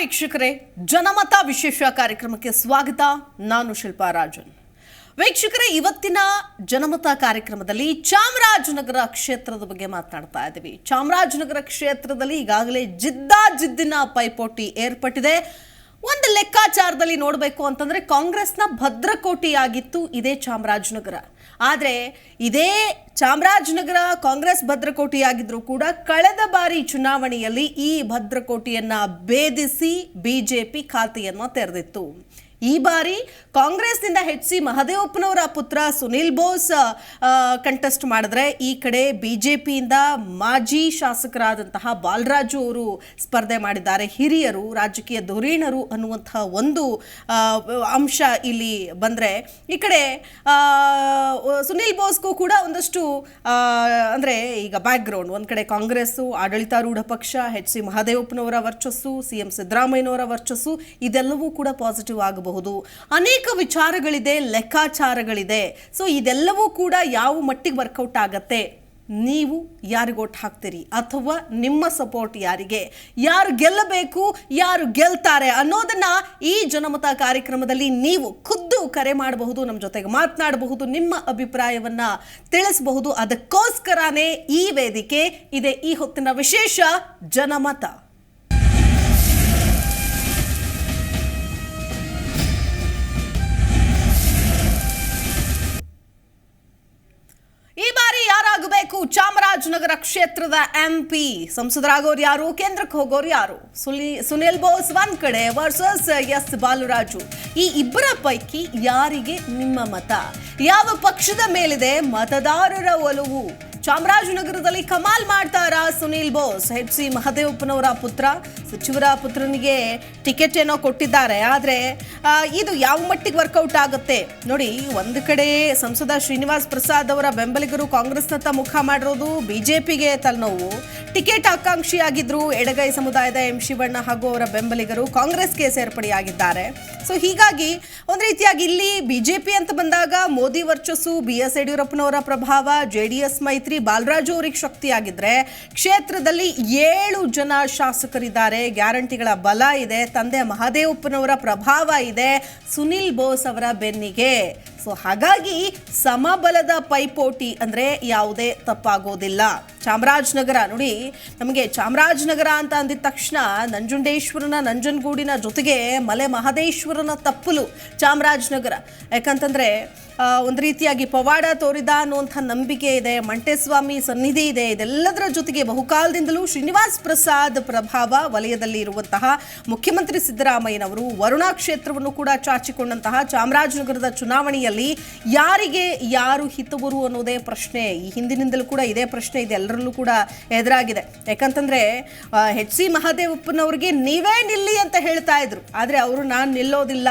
ವೀಕ್ಷಕರೇ, ಜನಮತ ವಿಶೇಷ ಕಾರ್ಯಕ್ರಮಕ್ಕೆ ಸ್ವಾಗತ. ನಾನು ಶಿಲ್ಪಾ ರಾಜನ್. ವೀಕ್ಷಕರೇ, ಇವತ್ತಿನ ಜನಮತ ಕಾರ್ಯಕ್ರಮದಲ್ಲಿ ಚಾಮರಾಜನಗರ ಕ್ಷೇತ್ರದ ಬಗ್ಗೆ ಮಾತನಾಡ್ತಾ ಇದ್ದೀವಿ. ಚಾಮರಾಜನಗರ ಕ್ಷೇತ್ರದಲ್ಲಿ ಈಗಾಗಲೇ ಜಿದ್ದಿನ ಪೈಪೋಟಿ ಏರ್ಪಟ್ಟಿದೆ. ಒಂದು ಲೆಕ್ಕಾಚಾರದಲ್ಲಿ ನೋಡಬೇಕು ಅಂತಂದ್ರೆ ಕಾಂಗ್ರೆಸ್ನ ಭದ್ರಕೋಟೆಯಾಗಿತ್ತು ಇದೇ ಚಾಮರಾಜನಗರ. ಆದರೆ ಇದೇ ಚಾಮರಾಜನಗರ ಕಾಂಗ್ರೆಸ್ ಭದ್ರಕೋಟೆಯಾಗಿದ್ರೂ ಕೂಡ ಕಳೆದ ಬಾರಿ ಚುನಾವಣೆಯಲ್ಲಿ ಈ ಭದ್ರಕೋಟೆಯನ್ನ ಭೇದಿಸಿ ಬಿಜೆಪಿ ಖಾತೆಯನ್ನು ತೆರೆದಿತ್ತು. ಈ ಬಾರಿ ಕಾಂಗ್ರೆಸ್ನಿಂದ ಎಚ್.ಸಿ. ಮಹದೇವಪ್ಪನವರ ಪುತ್ರ ಸುನಿಲ್ ಬೋಸ್ ಕಂಟೆಸ್ಟ್ ಮಾಡಿದ್ರೆ, ಈ ಕಡೆ ಬಿಜೆಪಿಯಿಂದ ಮಾಜಿ ಶಾಸಕರಾದಂತಹ ಬಾಲರಾಜು ಅವರು ಸ್ಪರ್ಧೆ ಮಾಡಿದ್ದಾರೆ. ಹಿರಿಯರು, ರಾಜಕೀಯ ಧುರೀಣರು ಅನ್ನುವಂತಹ ಒಂದು ಅಂಶ ಇಲ್ಲಿ ಬಂದರೆ, ಈ ಕಡೆ ಸುನಿಲ್ ಬೋಸ್ಗೂ ಕೂಡ ಒಂದಷ್ಟು ಅಂದರೆ ಈಗ ಬ್ಯಾಕ್ಗ್ರೌಂಡ್, ಒಂದು ಕಡೆ ಕಾಂಗ್ರೆಸ್ಸು, ಆಡಳಿತಾರೂಢ ಪಕ್ಷ, ಎಚ್.ಸಿ. ಮಹದೇವಪ್ಪನವರ ವರ್ಚಸ್ಸು, ಸಿ.ಎಂ. ಸಿದ್ದರಾಮಯ್ಯನವರ ವರ್ಚಸ್ಸು, ಇದೆಲ್ಲವೂ ಕೂಡ ಪಾಸಿಟಿವ್ ಆಗಬಹುದು. ಅನೇಕ ವಿಚಾರಗಳಿದೆ, ಲೆಕ್ಕಾಚಾರಗಳಿದೆ. ಸೊ ಇದೆಲ್ಲವೂ ಕೂಡ ಯಾವ ಮಟ್ಟಿಗೆ ವರ್ಕೌಟ್ ಆಗತ್ತೆ, ನೀವು ಯಾರಿಗೆ ಓಟ್ ಹಾಕ್ತೀರಿ ಅಥವಾ ನಿಮ್ಮ ಸಪೋರ್ಟ್ ಯಾರಿಗೆ, ಯಾರು ಗೆಲ್ಲಬೇಕು, ಯಾರು ಗೆಲ್ತಾರೆ ಅನ್ನೋದನ್ನ ಈ ಜನಮತ ಕಾರ್ಯಕ್ರಮದಲ್ಲಿ ನೀವು ಖುದ್ದು ಕರೆ ಮಾಡಬಹುದು, ನಮ್ಮ ಜೊತೆಗೆ ಮಾತನಾಡಬಹುದು, ನಿಮ್ಮ ಅಭಿಪ್ರಾಯವನ್ನ ತಿಳಿಸಬಹುದು. ಅದಕ್ಕೋಸ್ಕರನೇ ಈ ವೇದಿಕೆ ಇದೆ. ಈ ಹೊತ್ತಿನ ವಿಶೇಷ ಜನಮತ. ಈ ಬಾರಿ ಯಾರಾಗಬೇಕು ಚಾಮರಾಜನಗರ ಕ್ಷೇತ್ರದ MP? ಸಂಸದರಾಗೋರು ಯಾರು, ಕೇಂದ್ರಕ್ಕೆ ಹೋಗೋರು ಯಾರು? ಸುನಿಲ್ ಬೋಸ್ ಒಂದ್ ಕಡೆ ವರ್ಸಸ್ ಎಸ್ ಬಾಲರಾಜು. ಈ ಇಬ್ಬರ ಪೈಕಿ ಯಾರಿಗೆ ನಿಮ್ಮ ಮತ? ಯಾವ ಪಕ್ಷದ ಮೇಲಿದೆ ಮತದಾರರ ಒಲವು? ಚಾಮರಾಜನಗರದಲ್ಲಿ ಕಮಾಲ್ ಮಾಡ್ತಾರಾ ಸುನಿಲ್ ಬೋಸ್? ಎಚ್.ಸಿ. ಮಹದೇವಪ್ಪನವರ ಪುತ್ರ, ಸಚಿವರ ಪುತ್ರನಿಗೆ ಟಿಕೆಟ್ ಏನೋ ಕೊಟ್ಟಿದ್ದಾರೆ. ಆದರೆ ಇದು ಯಾವ ಮಟ್ಟಿಗೆ ವರ್ಕೌಟ್ ಆಗುತ್ತೆ ನೋಡಿ. ಒಂದು ಕಡೆ ಸಂಸದ ಶ್ರೀನಿವಾಸ್ ಪ್ರಸಾದ್ ಅವರ ಬೆಂಬಲಿಗರು ಕಾಂಗ್ರೆಸ್ನತ್ತ ಮುಖ ಮಾಡಿರೋದು ಬಿಜೆಪಿಗೆ ತಲೆನೋವು. ಟಿಕೆಟ್ ಆಕಾಂಕ್ಷಿಯಾಗಿದ್ರು ಎಡಗೈ ಸಮುದಾಯದ ಎಂ ಶಿವಣ್ಣ ಹಾಗೂ ಅವರ ಬೆಂಬಲಿಗರು ಕಾಂಗ್ರೆಸ್ಗೆ ಸೇರ್ಪಡೆಯಾಗಿದ್ದಾರೆ. ಸೊ ಹೀಗಾಗಿ ಒಂದು ರೀತಿಯಾಗಿ ಇಲ್ಲಿ ಬಿಜೆಪಿ ಅಂತ ಬಂದಾಗ ಮೋದಿ ವರ್ಚಸ್ಸು, BS ಯಡಿಯೂರಪ್ಪನವರ ಪ್ರಭಾವ, JDS ಮೈತ್ರಿ, ಬಾಲರಾಜು ಅವರಿಗೆ ಶಕ್ತಿಯಾಗಿದ್ರೆ, ಕ್ಷೇತ್ರದಲ್ಲಿ 7 ಜನ ಶಾಸಕರಿದ್ದಾರೆ, ಗ್ಯಾರಂಟಿಗಳ ಬಲ ಇದೆ, ತಂದೆ ಮಹದೇವಪ್ಪನವರ ಪ್ರಭಾವ ಇದೆ ಸುನಿಲ್ ಬೋಸ್ ಅವರ ಬೆನ್ನಿಗೆ. ಸೊ ಹಾಗಾಗಿ ಸಮಬಲದ ಪೈಪೋಟಿ ಅಂದ್ರೆ ಯಾವುದೇ ತಪ್ಪಾಗೋದಿಲ್ಲ. ಚಾಮರಾಜನಗರ ನೋಡಿ, ನಮಗೆ ಚಾಮರಾಜನಗರ ಅಂತ ಅಂದಿದ ತಕ್ಷಣ ನಂಜುಂಡೇಶ್ವರನ ನಂಜನಗೂಡಿನ ಜೊತೆಗೆ ಮಲೆ ಮಹದೇಶ್ವರನ ತಪ್ಪಲು ಚಾಮರಾಜನಗರ. ಯಾಕಂತಂದ್ರೆ ಒಂದು ರೀತಿಯಾಗಿ ಪವಾಡ ತೋರಿದ ಅನ್ನುವಂಥ ನಂಬಿಕೆ ಇದೆ, ಮಂಟೇಸ್ವಾಮಿ ಸನ್ನಿಧಿ ಇದೆ. ಇದೆಲ್ಲದರ ಜೊತೆಗೆ ಬಹುಕಾಲದಿಂದಲೂ ಶ್ರೀನಿವಾಸ್ ಪ್ರಸಾದ್ ಪ್ರಭಾವ ವಲಯದಲ್ಲಿ ಇರುವಂತಹ ಮುಖ್ಯಮಂತ್ರಿ ಸಿದ್ದರಾಮಯ್ಯನವರು ವರುಣಾ ಕ್ಷೇತ್ರವನ್ನು ಕೂಡ ಚಾಚಿಕೊಂಡಂತಹ ಚಾಮರಾಜನಗರದ ಚುನಾವಣೆಯಲ್ಲಿ ಯಾರಿಗೆ ಯಾರು ಹಿತವರು ಅನ್ನೋದೇ ಪ್ರಶ್ನೆ. ಈ ಹಿಂದಿನಿಂದಲೂ ಕೂಡ ಇದೇ ಪ್ರಶ್ನೆ ಇದೆ, ಎಲ್ಲರಲ್ಲೂ ಕೂಡ ಎದುರಾಗಿದೆ. ಯಾಕಂತಂದ್ರೆ ಎಚ್.ಸಿ. ಮಹದೇವಪ್ಪನವ್ರಿಗೆ ನೀವೇ ನಿಲ್ಲಿ ಅಂತ ಹೇಳ್ತಾ ಇದ್ರು, ಆದರೆ ಅವರು ನಾನು ನಿಲ್ಲೋದಿಲ್ಲ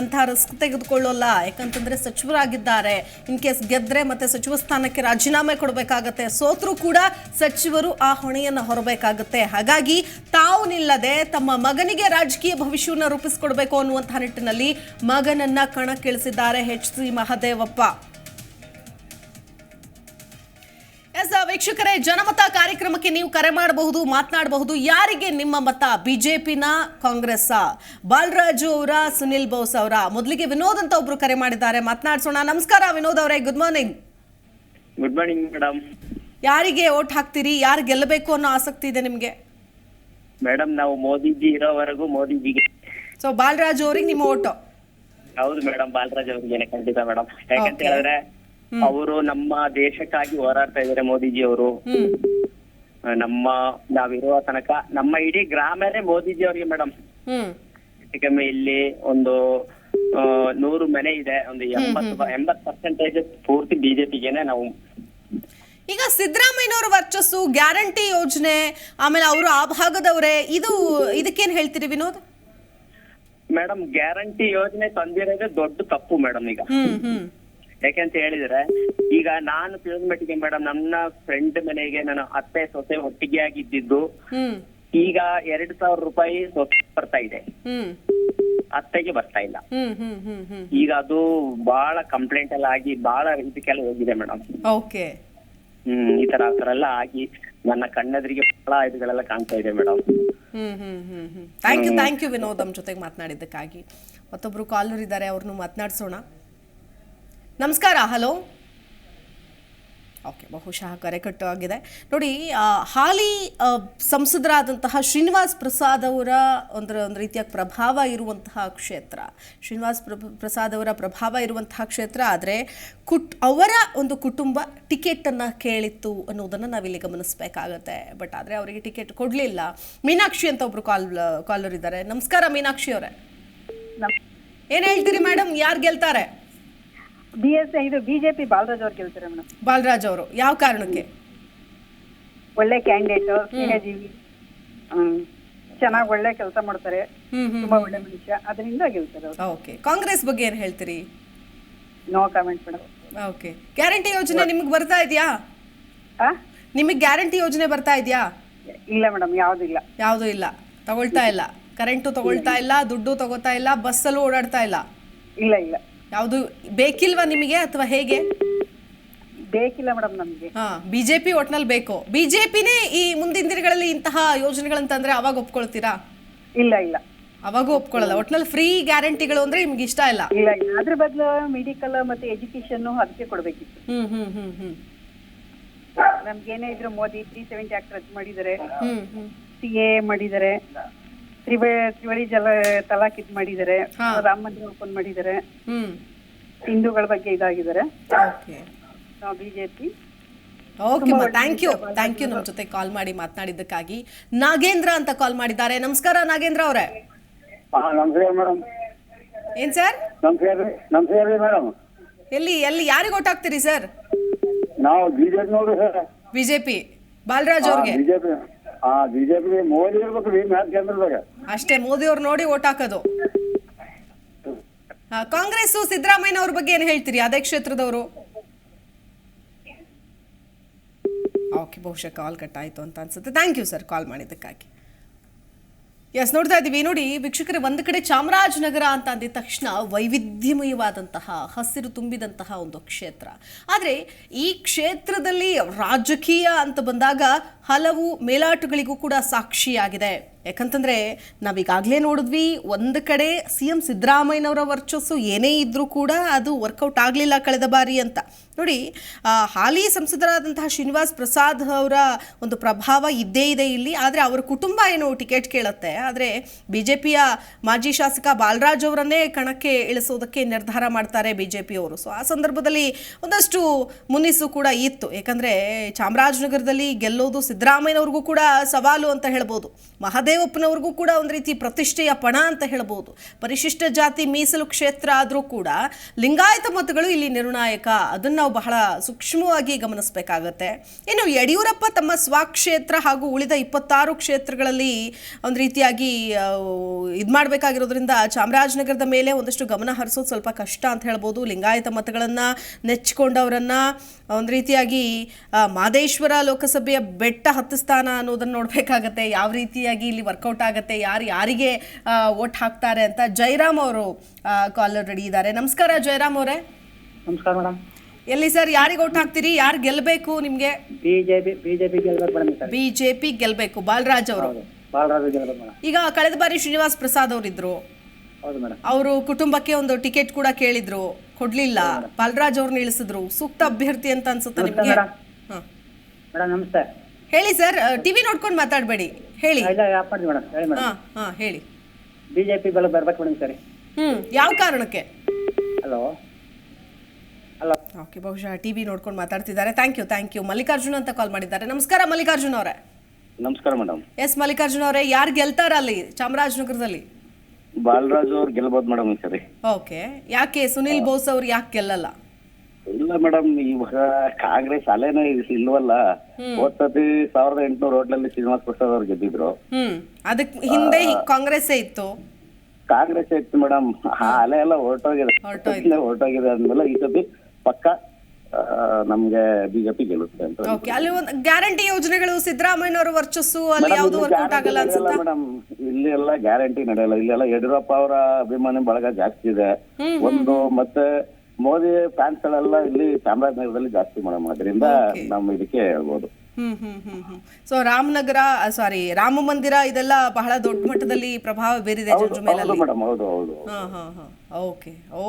ಅಂತ ರಿಸ್ಕ್ ತೆಗೆದುಕೊಳ್ಳೋಲ್ಲ. ಯಾಕಂತಂದ್ರೆ ಸಚಿವರಾಗಿದ್ದಾರೆ, ಇನ್ ಕೇಸ್ ಗೆದ್ರೆ ಮತ್ತೆ ಸಚಿವ ಸ್ಥಾನಕ್ಕೆ ರಾಜೀನಾಮೆ ಕೊಡಬೇಕಾಗತ್ತೆ, ಸೋತ್ರು ಕೂಡ ಸಚಿವರು ಆ ಹೊಣೆಯನ್ನು ಹೊರಬೇಕಾಗುತ್ತೆ. ಹಾಗಾಗಿ ತಾವು ನಿಲ್ಲದೆ ತಮ್ಮ ಮಗನಿಗೆ ರಾಜಕೀಯ ಭವಿಷ್ಯವನ್ನು ರೂಪಿಸಿಕೊಡ್ಬೇಕು ಅನ್ನುವಂತಹ ನಿಟ್ಟಿನಲ್ಲಿ ಮಗನನ್ನ ಕಣಕ್ಕಿಳಿಸಿದ್ದಾರೆ ಎಚ್.ಸಿ. ಮಹದೇವಪ್ಪ. ವೀಕ್ಷಕರೇ, ಜನಮತ ಕಾರ್ಯಕ್ರಮಕ್ಕೆ ನೀವು ಕರೆ ಮಾಡಬಹುದು, ಮಾತನಾಡಬಹುದು. ಯಾರಿಗೆ ನಿಮ್ಮ ಮತ? ಬಿಜೆಪಿನ, ಕಾಂಗ್ರೆಸ್, ಬಾಲರಾಜು ಅವರ, ಸುನಿಲ್ ಬೋಸ್ ಅವರ? ಮೊದಲಿಗೆ ವಿನೋದ್ ಅಂತ ಒಬ್ರು ಕರೆ ಮಾಡಿದ್ದಾರೆ, ಮಾತನಾಡಿಸೋಣ. ನಮಸ್ಕಾರ ವಿನೋದ್ ಅವರೇ, good morning. Good morning madam. ಯಾರಿಗೆ ಓಟ್ ಹಾಕ್ತೀರಿ? ಯಾರು ಗೆಲ್ಲಬೇಕು ಅನ್ನೋ ಆಸಕ್ತಿ ಇದೆ ನಿಮ್ಗೆ? ಮೇಡಮ್, ನಾವು ಮೋದಿಜಿ ಇರೋವರೆಗೂ ಮೋದಿಜಿಗೆ. ಸೊ ಬಾಲರಾಜು ಅವ್ರಿಗೆ ನಿಮ್ಮ ಓಟು? ಹೌದು ಮೇಡಮ್, ಬಾಲರಾಜ್ ಅವ್ರಿಗೆ ಖಂಡಿತ ಮೇಡಮ್. ಯಾಕಂತ ಹೇಳಿದ್ರೆ ಅವರು ನಮ್ಮ ದೇಶಕ್ಕಾಗಿ ಹೋರಾಡ್ತಾ ಇದಾರೆ ಮೋದಿಜಿ ಅವರು. ನಾವಿರುವ ತನಕ ನಮ್ಮ ಇಡೀ ಗ್ರಾಮನೇ ಮೋದಿಜಿ ಅವ್ರಿಗೆ ಮೇಡಮ್. ಯಾಕಂದ್ರೆ ಇಲ್ಲಿ ಒಂದು 100 ಮನೆ ಇದೆ, ಒಂದು 80% ಪೂರ್ತಿ ಬಿಜೆಪಿಗೆನೆ ನಾವು. ಈಗ ಸಿದ್ದರಾಮಯ್ಯನವರ ವರ್ಚಸ್ಸು, ಗ್ಯಾರಂಟಿ ಯೋಜನೆ, ಆಮೇಲೆ ಅವರು ಆ ಭಾಗದವರೇ, ಇದಕ್ಕೇನ್ ಹೇಳ್ತೀರಿ ವಿನೋದ್? ಮೇಡಮ್, ಗ್ಯಾರಂಟಿ ಯೋಜನೆ ತಂದಿರೋದೇ ದೊಡ್ಡ ತಪ್ಪು ಮೇಡಮ್. ಈಗ ಯಾಕೆಂತ ಹೇಳಿದ್ರೆ, ಈಗ ನಾನು ತಿಳಿದ ಮಟ್ಟಿಗೆ ಮೇಡಮ್, ನನ್ನ ಫ್ರೆಂಡ್ ಮನೆಗೆ ನಾನು ಅತ್ತೆ ಸೊಸೆ ಒಟ್ಟಿಗೆ ಆಗಿದ್ದು, ಈಗ 2,000 ರೂಪಾಯಿ ಸೊಸೆ ಬರ್ತಾ ಇದೆ, ಅತ್ತೆಗೆ ಬರ್ತಾ ಇಲ್ಲ. ಈಗ ಅದು ಬಹಳ ಕಂಪ್ಲೇಂಟ್ ಎಲ್ಲ ಆಗಿ ಬಹಳ ಇದಕ್ಕೆಲ್ಲ ಹೋಗಿದೆ ಮೇಡಮ್. ಈ ತರ ಎಲ್ಲ ಆಗಿ ನನ್ನ ಕಣ್ಣೆದುರಿಗೆ ಬಹಳ ಇದುಗಳೆಲ್ಲ ಕಾಣ್ತಾ ಇದೆ ಮೇಡಮ್. ಥ್ಯಾಂಕ್ ಯು ವಿನೋದ್ ನಮ್ಮ ಜೊತೆಗೆ ಮಾತನಾಡಿದ್ದಕ್ಕಾಗಿ. ಮತ್ತೊಬ್ರು ಕಾಲರ್ ಇದ್ದಾರೆ, ಅವ್ರನ್ನು ಮಾತನಾಡಿಸೋಣ. ನಮಸ್ಕಾರ. ಹಲೋ. ಓಕೆ, ಬಹುಶಃ ಕರೆ ಕಟ್ಟಾಗಿದೆ. ನೋಡಿ, ಹಾಲಿ ಸಂಸದರಾದಂತಹ ಶ್ರೀನಿವಾಸ್ ಪ್ರಸಾದ್ ಅವರ ಒಂದು ರೀತಿಯ ಪ್ರಭಾವ ಇರುವಂತಹ ಕ್ಷೇತ್ರ, ಪ್ರಸಾದ್ ಅವರ ಪ್ರಭಾವ ಇರುವಂತಹ ಕ್ಷೇತ್ರ. ಆದರೆ ಅವರ ಒಂದು ಕುಟುಂಬ ಟಿಕೆಟನ್ನು ಕೇಳಿತ್ತು ಅನ್ನೋದನ್ನು ನಾವಿಲ್ಲಿ ಗಮನಿಸಬೇಕಾಗತ್ತೆ. ಬಟ್ ಆದರೆ ಅವರಿಗೆ ಟಿಕೆಟ್ ಕೊಡಲಿಲ್ಲ. ಮೀನಾಕ್ಷಿ ಅಂತ ಒಬ್ರು ಕಾಲರ್ ಇದ್ದಾರೆ. ನಮಸ್ಕಾರ ಮೀನಾಕ್ಷಿ ಅವರೇ, ಏನು ಹೇಳ್ತೀರಿ ಮೇಡಮ್, ಯಾರು ಗೆಲ್ತಾರೆ? ಇದು ಬಿಜೆಪಿ ಬಾಲರಾಜ್ ಅವ್ರು ಗೆಲ್ತಾರೆ ಮೇಡಮ್. ಬಾಲರಾಜ್ ಅವರು ಯಾವ ಕಾರಣಕ್ಕೆ? ಒಳ್ಳೆ ಕ್ಯಾಂಡಿಡೇಟ್, ಸ್ನೇಹಜೀವಿ, ಚೆನ್ನಾಗಿ ಒಳ್ಳೆ ಕೆಲಸ ಮಾಡ್ತಾರೆ, ತುಂಬಾ ಒಳ್ಳೆ ಮನುಷ್ಯ, ಅದರಿಂದ ಗೆಲ್ತಾರೆ ಅವರು. ಓಕೆ, ಕಾಂಗ್ರೆಸ್ ಬಗ್ಗೆ ಏನ್ ಹೇಳ್ತೀರಿ? No comment madam. Okay, guarantee ಯೋಜನೆ ನಿಮಗೆ ಬರ್ತಾ ಇದೆಯಾ? ನಿಮಗೆ ಗ್ಯಾರಂಟಿ ಯೋಜನೆ ಬರ್ತಾ ಇದೆಯಾ? ಇಲ್ಲ ಮೇಡಮ್, ಯಾವ್ದು ಇಲ್ಲ. ಯಾವುದು ಇಲ್ಲ, ತಗೊಳ್ತಾ ಇಲ್ಲ. ಕರೆಂಟು ತಗೊಳ್ತಾ ಇಲ್ಲ, ದುಡ್ಡು ತಗೋತಾ ಇಲ್ಲ, ಬಸ್ಸಲ್ಲೂ ಓಡಾಡ್ತಾ ಇಲ್ಲ. ಇಲ್ಲ ಇಲ್ಲ. ಯಾವುದು ಬೇಕಿಲ್ವಾ ನಿಮಗೆ ಅಥವಾ ಹೇಗೆ? ಬೇಕಿಲ್ಲ ಮೇಡಮ್ ನಮ್ಗೆ. ಬಿಜೆಪಿ ಒಟ್ನಲ್ಲಿ ಬೇಕು. ಬಿಜೆಪಿನೇ ಈ ಮುಂದಿನ ದಿನಗಳಲ್ಲಿ ಇಂತಹ ಯೋಜನೆಗಳಂತಂದ್ರೆ ಅವಾಗ ಒಪ್ಕೊಳ್ತೀರಾ? ಇಲ್ಲ ಇಲ್ಲ, ಅವಾಗೂ ಒಪ್ಕೊಳ್ಳಲ್ಲ. ಒಟ್ನಲ್ಲಿ ಫ್ರೀ ಗ್ಯಾರಂಟಿಗಳು ಅಂದ್ರೆ ನಿಮ್ಗೆ ಇಷ್ಟ ಇಲ್ಲ? ಇಲ್ಲ ಇಲ್ಲ, ಅದ್ರ ಬದಲು ಮೆಡಿಕಲ್ ಮತ್ತೆ ಎಜುಕೇಶನ್ ಅದಕ್ಕೆ ಕೊಡ್ಬೇಕಿತ್ತು. ನಮ್ಗೇನೇ ಇದ್ರು ಮೋದಿ 370 ಆಕ್ಟ್ ರದ್ದು ಮಾಡಿದ್ದಾರೆ, CA ಮಾಡಿದ್ದಾರೆ, ತ್ರಿವಳಿ ತಲಾಕ್ ಇದ್ ಮಾಡಿದ್ದಾರೆ, ರಾಮ ಮಂದಿರ ಓಪನ್ ಮಾಡಿದ್ದಾರೆ, ಹಿಂದೂಗಳ ಬಗ್ಗೆ ಇದಾಗಿದ್ದಾರೆ ಬಿಜೆಪಿ. ಓಕೆ, ಥ್ಯಾಂಕ್ ಯು ನಮ್ಮ ಜೊತೆ ಕಾಲ್ ಮಾಡಿ ಮಾತನಾಡಿದ್ದಕ್ಕಾಗಿ. ನಾಗೇಂದ್ರ ಅಂತ ಕಾಲ್ ಮಾಡಿದ್ದಾರೆ. ನಮಸ್ಕಾರ ನಾಗೇಂದ್ರ ಅವರೇ. ಏನ್ ಸರ್? ಎಲ್ಲಿ ಯಾರಿಗೆ ಓಟ್ ಹಾಕ್ತೀರಿ ಸರ್? ನಾವು ಬಿಜೆಪಿ ನೋಡ್ರಿ ಸರ್. ಬಿಜೆಪಿ ಬಾಲರಾಜ್ ಅವ್ರಿಗೆ? ಬಿಜೆಪಿ ಮೋದಿ ಇರ್ಬೇಕು ಕೇಂದ್ರದಾಗ. ಅಷ್ಟೇ, ಮೋದಿ ಅವ್ರು ನೋಡಿ ಓಟ್ ಹಾಕೋದು. ಕಾಂಗ್ರೆಸ್ ಸಿದ್ದರಾಮಯ್ಯ ಅವ್ರ ಬಗ್ಗೆ ಏನ್ ಹೇಳ್ತೀರಿ? ಅದೇ ಕ್ಷೇತ್ರದವರು. ಓಕೆ, ಬಹುಶಃ ಕಾಲ್ ಕಟ್ ಆಯ್ತು ಅಂತ ಅನ್ಸುತ್ತೆ. ಥ್ಯಾಂಕ್ ಯು ಸರ್ ಕಾಲ್ ಮಾಡಿದ್ದಕ್ಕಾಗಿ. ಎಸ್, ನೋಡ್ತಾ ಇದ್ದೀವಿ. ನೋಡಿ ವೀಕ್ಷಕರೇ, ಒಂದು ಕಡೆ ಚಾಮರಾಜನಗರ ಅಂತ ಅಂದಿದ ತಕ್ಷಣ ವೈವಿಧ್ಯಮಯವಾದಂತಹ ಹಸಿರು ತುಂಬಿದಂತಹ ಒಂದು ಕ್ಷೇತ್ರ. ಆದರೆ ಈ ಕ್ಷೇತ್ರದಲ್ಲಿ ರಾಜಕೀಯ ಅಂತ ಬಂದಾಗ ಹಲವು ಮೇಲಾಟಗಳಿಗೂ ಕೂಡ ಸಾಕ್ಷಿಯಾಗಿದೆ. ಯಾಕಂತಂದ್ರೆ ನಾವೀಗಾಗಲೇ ನೋಡಿದ್ವಿ, ಒಂದು ಕಡೆ CM ಸಿದ್ದರಾಮಯ್ಯನವರ ವರ್ಚಸ್ಸು ಏನೇ ಇದ್ರೂ ಕೂಡ ಅದು ವರ್ಕೌಟ್ ಆಗಲಿಲ್ಲ ಕಳೆದ ಬಾರಿ ಅಂತ. ನೋಡಿ, ಹಾಲಿ ಸಂಸದರಾದಂತಹ ಶ್ರೀನಿವಾಸ್ ಪ್ರಸಾದ್ ಅವರ ಒಂದು ಪ್ರಭಾವ ಇದ್ದೇ ಇದೆ ಇಲ್ಲಿ. ಆದರೆ ಅವರ ಕುಟುಂಬ ಏನು ಟಿಕೆಟ್ ಕೇಳುತ್ತೆ. ಆದರೆ BJPಯ ಮಾಜಿ ಶಾಸಕ ಬಾಲರಾಜ್ ಅವರನ್ನೇ ಕಣಕ್ಕೆ ಇಳಿಸೋದಕ್ಕೆ ನಿರ್ಧಾರ ಮಾಡ್ತಾರೆ BJPಯವರು. ಸೊ ಆ ಸಂದರ್ಭದಲ್ಲಿ ಒಂದಷ್ಟು ಮುನಿಸು ಕೂಡ ಇತ್ತು. ಯಾಕಂದರೆ ಚಾಮರಾಜನಗರದಲ್ಲಿ ಗೆಲ್ಲೋದು ಸಿದ್ದರಾಮಯ್ಯನವ್ರಿಗೂ ಕೂಡ ಸವಾಲು ಅಂತ ಹೇಳ್ಬೋದು. ಮಹದೇವಪ್ಪನವ್ರಿಗೂ ಕೂಡ ಒಂದು ರೀತಿ ಪ್ರತಿಷ್ಠೆಯ ಪಣ ಅಂತ ಹೇಳ್ಬೋದು. ಪರಿಶಿಷ್ಟ ಜಾತಿ ಮೀಸಲು ಕ್ಷೇತ್ರ ಆದರೂ ಕೂಡ ಲಿಂಗಾಯತ ಮತಗಳು ಇಲ್ಲಿ ನಿರ್ಣಾಯಕ. ಅದನ್ನು ನಾವು ಬಹಳ ಸೂಕ್ಷ್ಮವಾಗಿ ಗಮನಿಸಬೇಕಾಗತ್ತೆ. ಇನ್ನು ಯಡಿಯೂರಪ್ಪ ತಮ್ಮ ಸ್ವಕ್ಷೇತ್ರ ಹಾಗೂ ಉಳಿದ 26 ಕ್ಷೇತ್ರಗಳಲ್ಲಿ ಒಂದು ರೀತಿಯಾಗಿ ಇದು ಮಾಡಬೇಕಾಗಿರೋದ್ರಿಂದ ಚಾಮರಾಜನಗರದ ಮೇಲೆ ಒಂದಷ್ಟು ಗಮನ ಹರಿಸೋದು ಸ್ವಲ್ಪ ಕಷ್ಟ ಅಂತ ಹೇಳ್ಬೋದು. ಲಿಂಗಾಯತ ಮತಗಳನ್ನು ನೆಚ್ಚಿಕೊಂಡವರನ್ನು ಒಂದು ರೀತಿಯಾಗಿ ಮಾದೇಶ್ವರ ಲೋಕಸಭೆಯ ಬೆಟ್ಟ ಹತ್ತಿಸ್ತಾನ ಅನ್ನೋದನ್ನು ನೋಡಬೇಕಾಗತ್ತೆ. ಯಾವ ರೀತಿಯಾಗಿ ಇಲ್ಲಿ ವರ್ಕೌಟ್ ಆಗುತ್ತೆ, ಯಾರಿಗೆ ವೋಟ್ ಹಾಕ್ತಾರೆ ಅಂತ. ಜಯರಾಮ್ ಅವರು ಕಾಲರ್ ರೆಡಿ ಇದ್ದಾರೆ. ನಮಸ್ಕಾರ ಜಯರಾಮ್ ಅವರೇ. ನಮಸ್ಕಾರ ಮೇಡಮ್. ಎಲ್ಲಿ ಸರ್, ಯಾರಿಗೆ ವೋಟ್ ಹಾಕ್ತೀರಿ? ಯಾರು ಗೆಲ್ಲಬೇಕು ನಿಮ್ಗೆ? ಬಿಜೆಪಿ ಗೆಲ್ಲಬೇಕು. ಬಾಲರಾಜ್ ಅವರು. ಈಗ ಕಳೆದ ಬಾರಿ ಶ್ರೀನಿವಾಸ್ ಪ್ರಸಾದ್ ಅವರಿದ್ರು, ಅವರು ಕುಟುಂಬಕ್ಕೆ ಒಂದು ಟಿಕೆಟ್ ಕೂಡ ಕೇಳಿದ್ರು, ಕೊಡ್ಲಿಲ್ಲ. ಬಾಲರಾಜ್ ಅವ್ರನ್ನ ಇಳಿಸಿದ್ರು. ಸೂಕ್ತ ಅಭ್ಯರ್ಥಿ ಅಂತ ಅನ್ಸುತ್ತೆ ನಿಮ್ಗೆ? ನಮಸ್ತೆ. ಹೇಳಿ ಸರ್, ಟಿವಿ ನೋಡ್ಕೊಂಡು ಮಾತಾಡಬೇಡಿ, ಹೇಳಿ. ಹೇಳಿ. ಬಿಜೆಪಿ ಬರ್ಬೇಕು ಮೇಡಮ್. ಸರಿ, ಯಾವ ಕಾರಣಕ್ಕೆ? ಹಲೋ. ಓಕೆ, ಬಹುಶಃ ಟಿವಿ ನೋಡ್ಕೊಂಡು ಮಾತಾಡ್ತಿದ್ದಾರೆ. Thank you. ಮಲ್ಲಿಕಾರ್ಜುನ್ ಅಂತ ಕಾಲ್ ಮಾಡಿದ್ದಾರೆ. ನಮಸ್ಕಾರ ಮಲ್ಲಿಕಾರ್ಜುನ್ ಅವರೇ. ನಮಸ್ಕಾರ ಮೇಡಮ್. ಎಸ್ ಮಲ್ಲಿಕಾರ್ಜುನ್ ಅವರೇ, ಯಾರು ಗೆಲ್ತಾರ ಅಲ್ಲಿ ಚಾಮರಾಜನಗರದಲ್ಲಿ? ಬಾಲರಾಜ್ ಅವ್ರು ಗೆಲ್ಬಹುದು ಮೇಡಮ್ ಈ ಸರಿ. ಓಕೆ, ಯಾಕೆ ಸುನಿಲ್ ಬೋಸ್ ಅವ್ರು ಯಾಕೆ ಗೆಲ್ಲಲ್ಲ? ಇಲ್ಲ ಮೇಡಮ್, ಇವಾಗ ಕಾಂಗ್ರೆಸ್ ಅಲೆನೇ ಇಲ್ವಲ್ಲ. ಹೋದ್ಸತಿ 1800 ಓಟ್ಲಲ್ಲಿ ಶ್ರೀನಿವಾಸ್ ಪ್ರಸಾದ್ ಅವ್ರು ಗೆದ್ದಿದ್ರು. ಅದಕ್ಕೆ ಹಿಂದೆ ಕಾಂಗ್ರೆಸ್ ಇತ್ತು. ಕಾಂಗ್ರೆಸ್ ಇತ್ತು ಮೇಡಮ್. ಆ ಅಲೆ ಎಲ್ಲ ಹೊರಟೋಗಿದೆ ಅಂದ್ಮೇಲೆ ಈ ಸತಿ ಪಕ್ಕ ನಮ್ಗೆ ಬಿಜೆಪಿ ಗೆಲ್ಲುತ್ತೆ ಅಂತ. ಓಕೆ, ಅಲ್ಲಿ ಒಂದು ಗ್ಯಾರಂಟಿ ಯೋಜನೆಗಳು ಸಿದ್ದರಾಮಯ್ಯನವರ ವರ್ಚಸ್ಸು ಅಲ್ಲಿ ಯಾವುದು ವರ್ಕೌಟ್ ಆಗಲ್ಲ ಅನ್ಸುತ್ತಾ ಮೇಡಮ್? ಇಲ್ಲಿ ಎಲ್ಲ ಗ್ಯಾರಂಟಿ ನಡೆಯಲ್ಲ. ಇಲ್ಲೆಲ್ಲ ಯಡಿಯೂರಪ್ಪ ಅವರ ಅಭಿಮಾನಿ ಬಳಗ ಜಾಸ್ತಿ ಇದೆ ಒಂದು. ಮತ್ತೆ ಮೋದಿ ಫ್ಯಾನ್ಸ್ ಗಳೆಲ್ಲ ಇಲ್ಲಿ ಚಾಮರಾಜನಗರದಲ್ಲಿ ಜಾಸ್ತಿ ಮೇಡಮ್, ಅದರಿಂದ Okay. ನಮ್ಮ ಇದಕ್ಕೆ ಹೇಳ್ಬೋದು. ಸೊ ರಾಮ ಮಂದಿರ ಇದೆಲ್ಲ ಬಹಳ ದೊಡ್ಡ ಮಟ್ಟದಲ್ಲಿ ಪ್ರಭಾವ ಬೀರಿದೆ ಹೌದು ಜುಂಜುಮೇಲಲ್ಲಿ. ಮೇಡಮ್, ಹೌದು ಹೌದು.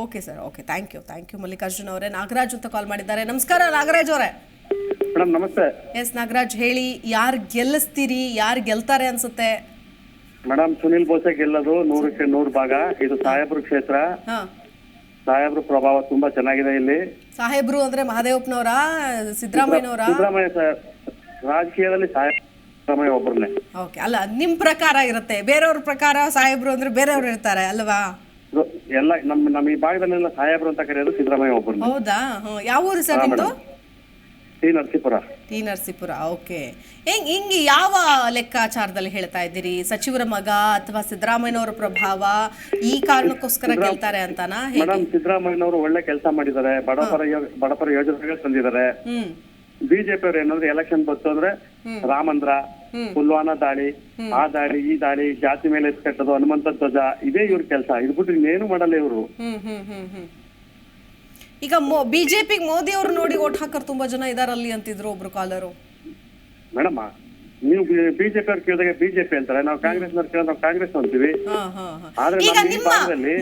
Okay sir, okay, thank you Mallikarjun ಅವರೇ. ನಾಗರಾಜ್ ಅಂತ ಕಾಲ್ ಮಾಡಿದ್ದಾರೆ. ನಮಸ್ಕಾರ ನಾಗರಾಜ್ ಅವರೇ. ಮೇಡಮ್ ನಮಸ್ತೆ. ಎಸ್ ನಾಗರಾಜ್, ಹೇಳಿ, ಯಾರು ಗೆಲ್ಲಿಸ್ತೀರಿ, ಯಾರು ಗೆಲ್ತಾರೆ ಅನ್ಸುತ್ತೆ? ಮೇಡಮ್ ಸುನಿಲ್ ಬೋಸೆ ಗೆಲ್ಲೋದು 100ಕ್ಕೆ 100 ಭಾಗ. ಇದು ಸಾಹೇಬ್ರ ಕ್ಷೇತ್ರ, ಹಾ, ಸಾಹೇಬ್ರ ಪ್ರಭಾವ ತುಂಬಾ ಚೆನ್ನಾಗಿದೆ ಇಲ್ಲಿ. ಸಾಹೇಬ್ರು ಅಂದ್ರೆ ಮಹದೇವಪ್ಪನವರ, ಸಿದ್ದರಾಮಯ್ಯನವರ? ಸಿದ್ದರಾಮಯ್ಯ ಸರ್, ರಾಜಕೀಯದಲ್ಲಿ ಸಿದ್ದರಾಮಯ್ಯ ಒಬ್ಬರನ್ನೇ. ಓಕೆ, ಅಲ್ಲ ನಿಮ್ ಪ್ರಕಾರ ಇರುತ್ತೆ, ಬೇರೆಯವ್ರ ಪ್ರಕಾರ ಸಾಹೇಬ್ರು ಅಂದ್ರೆ ಬೇರೆಯವ್ರು ಇರ್ತಾರೆ ಅಲ್ವಾ? ಎಲ್ಲ ನಮ್ಮ ಈ ಭಾಗದಲ್ಲೆಲ್ಲ ಸಾಹೇಬ್ರು ಅಂತ ಕರೆಯೋದು ಸಿದ್ದರಾಮಯ್ಯ ಒಬ್ಬರನ್ನೇ. ಹೌದಾ? ಯಾವ ಊರು ಸರ್ ನಿಮ್ದು? ನರಸೀಪುರ. ಟಿ ನರಸೀಪುರ. ಓಕೆ, ಹಿಂಗೆ ಯಾವ ಲೆಕ್ಕಾಚಾರದಲ್ಲಿ ಹೇಳ್ತಾ ಇದ್ದೀರಿ? ಸಚಿವರ ಮಗ ಅಥವಾ ಸಿದ್ದರಾಮಯ್ಯನವರ ಪ್ರಭಾವ ಈ ಕಾರಣಕ್ಕೋಸ್ಕರ ಗೆಲ್ತಾರೆ ಅಂತಾನಾ? ಮೇಡಮ್ ಸಿದ್ದರಾಮಯ್ಯನವರು ಒಳ್ಳೆ ಕೆಲಸ ಮಾಡಿದ್ದಾರೆ, ಬಡಪರ ಯೋಜನೆಗಳು ತಂದಿದ್ದಾರೆ. ಬಿಜೆಪಿ ಅವ್ರು ಏನಂದ್ರೆ ಎಲೆಕ್ಷನ್ ಬಂತು ಅಂದ್ರೆ ರಾಮಂದ್ರ, ಪುಲ್ವಾಮಾ ದಾಳಿ, ಆ ದಾಳಿ, ಈ ದಾಳಿ, ಜಾತಿ ಮೇಲೆ ಎತ್ಕಟ್ಟೋದು, ಹನುಮಂತ ಧ್ವಜ, ಇದೇ ಇವ್ರ ಕೆಲಸ. ಇದು ಬಿಟ್ಟು ಇನ್ನೇನು ಮಾಡಲ್ಲ ಇವರು. ಈಗ ಬಿಜೆಪಿಗೆ ಮೋದಿ ಅವರು ನೋಡಿ ಓಟ್ ಹಾಕರ್ ತುಂಬಾ ಜನ ಇದಾರಲ್ಲಿ ಅಂತಿದ್ರು ಒಬ್ರು ಕಾಲರು. ಮೇಡಮ್ ನೀವು ಬಿಜೆಪಿ ಅವ್ರು ಕೇಳಿದಾಗ ಬಿಜೆಪಿ ಅಂತಾರೆ, ನಾವು ಕಾಂಗ್ರೆಸ್ ಅವ್ರು ಕೇಳಿದ್ರೆ ನಾವು ಕಾಂಗ್ರೆಸ್ ಅಂತೀವಿ. ಆದ್ರೆ ಈಗ ನಿಮ್ಮ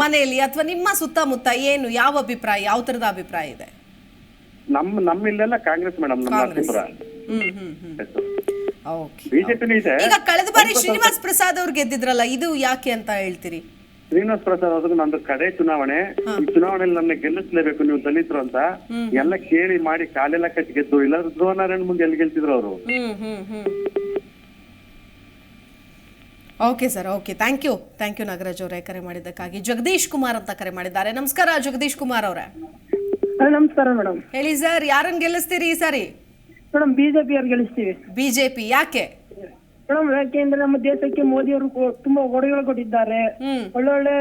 ಮನೆಯಲ್ಲಿ ಅಥವಾ ನಿಮ್ಮ ಸುತ್ತಮುತ್ತ ಏನು, ಯಾವ ಅಭಿಪ್ರಾಯ, ಯಾವ ತರದ ಅಭಿಪ್ರಾಯ ಇದೆ? ನಮ್ಮ ಇಲ್ಲೆಲ್ಲ ಕಾಂಗ್ರೆಸ್ ಮೇಡಮ್, ನಮ್ಮ ನರಸೀಪುರ. ಬಿಜೆಪಿನೂ ಇದೆ. ಈಗ ಕಳೆದ ಬಾರಿ ಶ್ರೀನಿವಾಸ್ ಪ್ರಸಾದ್ ಅವ್ರು ಗೆದ್ದಿದ್ರಲ್ಲ, ಇದು ಯಾಕೆ ಅಂತ ಹೇಳ್ತೀರಿ? ಶ್ರೀನಿವಾಸ್ ಪ್ರಸಾದ್ ಅವ್ರಿಗೆ ನಂದು ಕಡೆ ಚುನಾವಣೆ, ಈ ಚುನಾವಣೆಯಲ್ಲಿ ನನ್ನ ಗೆಲ್ಲಿಸ್ಲೇಬೇಕು ನೀವು ದಲಿತರು ಅಂತ ಎಲ್ಲ ಕೇಳಿ ಮಾಡಿ ಕಾಲೆಲ್ಲ ಕಟ್ಟಿ ಗೆದ್ದು, ಇಲ್ಲಾಂದ್ರೆ ಧ್ರುವನಾರಾಯಣ್ ಮುಂದೆ ಎಲ್ಲಿ ಗೆಲ್ತಿದ್ರು ಅವರು. Okay sir, okay, thank you Nagaraj ಅವರೇ ಕರೆ ಮಾಡಿದ್ದಕ್ಕಾಗಿ. ಜಗದೀಶ್ ಕುಮಾರ್ ಅಂತ ಕರೆ ಮಾಡಿದ್ದಾರೆ. ನಮಸ್ಕಾರ ಜಗದೀಶ್ ಕುಮಾರ್ ಅವರೇ. ನಮಸ್ಕಾರ ಮೇಡಮ್. ಹೇಳಿ ಸರ್, ಯಾರನ್ನ ಗೆಲ್ಲಿಸ್ತೀರಿ ಈ ಸಾರಿ? ಮೇಡಮ್ ಬಿಜೆಪಿ ಅವ್ರು ಗೆಲ್ಲಿಸ್ತೀವಿ. ಬಿಜೆಪಿ ಯಾಕೆ? ಮೇಡಮ್ ಯಾಕೆಂದ್ರೆ ನಮ್ಮ ದೇಶಕ್ಕೆ ಮೋದಿ ಅವರು ತುಂಬಾ ಕೊಡುಗೆಗಳು ಕೊಟ್ಟಿದ್ದಾರೆ, ಒಳ್ಳೊಳ್ಳೆ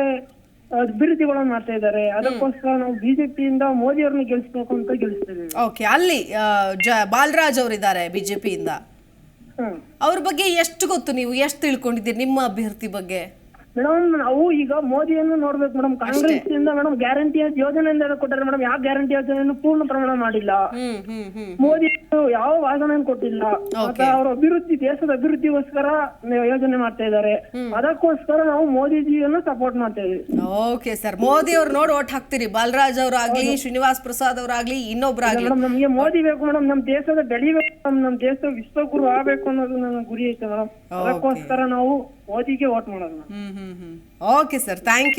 ಅಭಿವೃದ್ಧಿಗಳನ್ನು ಮಾಡ್ತಾ ಇದ್ದಾರೆ. ಅದಕ್ಕೋಸ್ಕರ ನಾವು ಬಿಜೆಪಿಯಿಂದ ಮೋದಿ ಅವ್ರನ್ನ ಗೆಲ್ಲಿಸ್ಬೇಕು ಅಂತ ಗೆಲ್ಲಿಸ್ತೀವಿ. ಓಕೆ, ಅಲ್ಲಿ ಬಾಲರಾಜ್ ಅವರಿದ್ದಾರೆ ಬಿಜೆಪಿಯಿಂದ. ಅವ್ರ ಬಗ್ಗೆ ಎಷ್ಟು ಗೊತ್ತು, ನೀವು ಎಷ್ಟು ತಿಳ್ಕೊಂಡಿದ್ದೀರಿ ನಿಮ್ಮ ಅಭ್ಯರ್ಥಿ ಬಗ್ಗೆ? ಮೇಡಮ್ ನಾವು ಈಗ ಮೋದಿಯನ್ನು ನೋಡ್ಬೇಕು ಮೇಡಮ್. ಕಾಂಗ್ರೆಸ್ ಇಂದ ಮೇಡಮ್ ಗ್ಯಾರಂಟಿ ಯೋಜನೆಯಿಂದ ಕೊಟ್ಟರೆ ಮೇಡಮ್, ಯಾವ ಗ್ಯಾರಂಟಿ ಯೋಜನೆಯನ್ನು ಪೂರ್ಣ ಪ್ರಮಾಣ ಮಾಡಿಲ್ಲ. ಮೋದಿ ಯಾವ ವಾಗ್ದಾನ ಕೊಟ್ಟಿಲ್ಲ. ಅವ್ರ ಅಭಿವೃದ್ಧಿ, ದೇಶದ ಅಭಿವೃದ್ಧಿಗೋಸ್ಕರ ಯೋಜನೆ ಮಾಡ್ತಾ ಇದ್ದಾರೆ. ಅದಕ್ಕೋಸ್ಕರ ನಾವು ಮೋದಿಜಿಯನ್ನು ಸಪೋರ್ಟ್ ಮಾಡ್ತಾ ಇದೀವಿ. ಓಕೆ ಸರ್, ಮೋದಿ ಅವ್ರು ನೋಡಿ ಓಟ್ ಹಾಕ್ತೀರಿ? ಬಾಲರಾಜ್ ಅವ್ರಾಗ್ಲಿ, ಶ್ರೀನಿವಾಸ್ ಪ್ರಸಾದ್ ಅವ್ರಾಗ್ಲಿ, ಇನ್ನೊಬ್ರಾಗ್ಲಿ? ಮೇಡಮ್ ನಮ್ಗೆ ಮೋದಿ ಬೇಕು ಮೇಡಮ್. ನಮ್ ದೇಶದ ಬೆಳಿಬೇಕು, ನಮ್ ದೇಶ ವಿಶ್ವಗುರು ಆಗ್ಬೇಕು ಅನ್ನೋದು ನನ್ನ ಗುರಿ ಐತೆ ಮೇಡಮ್. ಅದಕ್ಕೋಸ್ಕರ ನಾವು ಮೋದಿಗೆ ವೋಟ್ ಮಾಡೋದು. ಓಕೆ ಸರ್, ಥ್ಯಾಂಕ್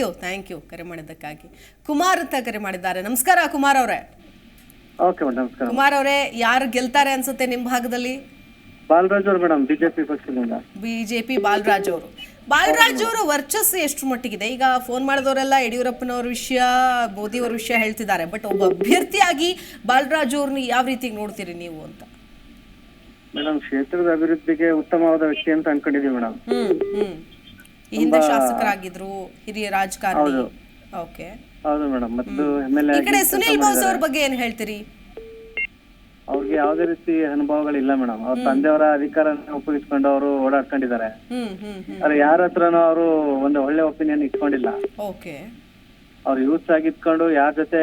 ಯು ಕರೆ ಮಾಡಿದ್ದಕ್ಕಾಗಿ. ಕುಮಾರ್ ಅಂತ ಕರೆ ಮಾಡಿದ್ದಾರೆ. ನಮಸ್ಕಾರ ಕುಮಾರ್ ಅವರೇ. ಓಕೆ ಮೇಡಮ್, ನಮಸ್ಕಾರ. ಕುಮಾರ್ ಅವರೇ, ಯಾರು ಗೆಲ್ತಾರೆ ಅನ್ಸುತ್ತೆ ನಿಮ್ ಭಾಗದಲ್ಲಿ? ಬಾಲರಾಜ್ ಅವರು ಮೇಡಮ್, ಬಿಜೆಪಿ ಪಕ್ಷದಿಂದ. ಬಿಜೆಪಿ ಬಾಲರಾಜ್ ಅವರು ವರ್ಚಸ್ಸು ಎಷ್ಟು ಮಟ್ಟಿಗಿದೆ? ಈಗ ಫೋನ್ ಮಾಡಿದವರೆಲ್ಲ ಯಡಿಯೂರಪ್ಪನವ್ರ ವಿಷಯ, ಮೋದಿ ಅವ್ರ ವಿಷಯ ಹೇಳ್ತಿದ್ದಾರೆ, ಬಟ್ ಒಬ್ಬ ಅಭ್ಯರ್ಥಿಯಾಗಿ ಬಾಲರಾಜ್ ಅವ್ರನ್ನ ಯಾವ ರೀತಿ ನೋಡ್ತೀರಿ ನೀವು ಅಂತ? ಮೇಡಮ್ ಕ್ಷೇತ್ರದ ಅಭಿವೃದ್ಧಿಗೆ ಉತ್ತಮವಾದ ವ್ಯಕ್ತಿ ಅಂತ ಅನ್ಕೊಂಡಿದೀವಿ ಮೇಡಮ್. ಹಿಂದೆ ಶಾಸಕರಾಗಿದ್ರು, ಹಿರಿಯ ರಾಜಕಾರಣಿ. ಓಕೆ, ಹೌದು ಮೇಡಮ್. ಮತ್ತು MLA ಈ ಕಡೆ ಸುನಿಲ್ ಬೋಸ್ ಅವ್ರ ಬಗ್ಗೆ ಏನ್ ಹೇಳ್ತೀರಿ? ಅವ್ರಿಗೆ ಯಾವುದೇ ರೀತಿ ಅನುಭವಗಳಿಲ್ಲ ಮೇಡಮ್. ಅವ್ರ ತಂದೆಯವರ ಅಧಿಕಾರನ ಉಪಯೋಗಿಸ್ಕೊಂಡು ಅವರು ಓಡಾಡ್ಕೊಂಡಿದ್ದಾರೆ. ಆದ್ರೆ ಯಾರ ಹತ್ರನೂ ಅವರು ಒಂದು ಒಳ್ಳೆ ಒಪಿನಿಯನ್ ಇಟ್ಕೊಂಡಿಲ್ಲ. ಓಕೆ, ಅವ್ರು ಯೂತ್ ಆಗಿದ್ಕೊಂಡು ಯಾರ ಜೊತೆ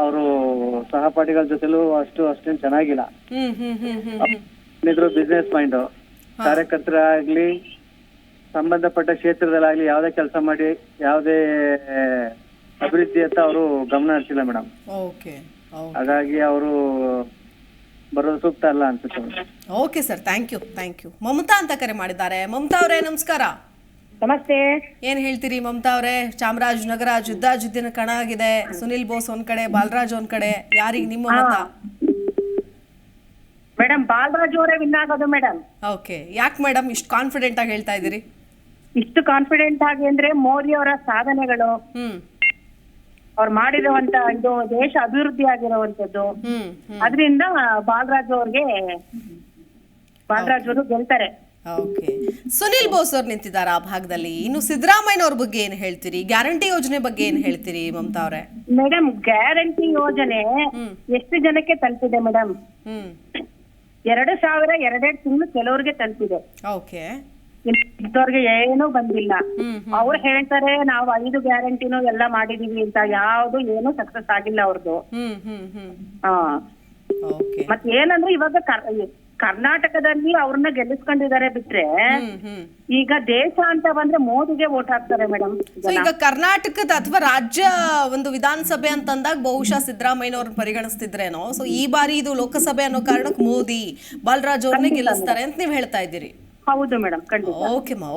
ಅವರು ಸಹಪಾಠಿಗಳ ಜೊತೆಲೂ ಅಷ್ಟೇನ್ ಚೆನ್ನಾಗಿಲ್ಲ. ಬಿಸ್ನೆಸ್ ಮೈಂಡ್, ಕಾರ್ಯಕರ್ತರಾಗ್ಲಿ, ಸಂಬಂಧಪಟ್ಟ ಕ್ಷೇತ್ರದಲ್ಲಾಗ್ಲಿ ಯಾವುದೇ ಕೆಲಸ ಮಾಡಿ ಯಾವುದೇ ಅಭಿವೃದ್ಧಿ ಅಂತ ಅವರು ಗಮನ ಹರಿಸಿಲ್ಲ ಮೇಡಮ್. ಹಾಗಾಗಿ ಅವರು ಬರೋದು ಸೂಕ್ತ ಅಲ್ಲ ಅನ್ಸುತ್ತೆ. Okay sir, thank you. Mamata ಅಂತ ಕರೆ ಮಾಡಿದ್ದಾರೆ. ಮಮತಾ ಅವರೇ ನಮಸ್ಕಾರ. ನಮಸ್ತೆ. ಏನ್ ಹೇಳ್ತೀರಿ ಮಮತಾ ಅವರೇ? ಚಾಮರಾಜನಗರ ಜಿದ್ದಿನ ಕಣ ಆಗಿದೆ. ಸುನಿಲ್ ಬೋಸ್ ಒಂದ್ ಕಡೆ, ಬಾಲರಾಜ್ ಒಂದ್ ಕಡೆ. ಯಾರಿಗೆ ನಿಮ್ಮ ಮತ? ಮೇಡಮ್ ಬಾಲರಾಜ್ ಅವರೇ ವಿನ್ ಆಗೋದು ಮೇಡಮ್. ಓಕೆ, ಯಾಕೆ ಮೇಡಮ್ ಇಷ್ಟು ಕಾನ್ಫಿಡೆಂಟ್ ಆಗಿ ಹೇಳ್ತಾ ಇದ್ದೀರಿ? ಇಷ್ಟು ಕಾನ್ಫಿಡೆಂಟ್ ಆಗಿ ಅಂದ್ರೆ ಮೋದಿ ಅವರ ಸಾಧನೆಗಳು, ಅವ್ರು ಮಾಡಿರುವಂತ ಇದು ದೇಶ ಅಭಿವೃದ್ಧಿ ಆಗಿರುವಂತದ್ದು, ಅದರಿಂದ ಬಾಲರಾಜ್ ಅವರು ಗೆಲ್ತಾರೆ. ಓಕೆ, ಸುನಿಲ್ ಬೋಸ್ ಅವ್ರು ನಿಂತಿದ್ದಾರೆ ಆ ಭಾಗದಲ್ಲಿ. ಇನ್ನು ಸಿದ್ದರಾಮಯ್ಯನವ್ರ ಬಗ್ಗೆ ಏನ್ ಹೇಳ್ತೀರಿ? ಗ್ಯಾರಂಟಿ ಯೋಜನೆ ಬಗ್ಗೆ ಏನ್ ಹೇಳ್ತೀರಿ ಮಮತಾ ಅವರೇ? ಮೇಡಮ್ ಗ್ಯಾರಂಟಿ ಯೋಜನೆ ಎಷ್ಟು ಜನಕ್ಕೆ ತಲುಪಿದೆ ಮೇಡಮ್? 2,000 2 ತಿಂಗಳು ಕೆಲವರಿಗೆ ತಲುಪಿದೆ. ಓಕೆ, ಇದ್ದವ್ರಿಗೆ ಏನೂ ಬಂದಿಲ್ಲ. ಅವ್ರು ಹೇಳ್ತಾರೆ ನಾವು 5 ಗ್ಯಾರಂಟಿನೂ ಎಲ್ಲ ಮಾಡಿದೀವಿ ಅಂತ, ಯಾವ್ದು ಏನು ಸಕ್ಸಸ್ ಆಗಿಲ್ಲ ಅವ್ರದ್ದು. ಮತ್ ಏನಂದ್ರೆ ಇವಾಗ ಕರ್ನಾಟಕದಲ್ಲಿ ಅವ್ರನ್ನ ಗೆಲ್ಲಿಸ್ಕೊಂಡಿದ್ದಾರೆ ಬಿಟ್ರೆ, ಈಗ ದೇಶ ಅಂತ ಬಂದ್ರೆ ಮೋದಿಗೆ ವೋಟ್ ಹಾಕ್ತಾರೆ ಮೇಡಮ್. ಈಗ ಕರ್ನಾಟಕದ ಅಥವಾ ರಾಜ್ಯ ಒಂದು ವಿಧಾನಸಭೆ ಅಂತಂದಾಗ ಬಹುಶಃ ಸಿದ್ದರಾಮಯ್ಯನವ್ರನ್ನ ಪರಿಗಣಿಸ್ತಿದ್ರೇನೋ. ಸೊ ಈ ಬಾರಿ ಇದು ಲೋಕಸಭೆ ಅನ್ನೋ ಕಾರಣಕ್ಕೆ ಮೋದಿ ಬಾಲರಾಜ್ ಅವ್ರನ್ನೇ ಗೆಲ್ಲಿಸ್ತಾರೆ ಅಂತ ನೀವು ಹೇಳ್ತಾ ಇದ್ದೀರಿ. ಹೌದು ಮೇಡಮ್, ಖಂಡಿತ.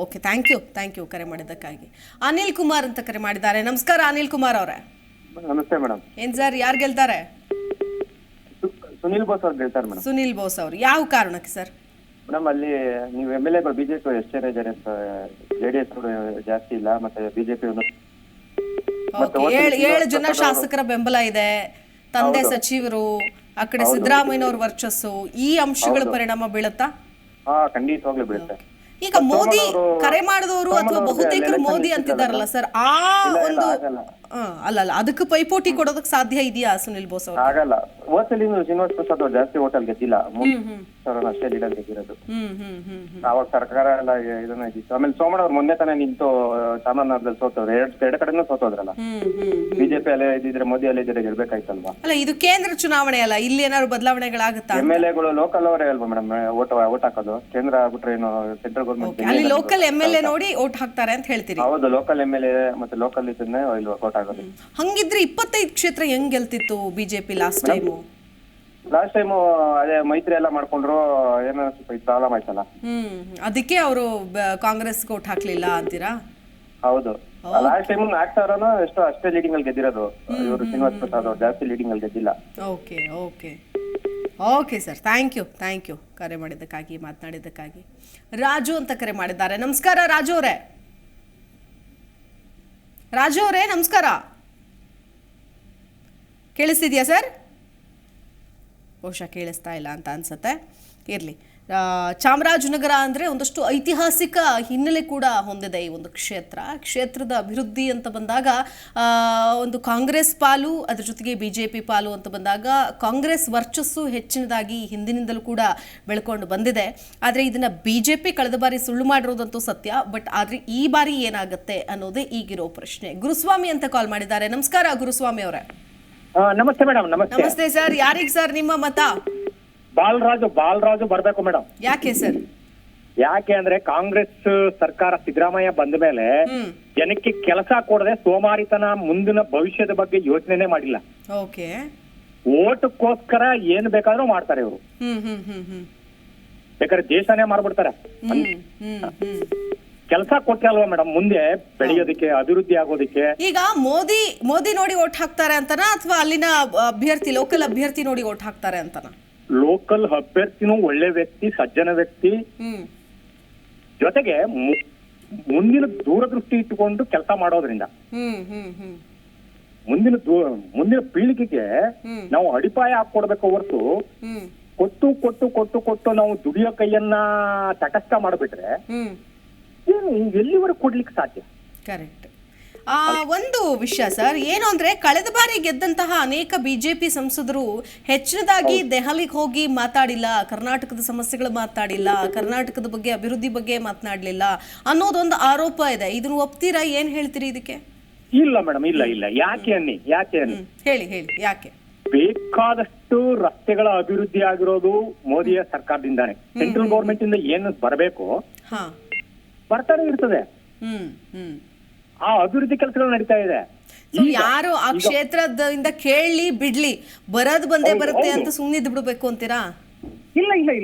ಓಕೆ ಥ್ಯಾಂಕ್ ಯು ಕರೆ ಮಾಡಿದ್ದಕ್ಕಾಗಿ. ಅನಿಲ್ ಕುಮಾರ್ ಅಂತ ಕರೆ ಮಾಡಿದ್ದಾರೆ. ನಮಸ್ಕಾರ ಅನಿಲ್ ಕುಮಾರ್ ಅವರೇ. ನಮಸ್ತೆ ಮೇಡಮ್. ಏನ್ ಸರ್, ಯಾರು ಗೆಲ್ತಾರೆ? ಸುನಿಲ್ ಬೋಸ್ ಅವ್ರು ಗೆಲ್ತಾರೆ ಮೇಡಮ್. ಸುನಿಲ್ ಬೋಸ್ ಅವರು ಯಾವ ಕಾರಣಕ್ಕೆ ಸರ್? ಮೇಡಮ್ ಅಲ್ಲಿ ನೀವು MLA ಗಳು ಬಿಜೆಪಿ ಎಷ್ಟು ಜನ ಇದ್ದಾರೆ? JDS ಜಾಸ್ತಿ ಇಲ್ಲ, ಮತ್ತೆ ಬಿಜೆಪಿ 7 ಜನ ಶಾಸಕರ ಬೆಂಬಲ ಇದೆ, ತಂದೆ ಸಚಿವರು, ಆ ಕಡೆ ಸಿದ್ದರಾಮಯ್ಯನವ್ರ ವರ್ಚಸ್ಸು, ಈ ಅಂಶಗಳ ಪರಿಣಾಮ ಬೀಳುತ್ತಾ? ಖಂಡಿತವಾಗ್ಲೂ ಬೀಳುತ್ತೆ. ಈಗ ಮೋದಿ ಕರೆ ಮಾಡಿದವರು ಅಥವಾ ಬಹುತೇಕರು ಮೋದಿ ಅಂತಿದ್ದಾರಲ್ಲ ಸರ್, ಆ ಒಂದು ಅಲ್ಲ ಅದಕ್ಕೆ ಪೈಪೋಟಿ ಕೊಡೋದಕ್ಕೆ ಸಾಧ್ಯ ಇದೆಯಾ ಸುನಿಲ್ ಬೋಸ್ ಅವರು? ಆಗಲ್ಲ. ಹೋದ್ಸಲಿ ಶ್ರೀನಿವಾಸ್ ಪ್ರಸಾದ್ ಅವ್ರು ಜಾಸ್ತಿ ಹೋಟೆಲ್ ಗೆದ್ದಿಲ್ಲ, ಅಷ್ಟೇ ಲೀಡರ್ ಗೆದ್ದಿರೋದು. ಅವಾಗ ಸರ್ಕಾರ ಎಲ್ಲ ಇದನ್ನ ಇದ್ದಿತ್ತು. ಆಮೇಲೆ ಸೋಮಣ್ಣ ಅವ್ರು ಮೊನ್ನೆ ತಾನೇ ನಿಂತು ಚಾಮರಾಜನಗರದಲ್ಲಿ ಸೋತವ್ರು, ಎರಡು ಕಡೆನೂ ಸೋತೋದ್ರಲ್ಲ. ಬಿಜೆಪಿ ಅಲ್ಲೇ ಇದ್ದಿದ್ರೆ ಮೋದಿ ಅಲ್ಲೇ ಇದ್ರೆ ಗೆಲ್ಬೇಕಾಯ್ತಲ್ವಾ? ಅಲ್ಲ, ಇದು ಕೇಂದ್ರ ಚುನಾವಣೆ ಅಲ್ಲ, ಇಲ್ಲಿ ಏನಾದ್ರು ಬದಲಾವಣೆಗಳಾಗುತ್ತಾ? MLA ಗಳು ಲೋಕಲ್ ಅವರೇ ಅಲ್ವಾ ಮೇಡಮ್ ಓಟ್ ಹಾಕೋದು? ಕೇಂದ್ರ ಆಗ್ಬಿಟ್ರೆ ಏನು ಸೆಂಟ್ರಲ್ ಗೌರ್ಮೆಂಟ್? ಅಲ್ಲಿ ಲೋಕಲ್ MLA ನೋಡಿ ಓಟ್ ಹಾಕ್ತಾರೆ ಅಂತ ಹೇಳ್ತೀರಿ? ಹೌದು, ಲೋಕಲ್ MLA ಮತ್ತೆ ಲೋಕಲ್ ಇದನ್ನೇ ಓಟ್ ಹಾಕೋದು. ಹಂಗಿದ್ರೆ 25 ಕ್ಷೇತ್ರ ಹೆಂಗ್ ಗೆಲ್ತಿತ್ತು BJP last time? Last time ಅದೇ ಮೈತ್ರಿ ಎಲ್ಲ ಮಾಡ್ಕೊಂಡ್ರು, ಏನೋ ಸ್ವಲ್ಪ ಪ್ರಾಬ್ಲಮ್ ಆಯ್ತಲ್ಲ. ಅದಕ್ಕೆ ಅವರು ಕಾಂಗ್ರೆಸ್ ಓಟ್ ಹಾಕ್ಲಿಲ್ಲ ಅಂತೀರಾ? ಹೌದು, ಲಾಸ್ಟ್ ಟೈಮ್ 4,000 ಎಷ್ಟೋ ಅಷ್ಟೇ ಲೀಡಿಂಗ್ ಅಲ್ಲಿ ಗೆದ್ದಿರೋದು ಇವರು ಶ್ರೀನಿವಾಸ್ ಪ್ರಸಾದ್ ಅವ್ರು, ಜಾಸ್ತಿ ಲೀಡಿಂಗ್ ಅಲ್ಲಿ ಗೆದ್ದಿಲ್ಲ. ಓಕೆ ಸರ್, ಥ್ಯಾಂಕ್ ಯು ಕರೆ ಮಾಡಿದ್ದಕ್ಕಾಗಿ, ಮಾತನಾಡಿದ್ದಕ್ಕಾಗಿ. ರಾಜು ಅಂತ ಕರೆ ಮಾಡಿದ್ದಾರೆ. ನಮಸ್ಕಾರ ರಾಜು ಅವರೇ. ನಮಸ್ಕಾರ, ಕೇಳಿಸ್ತಿದ್ಯಾ ಸರ್? ಬಹುಶಃ ಕೇಳಿಸ್ತಾ ಇಲ್ಲ ಅಂತ ಅನ್ಸುತ್ತೆ. ಇರಲಿ. ಚಾಮರಾಜನಗರ ಅಂದರೆ ಒಂದಷ್ಟು ಐತಿಹಾಸಿಕ ಹಿನ್ನೆಲೆ ಕೂಡ ಹೊಂದಿದೆ ಈ ಒಂದು ಕ್ಷೇತ್ರದ ಅಭಿವೃದ್ಧಿ ಅಂತ ಬಂದಾಗ ಒಂದು ಕಾಂಗ್ರೆಸ್ ಪಾಲು, ಅದ್ರ ಜೊತೆಗೆ BJP ಪಾಲು ಅಂತ ಬಂದಾಗ ಕಾಂಗ್ರೆಸ್ ವರ್ಚಸ್ಸು ಹೆಚ್ಚಿನದಾಗಿ ಹಿಂದಿನಿಂದಲೂ ಕೂಡ ಬೆಳ್ಕೊಂಡು ಬಂದಿದೆ. ಆದರೆ ಇದನ್ನು BJP ಕಳೆದ ಬಾರಿ ಸುಳ್ಳು ಮಾಡಿರೋದಂತೂ ಸತ್ಯ. ಬಟ್ ಆದರೆ ಈ ಬಾರಿ ಏನಾಗುತ್ತೆ ಅನ್ನೋದೇ ಈಗಿರೋ ಪ್ರಶ್ನೆ. ಗುರುಸ್ವಾಮಿ ಅಂತ ಕಾಲ್ ಮಾಡಿದ್ದಾರೆ. ನಮಸ್ಕಾರ ಗುರುಸ್ವಾಮಿ ಅವರೇ. ನಮಸ್ತೆ ಮೇಡಮ್. ನಮಸ್ತೆ ಸರ್. ಯಾರಿಗೆ ಸರ್ ನಿಮ್ಮ ಮತ? ಬಾಲರಾಜು ಬರ್ಬೇಕು ಮೇಡಮ್. ಯಾಕೆ ಸರ್? ಯಾಕೆ ಅಂದ್ರೆ ಕಾಂಗ್ರೆಸ್ ಸರ್ಕಾರ ಸಿದ್ದರಾಮಯ್ಯ ಬಂದ ಮೇಲೆ ಜನಕ್ಕೆ ಕೆಲಸ ಕೊಡದೆ ಸೋಮಾರಿತನ, ಮುಂದಿನ ಭವಿಷ್ಯದ ಬಗ್ಗೆ ಯೋಚನೆ ಮಾಡಿಲ್ಲ. ಓಕೆ, ಓಟಕ್ಕೋಸ್ಕರ ಏನ್ ಬೇಕಾದ್ರೂ ಮಾಡ್ತಾರೆ ಇವರು. ಬೇಕಾದ್ರೆ ದೇಶನೇ ಮಾರ್ಬಿಡ್ತಾರೆ. ಕೆಲಸ ಕೊಟ್ಟೆ ಅಲ್ವಾ ಮೇಡಮ್ ಮುಂದೆ ಬೆಳೆಯೋದಕ್ಕೆ, ಅಭಿವೃದ್ಧಿ ಆಗೋದಕ್ಕೆ. ಈಗ ಮೋದಿ ನೋಡಿ ಓಟ್ ಹಾಕ್ತಾರೆ ಅಂತನಾ ಅಥವಾ ಅಲ್ಲಿನ ಲೋಕಲ್ ಅಭ್ಯರ್ಥಿ ನೋಡಿ ಓಟ್ ಹಾಕ್ತಾರೆ ಅಂತನಾ? ಲೋಕಲ್ ಅಭ್ಯರ್ಥಿನೂ ಒಳ್ಳೆ ವ್ಯಕ್ತಿ, ಸಜ್ಜನ ವ್ಯಕ್ತಿ, ಜೊತೆಗೆ ಮುಂದಿನ ದೂರದೃಷ್ಟಿ ಇಟ್ಟುಕೊಂಡು ಕೆಲಸ ಮಾಡೋದ್ರಿಂದ ಮುಂದಿನ ಪೀಳಿಗೆಗೆ ನಾವು ಅಡಿಪಾಯ ಹಾಕೊಡ್ಬೇಕು ಹೊರತು ಕೊಟ್ಟು ಕೊಟ್ಟು ಕೊಟ್ಟು ಕೊಟ್ಟು ನಾವು ದುಡಿಯೋ ಕೈಯನ್ನ ತಟಸ್ಥ ಮಾಡ್ಬಿಟ್ರೆ ಏನು ಎಲ್ಲಿವರೆಗೂ ಕೊಡ್ಲಿಕ್ಕೆ ಸಾಧ್ಯ? ಕರೆಕ್ಟ್. ಒಂದು ವಿಷಯ ಸರ್, ಏನು ಅಂದ್ರೆ ಕಳೆದ ಬಾರಿ ಗೆದ್ದಂತಹ ಅನೇಕ BJP ಸಂಸದರು ಹೆಚ್ಚಿನದಾಗಿ ದೆಹಲಿಗೆ ಹೋಗಿ ಮಾತಾಡಿಲ್ಲ, ಕರ್ನಾಟಕದ ಸಮಸ್ಯೆಗಳು ಮಾತಾಡಿಲ್ಲ, ಕರ್ನಾಟಕದ ಬಗ್ಗೆ, ಅಭಿವೃದ್ಧಿ ಬಗ್ಗೆ ಮಾತನಾಡಲಿಲ್ಲ ಅನ್ನೋದೊಂದು ಆರೋಪ ಇದೆ. ಇದನ್ನು ಒಪ್ತೀರಾ? ಏನ್ ಹೇಳ್ತೀರಿ ಇದಕ್ಕೆ? ಇಲ್ಲ ಮೇಡಮ್, ಇಲ್ಲ. ಯಾಕೆ ಅನ್ನಿ ಹೇಳಿ ಯಾಕೆ? ಬೇಕಾದಷ್ಟು ರಸ್ತೆಗಳ ಅಭಿವೃದ್ಧಿ ಆಗಿರೋದು ಮೋದಿಯ ಸರ್ಕಾರದಿಂದಾನೆ. ಸೆಂಟ್ರಲ್ ಗೌರ್ಮೆಂಟ್ ಇಂದ ಏನು ಬರಬೇಕು ಬರ್ತಾನೆ ಇರ್ತದೆ. ಆ ಅಭಿವೃದ್ಧಿ ಕೆಲಸಗಳು ನಡೀತಾ ಇದೆ. ಯಾರು ಆ ಕ್ಷೇತ್ರದಿಂದ ಕೇಳಿ ಬಿಡ್ಲಿ, ಬಂದೇ ಬರುತ್ತೆ ಅಂತ ಸುಮ್ಮನಿದ್ ಬಿಡ್ಬೇಕು ಅಂತೀರಾ?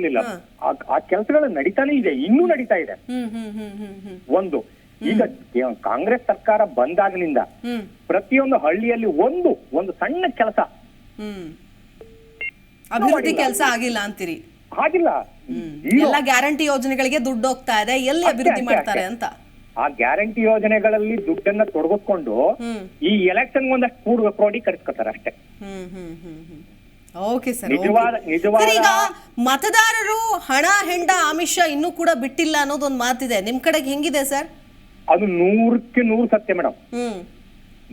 ಇಲ್ಲ. ಆ ಕೆಲಸಗಳು ನಡೀತಾನೆ ಇದೆ, ಇನ್ನೂ ನಡೀತಾ ಇದೆ. ಒಂದು ಈಗ ಕಾಂಗ್ರೆಸ್ ಸರ್ಕಾರ ಬಂದಾಗಲಿಂದ ಪ್ರತಿಯೊಂದು ಹಳ್ಳಿಯಲ್ಲಿ ಒಂದು ಸಣ್ಣ ಕೆಲಸ, ಅಭಿವೃದ್ಧಿ ಕೆಲಸ ಆಗಿಲ್ಲ ಅಂತೀರಿ? ಆಗಿಲ್ಲ. ಎಲ್ಲ ಗ್ಯಾರಂಟಿ ಯೋಜನೆಗಳಿಗೆ ದುಡ್ಡು ಹೋಗ್ತಾ ಇದೆ, ಎಲ್ಲಿ ಅಭಿವೃದ್ಧಿ ಮಾಡ್ತಾರೆ ಅಂತ. ಆ ಗ್ಯಾರಂಟಿ ಯೋಜನೆಗಳಲ್ಲಿ ದುಡ್ಡನ್ನ ತೊಡಗಿಸ್ಕೊಂಡು ಈ ಎಲೆಕ್ಷನ್ ಒಂದಷ್ಟು ಕೂಡುವ ಕ್ರೋಡಿ ಕರೆಸ್ಕೊತಾರೆ ಅಷ್ಟೇ. Okay sir. ಈಗ ಮತದಾರರು ಹಣ ಹೆಂಡ ಆಮಿಷ ಇನ್ನೂ ಕೂಡ ಬಿಟ್ಟಿಲ್ಲ ಅನ್ನೋದೊಂದು ಮಾತಿದೆ. ನಿಮ್ ಕಡೆಗೆ ಹೆಂಗಿದೆ ಸರ್? ಅದು 100ಕ್ಕೆ 100 ಸತ್ಯ ಮೇಡಮ್.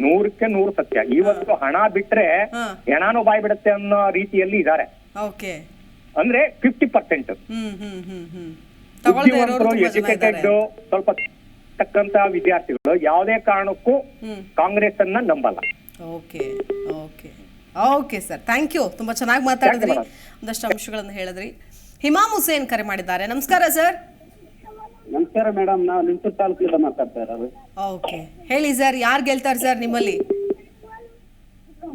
100ಕ್ಕೆ 100 ಸತ್ಯ. ಇವತ್ತು ಹಣ ಬಿಟ್ರೆ ಹೆಣಾನು ಬಾಯ್ ಬಿಡುತ್ತೆ ಅನ್ನೋ ರೀತಿಯಲ್ಲಿ ಇದ್ದಾರೆ. ಓಕೆ, ಅಂದ್ರೆ 50%. ತಗೊಳ್ದೇ ಇರೋರು ಬುದ್ಧಿವಂತರು, ತುಂಬಾ ಜನ ಇದ್ದಾರೆ. ಎಜುಕೇಟೆಡ್, ಸ್ವಲ್ಪ ತಕ್ಕಂತ ವಿದ್ಯಾರ್ಥಿಗಳು ಯಾವುದೇ ಕಾರಣಕ್ಕೂ ಕಾಂಗ್ರೆಸ್ ಅನ್ನ ನಂಬಲ್ಲ. Okay okay okay sir, thank you. ತುಂಬಾ ಚೆನ್ನಾಗಿ ಮಾತಾಡಿದ್ರಿ, ಒಂದಷ್ಟು ಅಂಶಗಳನ್ನು ಹೇಳಿದ್ರಿ. ಹಿಮಾಮ್ ಹುಸೇನ್ ಕರೆ ಮಾಡಿದ್ದಾರೆ. ನಮಸ್ಕಾರ ಸರ್. ನಮಸ್ಕಾರ ಮೇಡಮ್, ನಾವು ನಿಂತೂರು ತಾಲೂಕಿಂದ ಮಾತಾಡ್ತಾ ಇರೋದು. ಓಕೆ, ಹೇಳಿ ಸರ್, ಯಾರು ಗೆಲ್ತಾರೆ ಸರ್ ನಿಮ್ಮಲ್ಲಿ?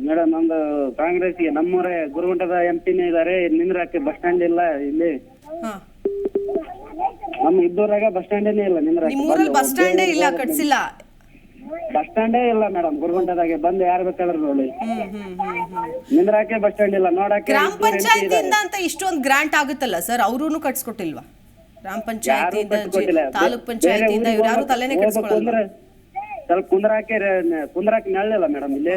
ಮೇಡಮ್ ನಮ್ದು ಕಾಂಗ್ರೆಸ್ಗೆ ನಮ್ಮೂರೇ ಗುರುಗುಂಟದ ಎಂಪಿನೇ ಇದಾರೆ. ನಿಂದ್ರಾಕೆ ಬಸ್ ಸ್ಟ್ಯಾಂಡ್ ಇಲ್ಲ ಇಲ್ಲಿ. ಹಾ, ನಮ್ಮ ಇದ್ದೂರಾಗ ಬಸ್ ಸ್ಟ್ಯಾಂಡೇ ಇಲ್ಲ. ನಿಮ್ಮೂರಲ್ಲಿ ಬಸ್ ಸ್ಟ್ಯಾಂಡೇ ಇಲ್ಲ, ಕಟ್ಸಿಲ್ಲ. ಬಸ್ ಸ್ಟ್ಯಾಂಡೇ ಇಲ್ಲ ಮೇಡಮ್ ಗುರುಗುಂಟದಾಗೆ. ಬಂದು ಯಾರು ಬೇಕಾದ್ರೂ ನೋಡಿ. ನಿಂದ್ರಾಕೆ ಬಸ್ ಸ್ಟ್ಯಾಂಡ್ ಇಲ್ಲ, ನೋಡಕ್ಕೆ. ಗ್ರಾಮ ಪಂಚಾಯತಿಯಿಂದ ಅಂತ ಇಷ್ಟೊಂದು ಗ್ರಾಂಟ್ ಆಗುತ್ತಲ್ಲ ಸರ್, ಅವ್ರೂ ಕಟ್ಸ್ಕೊಟ್ಟಿಲ್ವಾ? ಗ್ರಾಮ ಪಂಚಾಯತಿಯಿಂದ, ತಾಲೂಕ್ ಪಂಚಾಯತಿಯಿಂದ ಇವ್ರು ಯಾರು ತಲೆನೇ ಕೆಡಿಸ್ಕೊಳ್ಳಲ್ಲ. ಸ್ವಲ್ಪ ಕುಂದ್ರಾಕೆ ನೆರಳಿಲ್ಲ ಮೇಡಮ್ ಇಲ್ಲಿ.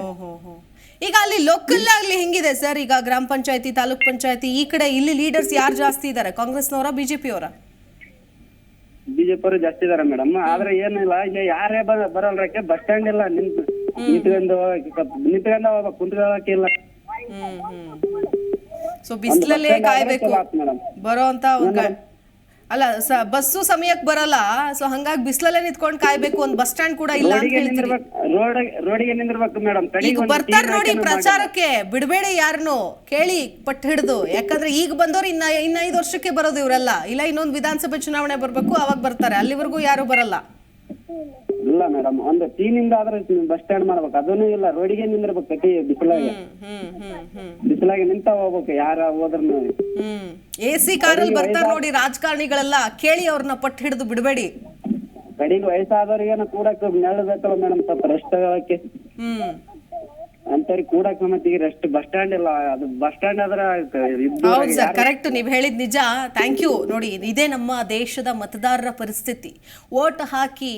ಈಗ ಅಲ್ಲಿ ಲೋಕಲ್ ಆಗ್ಲಿ ಹೆಂಗಿದೆ ಸರ್? ಈಗ ಗ್ರಾಮ ಪಂಚಾಯತಿ, ತಾಲೂಕ್ ಪಂಚಾಯತಿ ಈ ಕಡೆ ಇಲ್ಲಿ ಲೀಡರ್ಸ್ ಯಾರು ಜಾಸ್ತಿ ಇದ್ದಾರೆ? ಕಾಂಗ್ರೆಸ್ನವರ, ಬಿಜೆಪಿ ಅವರ? ಬಿಜೆಪಿ ಅವರು ಜಾಸ್ತಿ ಇದಾರೆ ಮೇಡಮ್. ಆದ್ರೆ ಏನಿಲ್ಲ, ಈಗ ಯಾರೇ ಬರಲ್ರಕ್ಕೆ ಬಸ್ ಸ್ಟ್ಯಾಂಡ್ ಇಲ್ಲ. ನಿಂತ್ಕೊಂಡು ಹೋಗ್ಬೇಕು, ಕುಂತ್ಕೊಳ್ಳಕ್ಕೆ ಇಲ್ಲ. ಸೊ ಬಿಸಿಲಲ್ಲೇ ಕಾಯ್ಬೇಕು ಬರೋ ಅಂತ. ಅಲ್ಲ, ಬಸ್ಸು ಸಮಯಕ್ಕೆ ಬರಲ್ಲ, ಸೊ ಹಂಗಾಗಿ ಬಿಸಿಲಲ್ಲೇ ನಿಂತ್ಕೊಂಡು ಕಾಯ್ಬೇಕು. ಒಂದು ಬಸ್ ಸ್ಟ್ಯಾಂಡ್ ಕೂಡ ಇಲ್ಲ ಅಂತ ಹೇಳ್ತೀರಿ. ರೋಡಿಗೆ ನಿಂದಿರ್ಬೇಕು ಮೇಡಮ್. ಈಗ ಬರ್ತಾರ ನೋಡಿ ಪ್ರಚಾರಕ್ಕೆ, ಬಿಡಬೇಡಿ ಯಾರನ್ನು, ಕೇಳಿ ಪಟ್ಟು ಹಿಡಿದು. ಯಾಕಂದ್ರೆ ಈಗ ಬಂದವ್ರು ಇನ್ನ 5 ವರ್ಷಕ್ಕೆ ಬರೋದು ಇವರೆಲ್ಲ. ಇಲ್ಲ, ಇನ್ನೊಂದು ವಿಧಾನಸಭೆ ಚುನಾವಣೆ ಬರ್ಬೇಕು, ಅವಾಗ ಬರ್ತಾರೆ. ಅಲ್ಲಿವರೆಗೂ ಯಾರು ಬರಲ್ಲ. ಇಲ್ಲ ಮೇಡಮ್, ಒಂದು ಟೀನಿಂದ ಆದ್ರೆ ಬಸ್ ಸ್ಟ್ಯಾಂಡ್ ಮಾಡ್ಬೇಕು. ಅದನ್ನೂ ಇಲ್ಲ, ರೋಡಿಗೆ ನಿಂದಿರ್ಬೇಕು. ಬಿಸಿಲಾಗೆ ನಿಂತ ಹೋಗ್ಬೇಕು ಯಾರ ಹೋದ್ರೂ. AC ಕಾರಲ್ಲಿ ಬರ್ತಾರ ನೋಡಿ ರಾಜಕಾರಣಿಗಳೆಲ್ಲ, ಕೇಳಿ ಅವ್ರನ್ನ ಪಟ್ಟು ಹಿಡಿದು ಬಿಡಬೇಡಿ. ಕಡೆಗೆ ವಯಸ್ಸಾದವ್ರಿಗೇನ ಕೂಡಕ್ ನೆರಳು ಬೇಕಲ್ಲ ಮೇಡಮ್, ಸ್ವಲ್ಪ ರೆಸ್ಟ್ ಆಗಕ್ಕೆ. ಅಂತವ್ರಿಗೆ ಕೂಡಕ್ ಮತ್ತಿಗೆ ರೆಸ್ಟ್. ಬಸ್ ಸ್ಟ್ಯಾಂಡ್ ಇಲ್ಲ, ಅದು ಬಸ್ ಸ್ಟ್ಯಾಂಡ್ ಆದ್ರೆ ಹೌದು ಸರ್, ಕರೆಕ್ಟ್, ನೀವು ಹೇಳಿದ್ ನಿಜ. Thank you. ನೋಡಿ, ಇದೇ ನಮ್ಮ ದೇಶದ ಮತದಾರರ ಪರಿಸ್ಥಿತಿ. ವೋಟ್ ಹಾಕಿ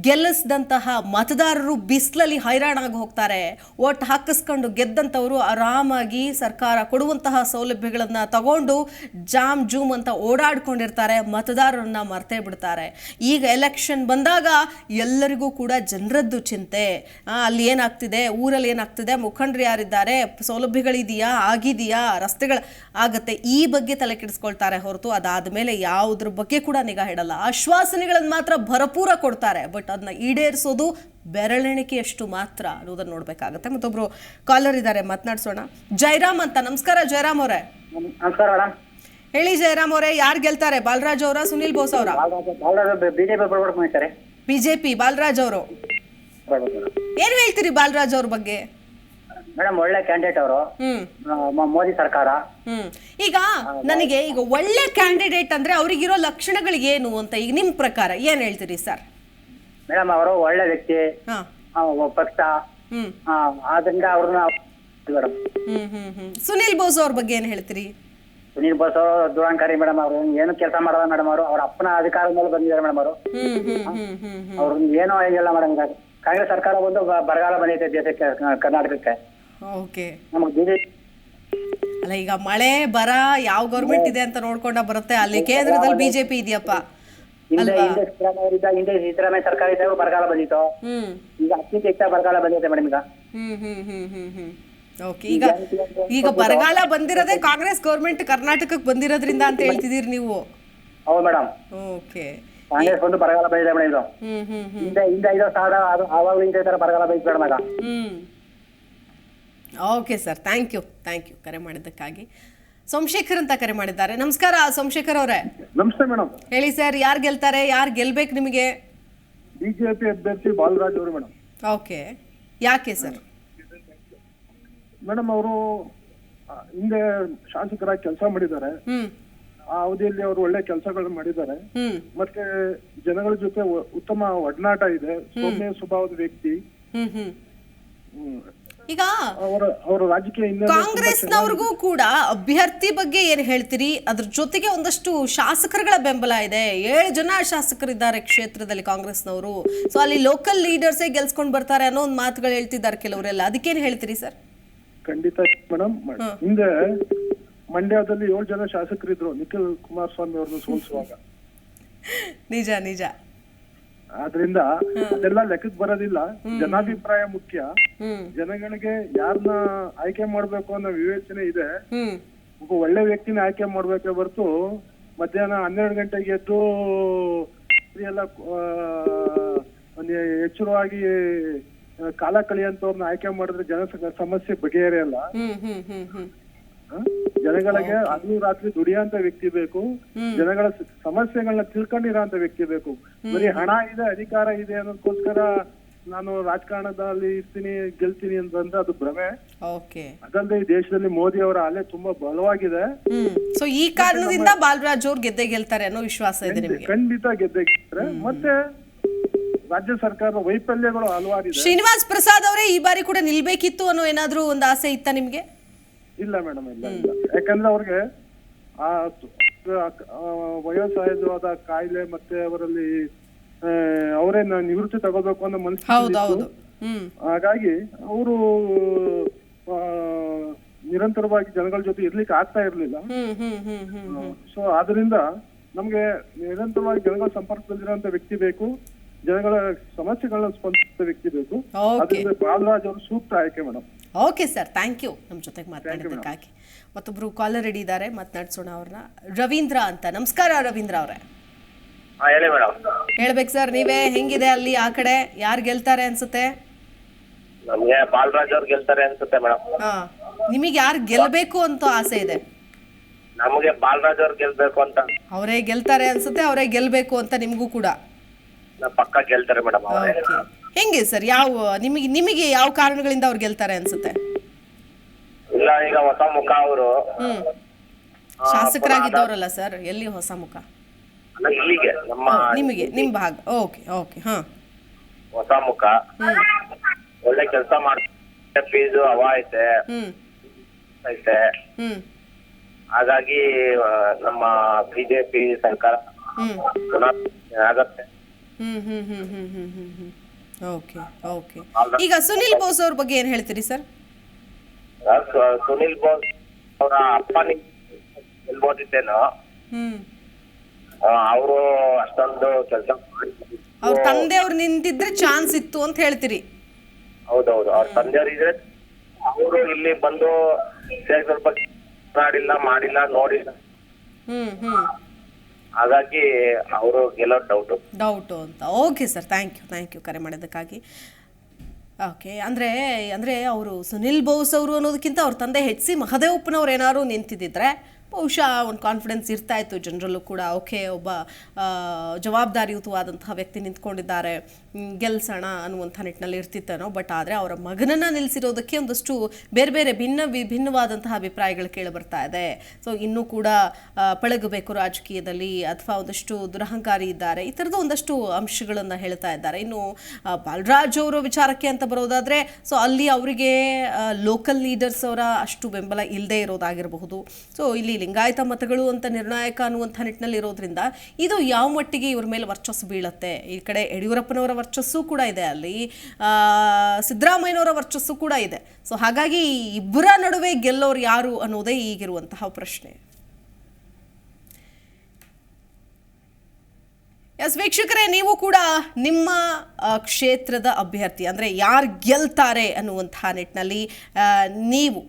ಗೆಲ್ಲಿಸಿದಂತಹ ಮತದಾರರು ಬಿಸಿಲಲ್ಲಿ ಹೈರಾಣಾಗಿ ಹೋಗ್ತಾರೆ. ವೋಟ್ ಹಾಕಿಸ್ಕೊಂಡು ಗೆದ್ದಂಥವರು ಆರಾಮಾಗಿ ಸರ್ಕಾರ ಕೊಡುವಂತಹ ಸೌಲಭ್ಯಗಳನ್ನ ತಗೊಂಡು ಜಾಮ್ ಜೂಮ್ ಅಂತ ಓಡಾಡ್ಕೊಂಡಿರ್ತಾರೆ. ಮತದಾರರನ್ನ ಮರ್ತೇ ಬಿಡ್ತಾರೆ. ಈಗ ಎಲೆಕ್ಷನ್ ಬಂದಾಗ ಎಲ್ಲರಿಗೂ ಕೂಡ ಜನರದ್ದು ಚಿಂತೆ. ಅಲ್ಲಿ ಏನಾಗ್ತಿದೆ, ಊರಲ್ಲಿ ಏನಾಗ್ತಿದೆ, ಮುಖಂಡರು ಯಾರಿದ್ದಾರೆ, ಸೌಲಭ್ಯಗಳಿದೆಯಾ, ಆಗಿದೆಯಾ, ರಸ್ತೆಗಳು ಆಗತ್ತೆ, ಈ ಬಗ್ಗೆ ತಲೆ ಕೆಡಿಸ್ಕೊಳ್ತಾರೆ ಹೊರತು ಅದಾದ್ಮೇಲೆ ಯಾವುದ್ರ ಬಗ್ಗೆ ಕೂಡ ನಿಗಾ ಇಡಲ್ಲ. ಆಶ್ವಾಸನೆಗಳನ್ನು ಮಾತ್ರ ಭರಪೂರ ಕೊಡ್ತಾರೆ, ಬಟ್ ಅದನ್ನ ಈಡೇರಿಸೋದು ಬೆರಳೆಣಿಕೆಯಷ್ಟು ಮಾತ್ರ ಅನ್ನೋದನ್ನ ನೋಡ್ಬೇಕಾಗತ್ತೆ. ಮತ್ತೊಬ್ರು ಕಾಲರ್ ಇದ್ದಾರೆ, ಮಾತನಾಡ್ಸೋಣ. ಜಯರಾಮ್ ಅಂತ. ನಮಸ್ಕಾರ ಜಯರಾಮ್ ಅವರೇ. ನಮಸ್ಕಾರ ಮೇಡಮ್. ಹೇಳಿ ಜಯರಾಮ್ ಅವರೇ, ಯಾರು ಗೆಲ್ತಾರೆ? ಬಾಲರಾಜ್ ಅವರ, ಸುನಿಲ್ ಬೋಸ್ ಅವರ? ಬಿಜೆಪಿ ಬಾಲರಾಜ್ ಅವರು. ಏನ್ ಹೇಳ್ತೀರಿ ಬಾಲರಾಜ್ ಅವ್ರ ಬಗ್ಗೆ? ಮೇಡಮ್ ಒಳ್ಳೆ ಕ್ಯಾಂಡಿಡೇಟ್ ಅವರು, ಮೋದಿ ಸರ್ಕಾರ. ಈಗ ನನಗೆ ಈಗ ಒಳ್ಳೆ ಕ್ಯಾಂಡಿಡೇಟ್ ಅಂದ್ರೆ ಅವ್ರಿಗಿರೋ ಲಕ್ಷಣಗಳು ಏನು ಅಂತ ಈಗ ನಿಮ್ ಪ್ರಕಾರ ಏನ್ ಹೇಳ್ತೀರಿ ಸರ್? ಮೇಡಮ್ ಅವರು ಒಳ್ಳೆ ವ್ಯಕ್ತಿ, ಪಕ್ಷ, ಆದ್ರಿಂದ ಅವ್ರನ್ನ. ಸುನಿಲ್ ಬೋಸ್ ಅವ್ರ ಬಗ್ಗೆ ಏನ್ ಹೇಳ್ತೀರಿ? ಸುನೀಲ್ ಬೋಸ್ ಅವರು ದುರಾಂಕಾರಿ ಮೇಡಮ್. ಅವ್ರು ಏನು ಕೆಲಸ ಮಾಡಲ್ಲ ಮೇಡಮ್. ಅವ್ರ ಅಪ್ಪನ ಅಧಿಕಾರದ ಮೇಲೆ ಬಂದಿದ್ದಾರೆ ಮೇಡಮ್. ಅವ್ರು ಏನೋ ಆಗಿಲ್ಲ ಮೇಡಮ್. ಕಾಂಗ್ರೆಸ್ ಸರ್ಕಾರ ಬಂದು ಬರಗಾಲ ಬಂದೈತೆ ದೇಶಕ್ಕೆ, ಕರ್ನಾಟಕಕ್ಕೆ. ಓಕೆ, ನಮಗೆ ಬಿಜೆಪಿ ಅಲ್ಲ, ಈಗ ಮಳೆ ಬರ ಯಾವ ಗೌರ್ಮೆಂಟ್ ಇದೆ ಅಂತ ನೋಡ್ಕೊಂಡ ಬರುತ್ತೆ. ಅಲ್ಲಿ ಕೇಂದ್ರದಲ್ಲಿ ಬಿಜೆಪಿ ಇದೆಯಪ್ಪ. ಹಿಂದೆ ಸಿದ್ದರಾಮಯ್ಯ ಸರ್ಕಾರ ಇದ್ದಾಗ ಬರಗಾಲ ಬಂದಿತ್ತು. ಈಗ ಅತ್ಯಂತ ಹೆಚ್ಚಾಗಿ ಬರಗಾಲ ಬಂದೈತೆ ಮೇಡಮ್ ಈಗ. ಓಕೆ, ಈಗ ಬರಗಾಲ ಬಂದಿರೋದೇ ಕಾಂಗ್ರೆಸ್ ಗೌರ್ಮೆಂಟ್ ಕರ್ನಾಟಕಕ್ಕೆ ಬಂದಿರೋದ್ರಿಂದ ಅಂತ ಹೇಳ್ತಿದೀರಿ ನೀವು? ಹೌದು ಮೇಡಮ್. ಓಕೆ, ಕಾಂಗ್ರೆಸ್ ಬಂದು ಬರಗಾಲ ಬಂದಿದೆ ಮೇಡಮ್. ಇದು ಹಿಂದೆ 5 ಸಾವಿರ ಆವಾಗಲೂ ಹಿಂದೆ ಬರಗಾಲ ಬಂದಿತ್ತು ಮೇಡಮ್ ಆಗ. ಓಕೆ ಸರ್, ಥ್ಯಾಂಕ್ ಯು ಕರೆ ಮಾಡಿದ್ದಕ್ಕಾಗಿ. ಸೋಮಶೇಖರ್ ಅಂತ ಕರೆ ಮಾಡಿದ್ದಾರೆ. ನಮಸ್ಕಾರ ಸೋಮಶೇಖರ್ ಅವರೇ. ನಮಸ್ತೆ ಮೇಡಮ್. ಹೇಳಿ ಸರ್, ಯಾರು ಗೆಲ್ತಾರೆ? ಯಾರು ಗೆಲ್ಬೇಕು ನಿಮಗೆ? ಬಿಜೆಪಿ ಅಭ್ಯರ್ಥಿ ಬಾಲರಾಜ್ ಅವರು ಮೇಡಮ್. ಓಕೆ, ಯಾಕೆ ಸರ್? ಮೇಡಮ್ ಅವರು ಹಿಂದೆ ಶಾಸಕರಾಗಿ ಕೆಲಸ ಮಾಡಿದ್ದಾರೆ. ಆ ಅವಧಿಯಲ್ಲಿ ಅವರು ಒಳ್ಳೆ ಕೆಲಸಗಳು ಮಾಡಿದ್ದಾರೆ. ಮತ್ತೆ ಜನಗಳ ಜೊತೆ ಉತ್ತಮ ಒಡನಾಟ ಇದೆ. ಸೌಮ್ಯ ಸ್ವಭಾವದ ವ್ಯಕ್ತಿ. ಈಗ ಅವರ ರಾಜಕೀಯ ಕಾಂಗ್ರೆಸ್ನವ್ರಿಗೂ ಕೂಡ ಅಭ್ಯರ್ಥಿ ಬಗ್ಗೆ ಏನ್ ಹೇಳ್ತೀರಿ? ಅದ್ರ ಜೊತೆಗೆ ಒಂದಷ್ಟು ಶಾಸಕರುಗಳ ಬೆಂಬಲ ಇದೆ. 7 ಜನ ಶಾಸಕರಿದ್ದಾರೆ ಕ್ಷೇತ್ರದಲ್ಲಿ ಕಾಂಗ್ರೆಸ್ನವರು. ಸೊ ಅಲ್ಲಿ ಲೋಕಲ್ ಲೀಡರ್ಸೇ ಗೆಲ್ಸ್ಕೊಂಡ್ ಬರ್ತಾರೆ ಅನ್ನೋ ಒಂದು ಮಾತುಗಳು ಹೇಳ್ತಿದ್ದಾರೆ ಕೆಲವರೆಲ್ಲ. ಅದಕ್ಕೇನ್ ಹೇಳ್ತೀರಿ ಸರ್? ಖಂಡಿತ ಮೇಡಮ್. ಹಿಂದೆ ಮಂಡ್ಯದಲ್ಲಿ 7 ಜನ ಶಾಸಕರಿದ್ರು ನಿಖಿಲ್ ಕುಮಾರಸ್ವಾಮಿ ಅವ್ರನ್ನ ಸೋಲಿಸುವಾಗ. ನಿಜ. ಆದ್ರಿಂದ ಅದೆಲ್ಲ ಲೆಕ್ಕಕ್ಕೆ ಬರೋದಿಲ್ಲ. ಜನಾಭಿಪ್ರಾಯ ಮುಖ್ಯ. ಜನಗಳಿಗೆ ಯಾರನ್ನ ಆಯ್ಕೆ ಮಾಡ್ಬೇಕು ಅನ್ನೋ ವಿವೇಚನೆ ಇದೆ. ಒಬ್ಬ ಒಳ್ಳೆ ವ್ಯಕ್ತಿನ ಆಯ್ಕೆ ಮಾಡ್ಬೇಕೆ ಹೊರತು ಮಧ್ಯಾಹ್ನ 12 ಗಂಟೆಗೆ ಎದ್ದು ಎಲ್ಲ ಒಂದು ಎಚ್ಚರವಾಗಿ ಕಾಲ ಕಳೆಯಂತವ್ರನ್ನ ಆಯ್ಕೆ ಮಾಡಿದ್ರೆ ಸಮಸ್ಯೆ ಬಗೆಹರಿಯಲ್ಲ. ಜನಗಳಿಗೆ ಹಗಲು ರಾತ್ರಿ ದುಡಿಯೋಂತ ವ್ಯಕ್ತಿ ಬೇಕು, ಜನಗಳ ಸಮಸ್ಯೆಗಳನ್ನ ತಿಳ್ಕೊಂಡಿರೋಂತ ವ್ಯಕ್ತಿ ಬೇಕು. ಬರೀ ಹಣ ಇದೆ, ಅಧಿಕಾರ ಇದೆ ಅನ್ನೋದಕ್ಕೋಸ್ಕರ ನಾನು ರಾಜಕಾರಣದಲ್ಲಿ ಇರ್ತೀನಿ, ಗೆಲ್ತೀನಿ ಅಂತಂದ್ರೆ ಅದು ಭ್ರಮೆ. ಅದಲ್ಲದೆ ಈ ದೇಶದಲ್ಲಿ ಮೋದಿ ಅವರ ಅಲೆ ತುಂಬಾ ಬಲವಾಗಿದೆ. ಸೊ ಈ ಕಾರಣದಿಂದ ಬಾಲರಾಜ್ ಅವ್ರು ಗೆಲ್ತಾರೆ ಅನ್ನೋ ವಿಶ್ವಾಸ ಇದೆ ನಿಮಗೆ? ಖಂಡಿತ ಗೆಲ್ತಾರೆ. ಮತ್ತೆ ರಾಜ್ಯ ಸರ್ಕಾರದ ವೈಫಲ್ಯಗಳು ಹಲವಾರಿದೆ. ಶ್ರೀನಿವಾಸ್ ಪ್ರಸಾದ್ ಅವರೇ ಈ ಬಾರಿ ಕೂಡ ನಿಲ್ಬೇಕಿತ್ತು ಅನ್ನೋ ಏನಾದ್ರೂ ಒಂದು ಆಸೆ ಇತ್ತ ನಿಮ್ಗೆ? ಇಲ್ಲ ಮೇಡಮ್, ಇಲ್ಲ. ಯಾಕಂದ್ರೆ ಅವ್ರಿಗೆ ಆ ವಯೋಸಹಜವಾದ ಕಾಯಿಲೆ ಮತ್ತೆ ಅವರಲ್ಲಿ ಅವರೇ ನಿವೃತ್ತಿ ತಗೋಬೇಕು ಅನ್ನೋ ಮನಸ್ಸು. ಹಾಗಾಗಿ ಅವರು ನಿರಂತರವಾಗಿ ಜನಗಳ ಜೊತೆ ಇರ್ಲಿಕ್ಕೆ ಆಗ್ತಾ ಇರ್ಲಿಲ್ಲ. ಸೊ ಆದ್ರಿಂದ ನಮ್ಗೆ ನಿರಂತರವಾಗಿ ಜನಗಳ ಸಂಪರ್ಕದಲ್ಲಿರುವಂತ ವ್ಯಕ್ತಿ ಬೇಕು, ಜನಗಳ ಸಮಸ್ಯೆಗಳನ್ನ ಸ್ಪಂದಿಸುವ ವ್ಯಕ್ತಿ ಬೇಕು. ಅದರಿಂದ ಬಾಲರಾಜ್ ಅವರು ಸೂಕ್ತ ಆಯ್ಕೆ madam. Okay sir, thank you ನಮ್ಮ ಜೊತೆಗೆ ಮಾತಾಡೋದಕ್ಕಾಗಿ. ಮತ್ತೊಬ್ರು ಕಾಲರ್ ಹಿಡಿದ್ದಾರೆ, ಮಾತನಾಡ್ಸೋಣ ಅವ್ರನ್ನ. ರವೀಂದ್ರ ಅಂತ. ನಮಸ್ಕಾರ ರವೀಂದ್ರ ಅವರೇ. ಹೇಳಿ ಮೇಡಮ್. ಹೇಳ್ಬೇಕು ಸರ್, ನೀವೇ ಹೆಂಗಿದೆ ಅಲ್ಲಿ ಆ ಕಡೆ? ಯಾರು ಗೆಲ್ತಾರೆ ಅನ್ಸುತ್ತೆ? ನಮ್ಗೆ ಬಾಲರಾಜ್ ಅವ್ರು ಗೆಲ್ತಾರೆ ಅನ್ಸುತ್ತೆ ಮೇಡಮ್. ನಿಮಗೆ ಯಾರು ಗೆಲ್ಬೇಕು ಅಂತ ಆಸೆ ಇದೆ? ನಮಗೆ ಬಾಲರಾಜ್ ಅವ್ರು ಗೆಲ್ಬೇಕು ಅಂತ. ಅವರೇ ಗೆಲ್ತಾರೆ ಅನ್ಸುತ್ತೆ, ಅವರೇ ಗೆಲ್ಬೇಕು ಅಂತ ನಿಮ್ಗೂ ಕೂಡ? ಪಕ್ಕ ಗೆಲ್ತಾರೆ ಮೇಡಮ್. ಹೆಂಗೆ ಸರ್, ನಿಮಗೆ ಯಾವ ಕಾರಣಗಳಿಂದ ಅವ್ರು ಗೆಲ್ತಾರೆ ಅನ್ಸುತ್ತೆ? ಇಲ್ಲ, ಈಗ ಹೊಸ ಮುಖ ಅವರು ಶಾಸಕರಾಗಿದ್ದವರಲ್ಲ ಸರ್, ಎಲ್ಲಿ ಹೊಸ ಮುಖ? ಇಲ್ಲಿಗೆ ನಮ್ಮ ನಿಮ್ ಭಾಗ. Okay okay. ಹೊಸ ಮುಖ, ಒಳ್ಳೆ ಕೆಲಸ ಮಾಡ್ತಾರೆ, ಫೀಸು ಹವಾ ಐತೆ. ಹಾಗಾಗಿ ನಮ್ಮ ಬಿಜೆಪಿ ಸರ್ಕಾರ ಆಗತ್ತೆ. Okay okay. ಈಗ ಸುನಿಲ್ ಬೋಸ್ ಅವ್ರ ಬಗ್ಗೆ ಏನ್ ಹೇಳ್ತೀರಿ ಸರ್? ಸುನಿಲ್ ಬೋಸ್ ಅವರ ಅಪ್ಪ ಗೆಲ್ಬೋದಿದ್ದೇನೋ, ಅವರು ಅಷ್ಟೊಂದು ಕೆಲಸ ಅವ್ರ ತಂದೆಯವ್ರು ನಿಂತಿದ್ರೆ ಚಾನ್ಸ್ ಇತ್ತು ಅಂತ ಹೇಳ್ತೀರಿ? ಹೌದೌದು, ಅವ್ರ ತಂದೆಯವ್ರು ಇದ್ರೆ ಅವರು ಇಲ್ಲಿ ಬಂದು ಸ್ವಲ್ಪ ಮಾಡಿಲ್ಲ ನೋಡಿಲ್ಲ. ಹಾಗಾಗಿ ಅವರು ಗೆಲ್ಲೋ ಡೌಟು ಅಂತ. ಓಕೆ ಸರ್, ಥ್ಯಾಂಕ್ ಯು ಕರೆ ಮಾಡೋದಕ್ಕಾಗಿ. ಓಕೆ, ಅಂದರೆ ಅವರು ಸುನಿಲ್ ಬೋಸ್ ಅವರು ಅನ್ನೋದಕ್ಕಿಂತ ಅವ್ರ ತಂದೆ ಎಚ್ ಸಿ ಮಹದೇವಪ್ಪನವ್ರು ಏನಾದ್ರು ನಿಂತಿದ್ದಿದ್ರೆ ಬಹುಶಃ ಒಂದು ಕಾನ್ಫಿಡೆನ್ಸ್ ಇರ್ತಾ ಇತ್ತು ಜನರಲ್ಲೂ ಕೂಡ. ಓಕೆ, ಒಬ್ಬ ಜವಾಬ್ದಾರಿಯುತವಾದಂತಹ ವ್ಯಕ್ತಿ ನಿಂತ್ಕೊಂಡಿದ್ದಾರೆ, ಗೆಲ್ಸೋಣ ಅನ್ನುವಂಥ ನಿಟ್ಟಿನಲ್ಲಿ ಇರ್ತಿತ್ತೇನೋ. ಬಟ್ ಆದರೆ ಅವರ ಮಗನನ್ನು ನಿಲ್ಲಿಸಿರೋದಕ್ಕೆ ಒಂದಷ್ಟು ಬೇರೆ ವಿಭಿನ್ನವಾದಂತಹ ಅಭಿಪ್ರಾಯಗಳು ಕೇಳಿಬರ್ತಾ ಇದೆ. ಸೊ ಇನ್ನೂ ಕೂಡ ಪಳಗಬೇಕು ರಾಜಕೀಯದಲ್ಲಿ, ಅಥವಾ ಒಂದಷ್ಟು ದುರಹಂಕಾರಿ ಇದ್ದಾರೆ, ಈ ಥರದ ಒಂದಷ್ಟು ಅಂಶಗಳನ್ನು ಹೇಳ್ತಾ ಇದ್ದಾರೆ. ಇನ್ನು ಬಾಲರಾಜ್ ಅವರ ವಿಚಾರಕ್ಕೆ ಅಂತ ಬರೋದಾದರೆ, ಸೊ ಅಲ್ಲಿ ಅವರಿಗೆ ಲೋಕಲ್ ಲೀಡರ್ಸ್ ಅವರ ಅಷ್ಟು ಬೆಂಬಲ ಇಲ್ಲದೆ ಇರೋದಾಗಿರಬಹುದು. ಸೊ ಇಲ್ಲಿ ಲಿಂಗಾಯತ ಮತಗಳು ಅಂತ ನಿರ್ಣಾಯಕ ಅನ್ನುವಂಥ ನಿಟ್ಟಿನಲ್ಲಿ ಇರೋದ್ರಿಂದ ಇದು ಯಾವ ಮಟ್ಟಿಗೆ ಇವ್ರ ಮೇಲೆ ವರ್ಚಸ್ಸು ಬೀಳುತ್ತೆ. ಈ ಕಡೆ ಯಡಿಯೂರಪ್ಪನವರ ವರ್ಚಸ್ಸು ಕೂಡ ಇದೆ, ಅಲ್ಲಿ ಸಿದ್ದರಾಮಯ್ಯನವರ ವರ್ಚಸ್ಸು ಕೂಡ ಇದೆ. ಸೊ ಹಾಗಾಗಿ ಇಬ್ಬರ ನಡುವೆ ಗೆಲ್ಲೋರು ಯಾರು ಅನ್ನೋದೇ ಈಗಿರುವಂತಹ ಪ್ರಶ್ನೆ. ಎಸ್ ವೀಕ್ಷಕರೇ, ನೀವು ಕೂಡ ನಿಮ್ಮ ಕ್ಷೇತ್ರದ ಅಭ್ಯರ್ಥಿ ಅಂದರೆ ಯಾರು ಗೆಲ್ತಾರೆ ಅನ್ನುವಂತಹ ನಿಟ್ಟಿನಲ್ಲಿ ನೀವು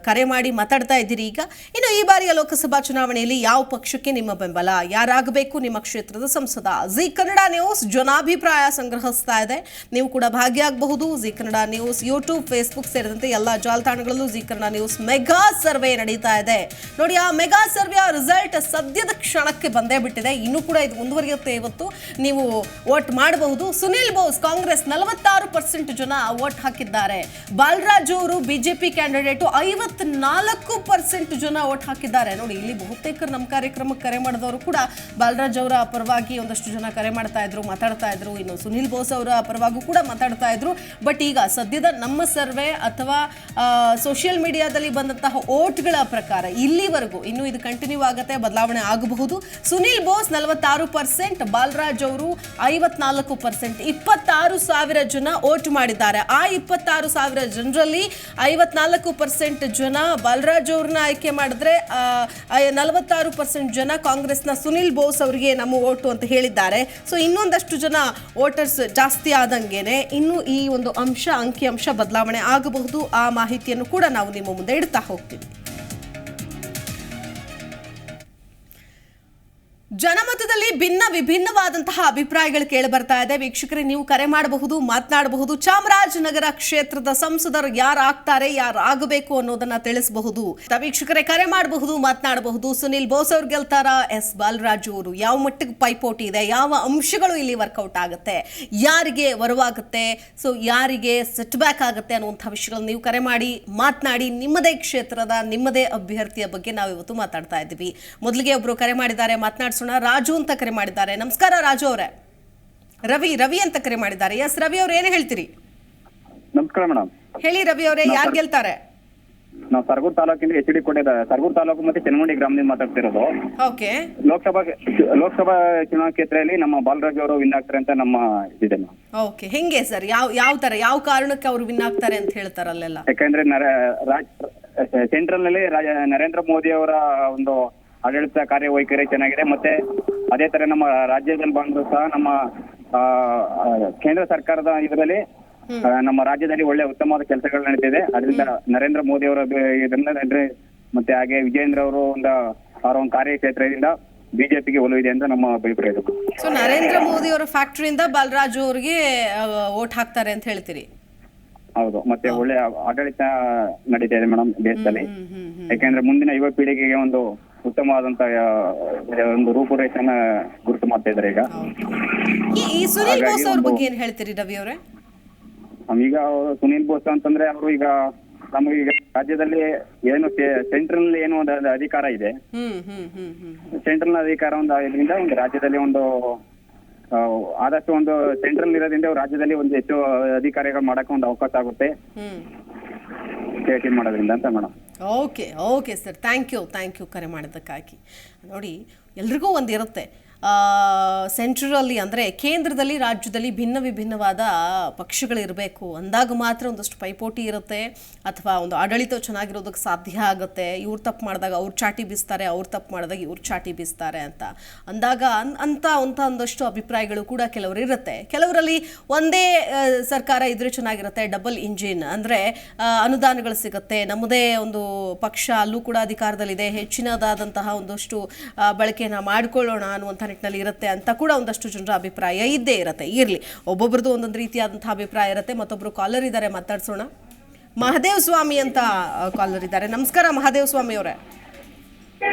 ಕರೆ ಮಾಡಿ ಮಾತಾಡ್ತಾ ಇದ್ದೀರಿ. ಈಗ ಇನ್ನು ಈ ಬಾರಿಯ ಲೋಕಸಭಾ ಚುನಾವಣೆಯಲ್ಲಿ ಯಾವ ಪಕ್ಷಕ್ಕೆ ನಿಮ್ಮ ಬೆಂಬಲ, ಯಾರಾಗಬೇಕು ನಿಮ್ಮ ಕ್ಷೇತ್ರದ ಸಂಸದ? ಜಿ ಕನ್ನಡ ನ್ಯೂಸ್ ಜನಾಭಿಪ್ರಾಯ ಸಂಗ್ರಹಿಸ್ತಾ ಇದೆ, ನೀವು ಕೂಡ ಭಾಗಿಯಾಗಬಹುದು. Zee Kannada news YouTube, Facebook ಸೇರಿದಂತೆ ಎಲ್ಲ ಜಾಲತಾಣಗಳಲ್ಲೂ Zee Kannada news mega survey ನಡೀತಾ ಇದೆ. ನೋಡಿ, ಆ ಮೆಗಾ ಸರ್ವೆಯ ರಿಸಲ್ಟ್ ಸದ್ಯದ ಕ್ಷಣಕ್ಕೆ ಬಂದೇ ಬಿಟ್ಟಿದೆ. ಇನ್ನೂ ಕೂಡ ಇದು ಮುಂದುವರಿಯುತ್ತೆ. ಇವತ್ತು ನೀವು ವೋಟ್ ಮಾಡಬಹುದು. ಸುನಿಲ್ ಬೋಸ್ ಕಾಂಗ್ರೆಸ್ 46% ಜನ ವೋಟ್ ಹಾಕಿದ್ದಾರೆ. ಬಾಲರಾಜ್ ಅವರು ಬಿಜೆಪಿ ಕ್ಯಾಂಡಿಡೇಟ್ 54% ಜನ ವೋಟ್ ಹಾಕಿದ್ದಾರೆ. ನೋಡಿ, ಇಲ್ಲಿ ಬಹುತೇಕರು ನಮ್ಮ ಕಾರ್ಯಕ್ರಮಕ್ಕೆ ಕರೆ ಮಾಡಿದವರು ಕೂಡ ಬಾಲರಾಜ್ ಅವರ ಪರವಾಗಿ ಒಂದಷ್ಟು ಜನ ಕರೆ ಮಾಡ್ತಾ ಇದ್ರು, ಮಾತಾಡ್ತಾ ಇದ್ರು. ಇನ್ನು ಸುನಿಲ್ ಬೋಸ್ ಅವರ ಪರವಾಗೂ ಕೂಡ ಮಾತಾಡ್ತಾ ಇದ್ರು. ಬಟ್ ಈಗ ಸದ್ಯದ ನಮ್ಮ ಸರ್ವೆ ಅಥವಾ ಸೋಷಿಯಲ್ ಮೀಡಿಯಾದಲ್ಲಿ ಬಂದಂತಹ ವೋಟ್ಗಳ ಪ್ರಕಾರ ಇಲ್ಲಿವರೆಗೂ ಇನ್ನೂ ಇದು ಕಂಟಿನ್ಯೂ ಆಗುತ್ತೆ, ಬದಲಾವಣೆ ಆಗಬಹುದು. ಸುನಿಲ್ ಬೋಸ್ 46%, ಬಾಲರಾಜ್ ಅವರು 54%. 26,000 ಜನ ವೋಟ್ ಮಾಡಿದ್ದಾರೆ. ಆ 26,000 ಜನರಲ್ಲಿ 54% ಜನ ಬಾಲರಾಜ್ ಅವ್ರನ್ನ ಆಯ್ಕೆ ಮಾಡಿದ್ರೆ 46% ಜನ ಕಾಂಗ್ರೆಸ್ನ ಸುನಿಲ್ ಬೋಸ್ ಅವರಿಗೆ ನಮ್ಮ ವೋಟು ಅಂತ ಹೇಳಿದ್ದಾರೆ. ಸೊ ಇನ್ನೊಂದಷ್ಟು ಜನ ವೋಟರ್ಸ್ ಜಾಸ್ತಿ ಆದಂಗೆನೆ ಇನ್ನು ಈ ಒಂದು ಅಂಕಿಅಂಶ ಬದಲಾವಣೆ ಆಗಬಹುದು. ಆ ಮಾಹಿತಿಯನ್ನು ಕೂಡ ನಾವು ನಿಮ್ಮ ಮುಂದೆ ಇಡ್ತಾ ಹೋಗ್ತೀವಿ. ಜನಮತದಲ್ಲಿ ಭಿನ್ನ ವಿಭಿನ್ನವಾದಂತಹ ಅಭಿಪ್ರಾಯಗಳು ಕೇಳಿ ಬರ್ತಾ ಇದೆ. ವೀಕ್ಷಕರೇ, ನೀವು ಕರೆ ಮಾಡಬಹುದು, ಮಾತನಾಡಬಹುದು. ಚಾಮರಾಜನಗರ ಕ್ಷೇತ್ರದ ಸಂಸದರು ಯಾರಾಗ್ತಾರೆ, ಯಾರಾಗಬೇಕು ಅನ್ನೋದನ್ನ ತಿಳಿಸಬಹುದು. ವೀಕ್ಷಕರೇ, ಕರೆ ಮಾಡಬಹುದು, ಮಾತನಾಡಬಹುದು. ಸುನಿಲ್ ಬೋಸ್ ಅವ್ರು ಗೆಲ್ತಾರ, ಎಸ್ ಬಾಲರಾಜು ಅವರು, ಯಾವ ಮಟ್ಟಿಗೆ ಪೈಪೋಟಿ ಇದೆ, ಯಾವ ಅಂಶಗಳು ಇಲ್ಲಿ ವರ್ಕೌಟ್ ಆಗುತ್ತೆ, ಯಾರಿಗೆ ವರವಾಗುತ್ತೆ, ಸೊ ಯಾರಿಗೆ ಸೆಟ್ ಬ್ಯಾಕ್ ಆಗುತ್ತೆ ಅನ್ನುವಂಥ ವಿಷಯಗಳನ್ನು ನೀವು ಕರೆ ಮಾಡಿ ಮಾತನಾಡಿ. ನಿಮ್ಮದೇ ಕ್ಷೇತ್ರದ ನಿಮ್ಮದೇ ಅಭ್ಯರ್ಥಿಯ ಬಗ್ಗೆ ನಾವು ಇವತ್ತು ಮಾತಾಡ್ತಾ ಇದ್ದೀವಿ. ಮೊದಲಿಗೆ ಒಬ್ರು ಕರೆ ಮಾಡಿದ್ದಾರೆ, ಮಾತನಾಡಿಸೋಣ. ರಾಜು ಅಂತ ಕರೆ ಮಾಡಿದ್ದಾರೆ. ನಮಸ್ಕಾರ ರಾಜು ಅವರೇ. ರವಿ ಅಂತ ಕರೆ ಮಾಡಿದ್ದಾರೆ. ಎಸ್ ರವಿ ಅವ್ರು, ಏನು ಹೇಳ್ತೀರಿ? ನಮಸ್ಕಾರ ಮೇಡಮ್. ಹೇಳಿ ರವಿ ಅವರೇ, ಯಾರು ಗೆಲ್ತಾರೆ? ನಾವು ಸರಗೂರು ತಾಲೂಕಿಂದ HD ಕೋಟೆ, ಸರಗೂರು ತಾಲೂಕು ಮತ್ತೆ ಚೆನ್ನಮಂಡಿ ಗ್ರಾಮದಿಂದ ಮಾತಾಡ್ತಿರೋದು. ಓಕೆ. ಲೋಕಸಭಾ ಚುನಾವಣಾ ಕ್ಷೇತ್ರದಲ್ಲಿ ನಮ್ಮ ಬಾಲರಾಜ್ ಅವರು ವಿನ್ ಆಗ್ತಾರೆ ಅಂತ ನಮ್ಮ ಇದಿದೆ. ಓಕೆ, ಹೆಂಗೆ ಸರ್? ಯಾವ ತರ, ಯಾವ ಕಾರಣಕ್ಕೆ ಅವರು ವಿನ್ ಆಗ್ತಾರೆ ಅಂತ ಹೇಳ್ತಾರಲ್ಲೆಲ್ಲ? ಯಾಕಂದ್ರೆ ಸೆಂಟ್ರಲ್ ನಲ್ಲಿ ನರೇಂದ್ರ ಮೋದಿ ಅವರ ಒಂದು ಆಡಳಿತ ಕಾರ್ಯವೈಖರಿ ಚೆನ್ನಾಗಿದೆ. ಮತ್ತೆ ಅದೇ ತರ ನಮ್ಮ ರಾಜ್ಯದಲ್ಲಿ ಬಂದ್ರು ಸಹ ನಮ್ಮ ಕೇಂದ್ರ ಸರ್ಕಾರದ ಇದರಲ್ಲಿ ನಮ್ಮ ರಾಜ್ಯದಲ್ಲಿ ಒಳ್ಳೆ ಉತ್ತಮವಾದ ಕೆಲಸಗಳು ನಡೀತಿದೆ. ಅದರಿಂದ ನರೇಂದ್ರ ಮೋದಿ ಅವರ ಇದರಿಂದ ಮತ್ತೆ ಹಾಗೆ ವಿಜೇಂದ್ರ ಅವರು ಅವರ ಒಂದು ಕಾರ್ಯಕ್ಷೇತ್ರದಿಂದ ಬಿಜೆಪಿಗೆ ಒಲವಿದೆ ಅಂತ ನಮ್ಮ ಅಭಿಪ್ರಾಯ. ಸೊ ನರೇಂದ್ರ ಮೋದಿ ಅವರ ಫ್ಯಾಕ್ಟರಿಯಿಂದ ಬಾಲರಾಜು ಅವರಿಗೆ ವೋಟ್ ಹಾಕ್ತಾರೆ ಅಂತ ಹೇಳ್ತೀರಿ? ಹೌದು, ಮತ್ತೆ ಒಳ್ಳೆ ಆಡಳಿತ ನಡೀತಾ ಇದೆ ಮೇಡಮ್ ದೇಶದಲ್ಲಿ. ಯಾಕಂದ್ರೆ ಮುಂದಿನ ಯುವ ಪೀಳಿಗೆಗೆ ಒಂದು ಉತ್ತಮವಾದಂತ ಒಂದು ರೂಪುರೇಷೆನ ಗುರುತು ಮಾಡ್ತಾ ಇದ್ದಾರೆ ಈಗ. ಈ ಸುನಿಲ್ ಬೋಸ್ ಅವ್ರ ಬಗ್ಗೆ ಏನ್ ಹೇಳ್ತೀರಿ ರವಿ ಅವರೇ? ಈಗ ಸುನಿಲ್ ಬೋಸ್ ಅಂತಂದ್ರೆ ಅವರು ಈಗ ನಮಗೀಗ ರಾಜ್ಯದಲ್ಲಿ ಏನು ಸೆಂಟ್ರಲ್ ಏನು ಒಂದು ಅಧಿಕಾರ ಇದೆ, ಸೆಂಟ್ರಲ್ ಅಧಿಕಾರ ಇದರಿಂದ ಒಂದು ರಾಜ್ಯದಲ್ಲಿ ಒಂದು ಆದಷ್ಟು ಒಂದು ಸೆಂಟ್ರಲ್ ಇರೋದ್ರಿಂದ ರಾಜ್ಯದಲ್ಲಿ ಒಂದು ಹೆಚ್ಚು ಅಧಿಕಾರಿಗಳು ಮಾಡಕ್ಕೆ ಒಂದು ಅವಕಾಶ ಆಗುತ್ತೆ ಮಾಡೋದ್ರಿಂದ ಅಂತ madam. Okay sir, thank you ಕರೆ ಮಾಡೋದಕ್ಕಾಗಿ. ನೋಡಿ, ಎಲ್ರಿಗೂ ಒಂದು ಇರುತ್ತೆ, ಸೆಂಟ್ರಲ್ಲಿ ಅಂದರೆ ಕೇಂದ್ರದಲ್ಲಿ ರಾಜ್ಯದಲ್ಲಿ ಭಿನ್ನ ವಿಭಿನ್ನವಾದ ಪಕ್ಷಗಳಿರಬೇಕು ಅಂದಾಗ ಮಾತ್ರ ಒಂದಷ್ಟು ಪೈಪೋಟಿ ಇರುತ್ತೆ, ಅಥವಾ ಒಂದು ಆಡಳಿತ ಚೆನ್ನಾಗಿರೋದಕ್ಕೆ ಸಾಧ್ಯ ಆಗುತ್ತೆ. ಇವ್ರು ತಪ್ಪು ಮಾಡಿದಾಗ ಅವ್ರು ಚಾಟಿ ಬೀಸ್ತಾರೆ, ಅವ್ರು ತಪ್ಪು ಮಾಡಿದಾಗ ಇವ್ರು ಚಾಟಿ ಬೀಸ್ತಾರೆ ಅಂತ ಅಂದಾಗ ಒಂದಷ್ಟು ಅಭಿಪ್ರಾಯಗಳು ಕೂಡ ಕೆಲವರು ಇರುತ್ತೆ. ಕೆಲವರಲ್ಲಿ ಒಂದೇ ಸರ್ಕಾರ ಇದ್ರೆ ಚೆನ್ನಾಗಿರುತ್ತೆ, ಡಬಲ್ ಇಂಜಿನ್ ಅಂದರೆ ಅನುದಾನಗಳು ಸಿಗುತ್ತೆ, ನಮ್ಮದೇ ಒಂದು ಪಕ್ಷ ಅಲ್ಲೂ ಕೂಡ ಅಧಿಕಾರದಲ್ಲಿದೆ, ಹೆಚ್ಚಿನದಾದಂತಹ ಒಂದಷ್ಟು ಬಳಕೆಯನ್ನು ಮಾಡಿಕೊಳ್ಳೋಣ ಅನ್ನುವಂಥ ನಿಟ್ಟಿನಲ್ಲಿ ಇರುತ್ತೆ ಅಂತ ಕೂಡ ಒಂದಷ್ಟು ಜನರ ಅಭಿಪ್ರಾಯ ಇದ್ದೇ ಇರುತ್ತೆ. ಇರಲಿ, ಒಬ್ಬೊಬ್ರದ್ದು ಒಂದೊಂದು ರೀತಿಯಾದಂತಹ ಅಭಿಪ್ರಾಯ ಇರುತ್ತೆ. ಮತ್ತೊಬ್ರು ಕಾಲರ್ ಇದ್ದಾರೆ, ಮಾತಾಡ್ಸೋಣ. ಮಹದೇವ್ ಸ್ವಾಮಿ ಅಂತ ಕಾಲರ್ ಇದ್ದಾರೆ. ನಮಸ್ಕಾರ ಮಹದೇವ್ ಸ್ವಾಮಿ ಅವರೇ.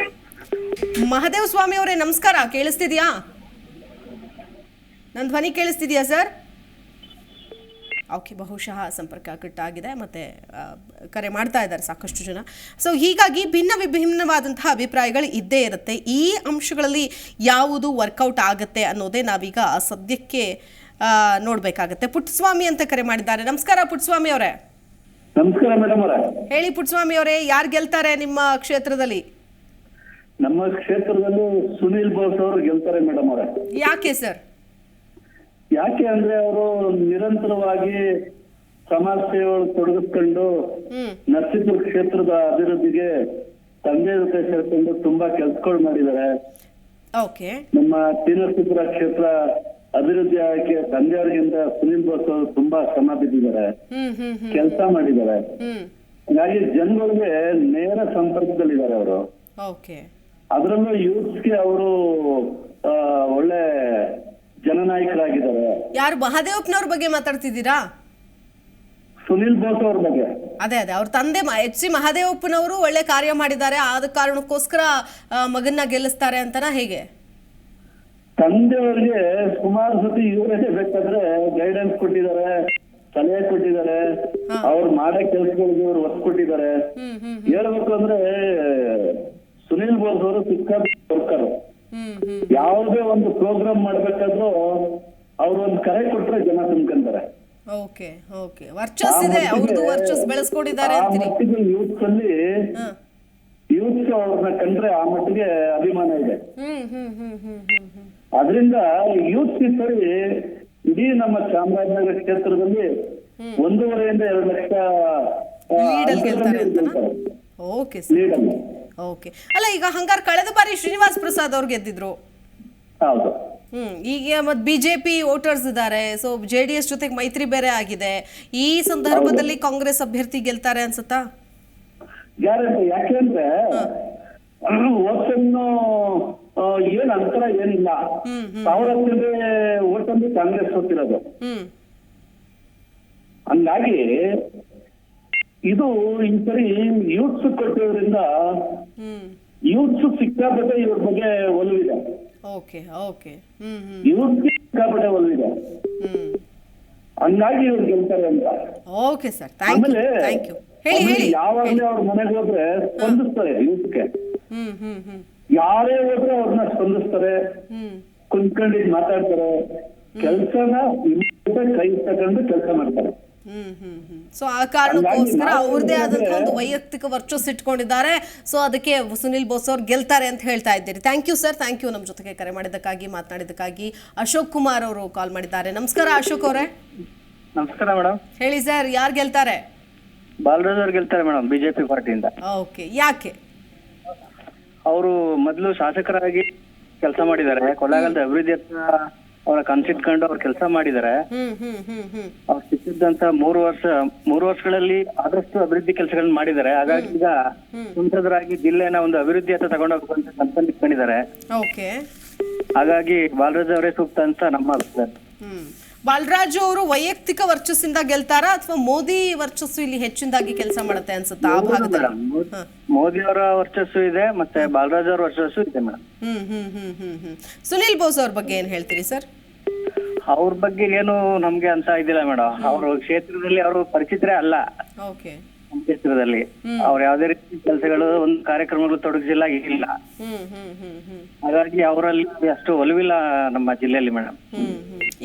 ಮಹದೇವ್ ಸ್ವಾಮಿ ಅವರೇ ನಮಸ್ಕಾರ, ಕೇಳಿಸ್ತಿದ್ಯಾ? ನನ್ನ ಧ್ವನಿ ಕೇಳಿಸ್ತಿದ್ಯಾ ಸರ್? ಓಕೆ, ಬಹುಶಃ ಸಂಪರ್ಕ ಕಟ್ಟಾಗಿದೆ, ಮತ್ತು ಕರೆ ಮಾಡ್ತಾ ಇದ್ದಾರೆ ಸಾಕಷ್ಟು ಜನ. ಸೊ ಹೀಗಾಗಿ ಭಿನ್ನ ವಿಭಿನ್ನವಾದಂತಹ ಅಭಿಪ್ರಾಯಗಳು ಇದ್ದೇ ಇರುತ್ತೆ. ಈ ಅಂಶಗಳಲ್ಲಿ ಯಾವುದು ವರ್ಕೌಟ್ ಆಗುತ್ತೆ ಅನ್ನೋದೇ ನಾವೀಗ ಸದ್ಯಕ್ಕೆ ನೋಡಬೇಕಾಗತ್ತೆ. ಪುಟ್ಟಸ್ವಾಮಿ ಅಂತ ಕರೆ ಮಾಡಿದ್ದಾರೆ. ನಮಸ್ಕಾರ ಪುಟ್ಟಸ್ವಾಮಿ ಅವರೇ. ನಮಸ್ಕಾರ ಮೇಡಮ್ ಅವರೇ. ಹೇಳಿ ಪುಟ್ಟಸ್ವಾಮಿ ಅವರೇ, ಯಾರು ಗೆಲ್ತಾರೆ ನಿಮ್ಮ ಕ್ಷೇತ್ರದಲ್ಲಿ? ನಮ್ಮ ಕ್ಷೇತ್ರದಲ್ಲಿ ಸುನಿಲ್ ಬೋಸ್ ಅವರು ಗೆಲ್ತಾರೆ ಮೇಡಮ್ ಅವರೇ. ಯಾಕೆ ಸರ್? ಯಾಕೆ ಅಂದ್ರೆ ಅವರು ನಿರಂತರವಾಗಿ ಸಮಾಜ ಸೇವೆ ತೊಡಗಿಸ್ಕೊಂಡು ನರಸೀಪುರ ಕ್ಷೇತ್ರದ ಅಭಿವೃದ್ಧಿಗೆ ತಂದೆ ಜೊತೆ ಸೇರ್ಕೊಂಡು ತುಂಬಾ ಕೆಲ್ಸಗಳು ಮಾಡಿದ್ದಾರೆ. ನಮ್ಮ ಶ್ರೀನರಸೀಪುರ ಕ್ಷೇತ್ರ ಅಭಿವೃದ್ಧಿ ಆಗಕ್ಕೆ ತಂದೆಯವರಿಗಿಂತ ಸುನಿಲ್ ಬೋಸ್ ಅವರು ತುಂಬಾ ಶ್ರಮ ಬಿದ್ದಿದ್ದಾರೆ, ಕೆಲಸ ಮಾಡಿದ್ದಾರೆ. ಹಾಗಾಗಿ ಜನಗಳಿಗೆ ನೇರ ಸಂಪರ್ಕದಲ್ಲಿದ್ದಾರೆ ಅವರು. ಅದರಲ್ಲೂ ಯೂತ್ಸ್ಗೆ ಅವರು ಒಳ್ಳೆ ಜನನಾಯಕರಾಗಿದ್ದಾರೆ. ಯಾರು, ಮಹಾದೇವಪ್ಪನವ್ರ ಬಗ್ಗೆ ಮಾತಾಡ್ತಿದ್ದೀರಾ? ಸುನಿಲ್ ಬೋಸ್ ಅವ್ರ ಬಗ್ಗೆ. ಅದೇ ಅವ್ರ ತಂದೆ HC ಮಹಾದೇವಪ್ಪನವರು ಒಳ್ಳೆ ಕಾರ್ಯ ಮಾಡಿದ್ದಾರೆ, ಆದ ಕಾರಣಕ್ಕೋಸ್ಕರ ಮಗನ್ನ ಗೆಲ್ಲಿಸ್ತಾರೆ ಅಂತನಾ, ಹೇಗೆ? ತಂದೆಯವರಿಗೆ ಸುಮಾರು ಸತಿ ಇವರೇ ಬೇಕಾದ್ರೆ ಗೈಡೆನ್ಸ್ ಕೊಟ್ಟಿದ್ದಾರೆ, ಸಲಹೆ ಕೊಟ್ಟಿದ್ದಾರೆ, ಅವ್ರು ಮಾಡೋ ಕೆಲಸಗಳಿಗೆ ಇವ್ರು ಒತ್ತು ಕೊಟ್ಟಿದ್ದಾರೆ. ಹೇಳ್ಬೇಕು ಅಂದ್ರೆ ಸುನಿಲ್ ಬೋಸ್ ಅವರು ಸಿಕ್ಕಾಪಟ್ಟೆ ವರ್ಕರ್. ಯಾವುದೇ ಒಂದು ಪ್ರೋಗ್ರಾಮ್ ಮಾಡ್ಬೇಕಾದ್ರೂ ಅವ್ರು ಒಂದು ಕರೆ ಕೊಟ್ರೆ ಜನ ತುಂಬ್ಕೊಂತಾರೆ. ಯೂತ್ಸ್ ಅಲ್ಲಿ ಯೂತ್ಸ್ ಅವ್ರನ್ನ ಕಂಡ್ರೆ ಆ ಮಟ್ಟಿಗೆ ಅಭಿಮಾನ ಇದೆ. ಅದರಿಂದ ಯೂತ್ಸ್ ಈ ಸರಿ ಇಡೀ ನಮ್ಮ ಚಾಮರಾಜನಗರ ಕ್ಷೇತ್ರದಲ್ಲಿ 1.5 ಇಂದ 2 ಲಕ್ಷ ಓಕೆ. ಅಲ್ಲ, ಈಗ ಹಂಗಾರೆ ಕಳೆದ ಬಾರಿ ಶ್ರೀನಿವಾಸ್ ಪ್ರಸಾದ್ ಅವ್ರು ಗೆದ್ದಿದ್ರು. ಹೌದು. ಈಗ ಮತ್ತೆ ಬಿಜೆಪಿ ವೋಟರ್ಸ್ ಇದ್ದಾರೆ, ಸೊ JDS ಜೊತೆಗೆ ಮೈತ್ರಿ ಬೇರೆ ಆಗಿದೆ. ಈ ಸಂದರ್ಭದಲ್ಲಿ ಕಾಂಗ್ರೆಸ್ ಅಭ್ಯರ್ಥಿ ಗೆಲ್ತಾರೆ ಅನ್ಸುತ್ತಾ? ಗ್ಯಾರಂಟಿ. ಯಾಕೆಂದ್ರೆ ಏನ್ ಅಂತರ ಏನಿಲ್ಲ. 1000 ಚಿಲ್ಲರೆ ಓಟಲ್ಲಿ ಕಾಂಗ್ರೆಸ್ ಸೋತಿರೋದು. ಹಂಗಾಗಿ ಇದು ಈ ಸರಿ ಯೂತ್ಸ್ ಕೊಟ್ಟಿರೋದ್ರಿಂದ ಯೂತ್ಸ್ ಸಿಕ್ಕಾಪಟ್ಟೆ ಇವ್ರ ಬಗ್ಗೆ ಒಲವಿದೆ. ಯೂತ್ ಸಿಕ್ಕಾಪಟ್ಟೆ ಒಲವಿದೆ. ಹಂಗಾಗಿ ಇವ್ರು ಗೆಲ್ತಾರೆ ಅಂತ. ಆಮೇಲೆ ಯಾವಾಗಲೇ ಅವ್ರ ಮನೆಗೆ ಹೋದ್ರೆ ಸ್ಪಂದಿಸ್ತಾರೆ ಯೂತ್ಗೆ. ಯಾರೇ ಹೋದ್ರೆ ಅವ್ರನ್ನ ಸ್ಪಂದಿಸ್ತಾರೆ, ಕುಂತ್ಕೊಂಡಿದ್ ಮಾತಾಡ್ತಾರೆ, ಕೆಲ್ಸನ ಕೈ ತಗೊಂಡು ಕೆಲಸ ಮಾಡ್ತಾರೆ. ಸೊ ಆ ಕಾರಣಕ್ಕೋಸ್ಕರ ಅವ್ರದೇ ಆದಂತಹ ಒಂದು ವೈಯಕ್ತಿಕ ವರ್ಚಸ್ ಇಟ್ಕೊಂಡಿದ್ದಾರೆ. ಸೊ ಅದಕ್ಕೆ ಸುನಿಲ್ ಬೋಸ್ ಅವ್ರು ಗೆಲ್ತಾರೆ ಅಂತ ಹೇಳ್ತಾ ಇದ್ದೀರಿ. Thank you sir, thank you ನಮ್ಮ ಜೊತೆಗೆ ಕರೆ ಮಾಡಿದ್ದಕ್ಕಾಗಿ, ಮಾತನಾಡಿದ್ದಕ್ಕಾಗಿ. ಅಶೋಕ್ ಕುಮಾರ್ ಅವರು ಕಾಲ್ ಮಾಡಿದ್ದಾರೆ. ನಮಸ್ಕಾರ ಅಶೋಕ್ ಅವರೇ. ನಮಸ್ಕಾರ ಮೇಡಮ್. ಹೇಳಿ ಸರ್, ಯಾರು ಗೆಲ್ತಾರೆ? ಬಾಲರಾಜ್ ಅವ್ರು ಗೆಲ್ತಾರೆ ಮೇಡಮ್, ಬಿಜೆಪಿ ಪಾರ್ಟಿಯಿಂದ. ಓಕೆ, ಯಾಕೆ? ಅವರು ಮೊದಲು ಶಾಸಕರಾಗಿ ಕೆಲಸ ಮಾಡಿದ್ದಾರೆ. ಕೊಳ್ಳೇಗಾಲದ ಅಭಿವೃದ್ಧಿ ಹತ್ರ ಅವರ ಕನ್ಸಿಟ್ಕೊಂಡು ಅವ್ರು ಕೆಲಸ ಮಾಡಿದ್ದಾರೆ. ಅವ್ರು ಸಿಕ್ಕಿದ್ದಂತ 3 ವರ್ಷಗಳಲ್ಲಿ ಆದಷ್ಟು ಅಭಿವೃದ್ಧಿ ಕೆಲಸಗಳನ್ನ ಮಾಡಿದ್ದಾರೆ. ಹಾಗಾಗಿ ಈಗ ಸಂಸದರಾಗಿ ಜಿಲ್ಲೆನ ಒಂದು ಅಭಿವೃದ್ಧಿ ಹತ್ರ ತಗೊಂಡೋಗ್ಬೇಕಂತ ಕನ್ಸಲ್ಲಿ ಇಟ್ಕೊಂಡಿದ್ದಾರೆ. ಹಾಗಾಗಿ ಬಾಲರಾಜ್ ಅವರೇ ಸೂಕ್ತ ಅಂತ ನಮ್ಮ ಅಭಿಪ್ರಾಯ. ಬಾಲರಾಜು ಅವರು ವೈಯಕ್ತಿಕ ವರ್ಚಸ್ಸಿಂದ ಗೆಲ್ತಾರಾ ಅಥವಾ ಮೋದಿ ವರ್ಚಸ್ಸು ಇಲ್ಲಿ ಹೆಚ್ಚಿನದಾಗಿ ಕೆಲಸ ಮಾಡುತ್ತೆ ಅನ್ಸುತ್ತಾ ಆ ಭಾಗದಲ್ಲಿ? ಮೋದಿ ಅವರ ವರ್ಚಸ್ಸು ಇದೆ, ಮತ್ತೆ ಬಾಲರಾಜ್ ಅವರ ವರ್ಚಸ್ಸು ಇದೆ ಮೇಡಮ್. ಸುನಿಲ್ ಬೋಸ್ ಅವ್ರ ಬಗ್ಗೆ ಏನ್ ಹೇಳ್ತೀರಿ ಸರ್? ಅವ್ರ ಬಗ್ಗೆ ಏನು ನಮ್ಗೆ ಅಂತ ಇದಿಲ್ಲ ಮೇಡಮ್. ಅವರು ಕ್ಷೇತ್ರದಲ್ಲಿ ಅವರು ಪರಿಚಿತರೇ ಅಲ್ಲ. ಕ್ಷೇತ್ರದಲ್ಲಿ ಅವ್ರು ಯಾವ್ದೇ ರೀತಿ ಕೆಲಸಗಳು ಒಂದು ಕಾರ್ಯಕ್ರಮಗಳು ತೊಡಗಿಸಿಲ್ಲ, ಇಲ್ಲ. ಹಾಗಾಗಿ ಅವರಲ್ಲಿ ಅಷ್ಟು ಒಲವಿಲ್ಲ ನಮ್ಮ ಜಿಲ್ಲೆಯಲ್ಲಿ ಮೇಡಮ್.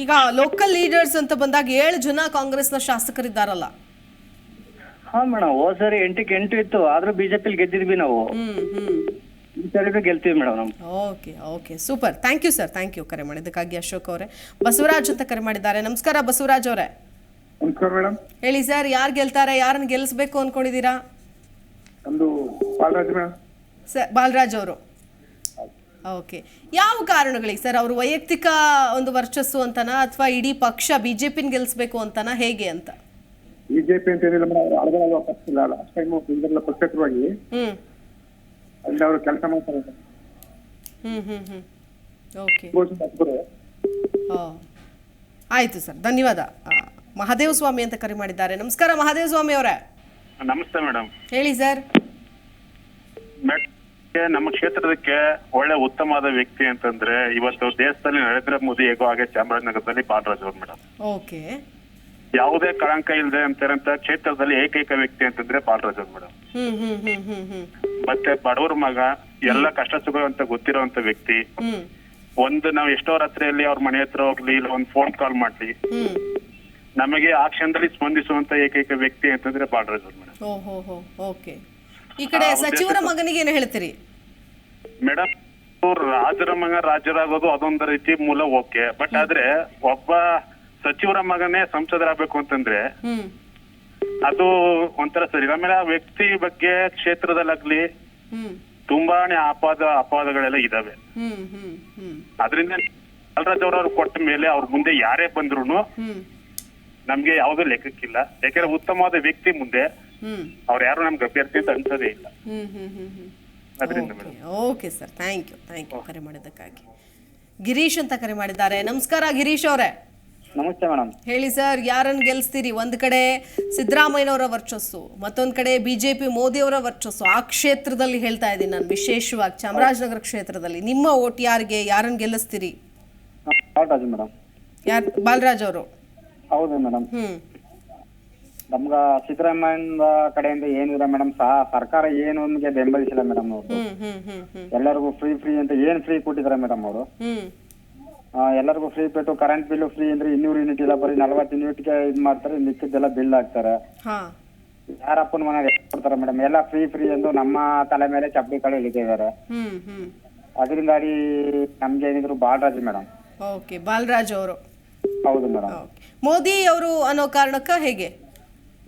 ಈಗ ಲೋಕಲ್ ಲೀಡರ್ಸ್ ಅಂತ ಬಂದಾಗ 7 ಜನ ಕಾಂಗ್ರೆಸ್ನ ಶಾಸಕರಿದ್ದಾರಲ್ಲ? ಹಾ ಮೇಡಮ್, ಹೋದ್ ಸರಿ 8ಕ್ಕೆ 8 ಇತ್ತು, ಆದ್ರೂ ಬಿಜೆಪಿ ಗೆದ್ದಿದ್ವಿ ನಾವು. ಈ ಸರಿ ಗೆಲ್ತೀವಿ ಮೇಡಮ್ ನಾವು. Okay super. Thank you sir, thank you ಕರೆ ಮಾಡಿದ್ದಕ್ಕಾಗಿ ಅಶೋಕ್ ಅವರೇ. ಬಸವರಾಜ್ ಅಂತ ಕರೆ ಮಾಡಿದ್ದಾರೆ. ನಮಸ್ಕಾರ ಬಸವರಾಜ್ ಅವರೇ. ನಮಸ್ಕಾರ ಮೇಡಮ್. ಹೇಳಿ ಸರ್, ಯಾರು ಗೆಲ್ತಾರೆ? ಯಾರನ್ನ ಗೆಲ್ಲಿಸ್ಬೇಕು ಅನ್ಕೊಂಡಿದ್ದೀರಾ? ಬಾಲರಾಜ್ ಮೇಡಮ್. ಬಾಲರಾಜ್ ಅವರು. ಓಕೆ, ಯಾವ ಕಾರಣಗಳಿಗೆ ಸರ್? ಅವರು ವೈಯಕ್ತಿಕ ಒಂದು ವರ್ಚಸ್ಸು ಅಂತನಾ ಅಥವಾ ಇಡೀ ಪಕ್ಷ ಬಿಜೆಪಿನ ಗೆಲ್ಲಿಸ್ಬೇಕು ಅಂತನಾ, ಹೇಗೆ ಅಂತ? ಬಿಜೆಪಿ ಅಂತ ಏನಿಲ್ಲ ಮೇಡಮ್, ಅಳಗಲ್ಲ ಪಕ್ಷ ಇಲ್ಲ. ಲಾಸ್ಟ್ ಟೈಮ್ ಪಕ್ಷೇತರವಾಗಿ ಅಲ್ಲಿ ಅವರು ಕೆಲಸ ಮಾಡ್ತಾರೆ. ಓಕೆ, ಆಯ್ತು ಸರ್, ಧನ್ಯವಾದ. ಮಹಾದೇವ ಸ್ವಾಮಿ ಅಂತ ಕರೆ ಮಾಡಿದ್ದಾರೆ. ನಮಸ್ಕಾರ ಮಹಾದೇವ ಸ್ವಾಮಿ ಅವರೇ. ನಮಸ್ತೆ ಮೇಡಮ್. ಹೇಳಿ ಸರ್. ನಮ್ಮ ಕ್ಷೇತ್ರದಕ್ಕೆ ಒಳ್ಳೆ ಉತ್ತಮವಾದ ವ್ಯಕ್ತಿ ಅಂತಂದ್ರೆ ಇವತ್ತು ದೇಶದಲ್ಲಿ ನರೇಂದ್ರ ಮೋದಿ ಹೇಗೋ ಹಾಗೆ ಚಾಮರಾಜನಗರದಲ್ಲಿ ಬಾಲರಾಜ್ ಅವರು ಮೇಡಮ್. ಓಕೆ, ಯಾವುದೇ ಕಳಂಕ ಇಲ್ಲದೆ ಅಂತಾರಂತ ಕ್ಷೇತ್ರದಲ್ಲಿ ಏಕೈಕ ವ್ಯಕ್ತಿ ಅಂತಂದ್ರೆ ಬಾಲರಾಜ್ ಅವರು ಮೇಡಮ್. ಮತ್ತೆ ಬಡವರ ಮಗ, ಎಲ್ಲ ಕಷ್ಟ ಸುಖ ಅಂತ ಗೊತ್ತಿರೋಂತ ವ್ಯಕ್ತಿ. ಒಂದು ನಾವು ಎಷ್ಟೋ ರಾತ್ರಿಯಲ್ಲಿ ಅವ್ರ ಮನೆ ಹತ್ರ ಹೋಗ್ಲಿ, ಇಲ್ಲ ಒಂದು ಫೋನ್ ಕಾಲ್ ಮಾಡ್ಲಿ, ನಮಗೆ ಆ ಕ್ಷಣದಲ್ಲಿ ಸ್ಪಂದಿಸುವಂತ ಏಕೈಕ ವ್ಯಕ್ತಿ ಅಂತಂದ್ರೆ ಬಾಲರಾಜ್ ಅವರು ಮೇಡಮ್. ಓಕೆ, ಈ ಕಡೆ ಸಚಿವರ ಮಗನಿಗೆ ಏನು ಹೇಳ್ತೀರಿ ಮೇಡಮ್? ರಾಜರ ಮಗ ರಾಜರಾಗೋದು ಅದೊಂದು ರೀತಿ ಮೂಲ ಓಕೆ, ಬಟ್ ಆದ್ರೆ ಒಬ್ಬ ಸಚಿವರ ಮಗನೇ ಸಂಸದರಾಗಬೇಕು ಅಂತಂದ್ರೆ ಅದು ಒಂಥರ ಸರಿ. ಆಮೇಲೆ ಆ ವ್ಯಕ್ತಿ ಬಗ್ಗೆ ಕ್ಷೇತ್ರದಲ್ಲಾಗ್ಲಿ ತುಂಬಾನೇ ಅಪವಾದಗಳೆಲ್ಲ ಇದಾವೆ. ಅದರಿಂದ ಬಾಲರಾಜ್ ಅವ್ರು ಕೊಟ್ಟ ಮೇಲೆ ಅವ್ರ ಮುಂದೆ ಯಾರೇ ಬಂದ್ರು ನಮ್ಗೆ ಯಾವ್ದು ಲೆಕ್ಕಕ್ಕಿಲ್ಲ. ಯಾಕಂದ್ರೆ ಉತ್ತಮವಾದ ವ್ಯಕ್ತಿ ಮುಂದೆ ಅವ್ರು ಯಾರು ನಮ್ಗೆ ಅಭ್ಯರ್ಥಿ ಅಂತ ಅನ್ಸೋದೇ ಇಲ್ಲ. ಓಕೆ ಸರ್, ಥ್ಯಾಂಕ್ ಯು ಕರೆ ಮಾಡಿದ್ದಕ್ಕಾಗಿ. ಗಿರೀಶ್ ಅಂತ ಕರೆ ಮಾಡಿದ್ದಾರೆ. ನಮಸ್ಕಾರ ಗಿರೀಶ್ ಅವರೇ. ನಮಸ್ತೆ ಮೇಡಮ್. ಹೇಳಿ ಸರ್, ಯಾರನ್ನು ಗೆಲ್ಲಿಸ್ತೀರಿ? ಒಂದ್ ಕಡೆ ಸಿದ್ದರಾಮಯ್ಯನವರ ವರ್ಚಸ್ಸು, ಮತ್ತೊಂದ್ ಕಡೆ ಬಿಜೆಪಿ ಮೋದಿ ಅವರ ವರ್ಚಸ್ಸು. ಆ ಕ್ಷೇತ್ರದಲ್ಲಿ ಹೇಳ್ತಾ ಇದ್ದೀನಿ ನಾನು, ವಿಶೇಷವಾಗಿ ಚಾಮರಾಜನಗರ ಕ್ಷೇತ್ರದಲ್ಲಿ ನಿಮ್ಮ ಓಟ್ ಯಾರಿಗೆ? ಯಾರನ್ನು ಗೆಲ್ಲಿಸ್ತೀರಿ? ಬಾಲರಾಜ್ ಮೇಡಮ್. ಬಾಲರಾಜ್ ಅವರು. ಹೌದು ಮೇಡಮ್. ನಮ್ಗ ಸಿದ್ದರಾಮಯ್ಯ ಕಡೆಯಿಂದ ಏನಿಲ್ಲ ಮೇಡಮ್, ಸರ್ಕಾರ ಏನು ನಮ್ಗೆ ಬೆಂಬಲಿಸಿಲ್ಲ ಮೇಡಮ್. ಅವರು ಎಲ್ಲರಿಗೂ ಫ್ರೀ ಅಂತ ಏನ್ ಫ್ರೀ ಕೊಟ್ಟಿದ್ದಾರೆ ಮೇಡಮ್ ಅವರು? ಎಲ್ಲರಿಗೂ ಫ್ರೀ ಬಿಟ್ಟು ಕರೆಂಟ್ ಬಿಲ್ ಫ್ರೀ ಅಂದ್ರೆ 200 ಯೂನಿಟ್ ಇಲ್ಲ, ಬರೀ 40 ಯೂನಿಟ್ಗೆ ಇದ್ ಮಾಡ್ತಾರೆ, ಮಿಕ್ಕಿದ್ದೆಲ್ಲ ಬಿಲ್ ಹಾಕ್ತಾರೆ. ಯಾರಪ್ಪನ ಮನೆಗೆ ಕೊಡ್ತಾರೆ ಮೇಡಮ್? ಎಲ್ಲ ಫ್ರೀ ಎಂದು ನಮ್ಮ ತಲೆ ಮೇಲೆ ಚಪ್ಪಡಿ ಕಳೆ ಇಳಿತಿದ್ದಾರೆ. ಅದರಿಂದಾಗಿ ನಮ್ಗೆ ಏನಿದ್ರು ಬಾಲರಾಜ್ ಮೇಡಮ್. ಓಕೆ, ಬಾಲರಾಜ್ ಅವರು. ಹೌದು ಮೇಡಮ್. ಮೋದಿ ಅವರು ಅನ್ನೋ ಕಾರಣಕ್ಕ ಹೇಗೆ?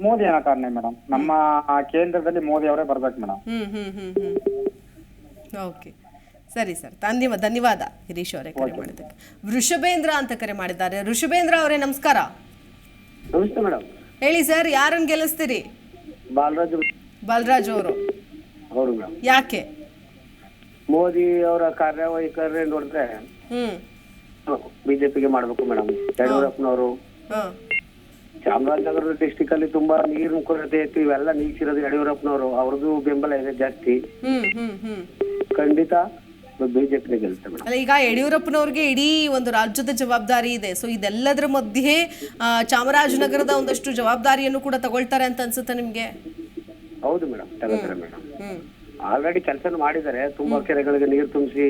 ಮೋದಿ ಅನ್ನೋ ಕಾರಣ ಮೇಡಮ್, ನಮ್ಮ ಕೇಂದ್ರದಲ್ಲಿ ಮೋದಿ ಅವರೇ ಬರ್ಬೇಕು ಮೇಡಮ್. ಓಕೆ, ಸರಿ ಸರ್, ಧನ್ಯವಾದ ಗಿರೀಶ್ ಅವರೇ ಕರೆ ಮಾಡಿದ್ದಕ್ಕೆ. ವೃಷಭೇಂದ್ರ ಅಂತ ಕರೆ ಮಾಡಿದ್ದಾರೆ. ವೃಷಭೇಂದ್ರ ಅವರೇ ನಮಸ್ಕಾರ. ನಮಸ್ತೆ ಮೇಡಮ್. ಹೇಳಿ ಸರ್, ಯಾರನ್ನು ಗೆಲ್ಲಿಸ್ತೀರಿ? ಬಾಲರಾಜ್ ಅವರು. ಹೌದು ಮೇಡಮ್. ಯಾಕೆ? ಮೋದಿ ಅವರ ಕಾರ್ಯವೈಖರಿ ನೋಡಿದ್ರೆ ಬಿಜೆಪಿಗೆ ಮಾಡ್ಬೇಕು ಮೇಡಮ್. ಯಡಿಯೂರಪ್ಪನವರು ಚಾಮರಾಜನಗರ ಡಿಸ್ಟಿಕ್ ಅಲ್ಲಿ ತುಂಬಾ ನೀರಿನ ಕೊರತೆ ಇತ್ತು, ಇವೆಲ್ಲ ನೀಗಿಸಿರೋದು ಯಡಿಯೂರಪ್ಪನವರು. ಅವ್ರದ್ದು ಬೆಂಬಲ ಇದೆ ಜಾಸ್ತಿ. ಖಂಡಿತ ಬಿಜೆಪಿ ಗೆಲ್ತೆ ಮೇಡಮ್. ಅಲ್ಲ, ಈಗ ಯಡಿಯೂರಪ್ಪನವ್ರಿಗೆ ಇಡೀ ಒಂದು ರಾಜ್ಯದ ಜವಾಬ್ದಾರಿ ಇದೆ. ಸೊ ಇದೆಲ್ಲದರ ಮಧ್ಯೆ ಚಾಮರಾಜನಗರದ ಒಂದಷ್ಟು ಜವಾಬ್ದಾರಿಯನ್ನು ಕೂಡ ತಗೊಳ್ತಾರೆ ಅಂತ ಅನ್ಸುತ್ತೆ ನಿಮ್ಗೆ? ಹೌದು ಮೇಡಮ್, ತಗೋತಾರೆ ಮೇಡಮ್. ಆಲ್ರೆಡಿ ಕೆಲಸ ಮಾಡಿದ್ದಾರೆ. ತುಂಬಾ ಕೆರೆಗಳಿಗೆ ನೀರು ತುಂಬಿಸಿ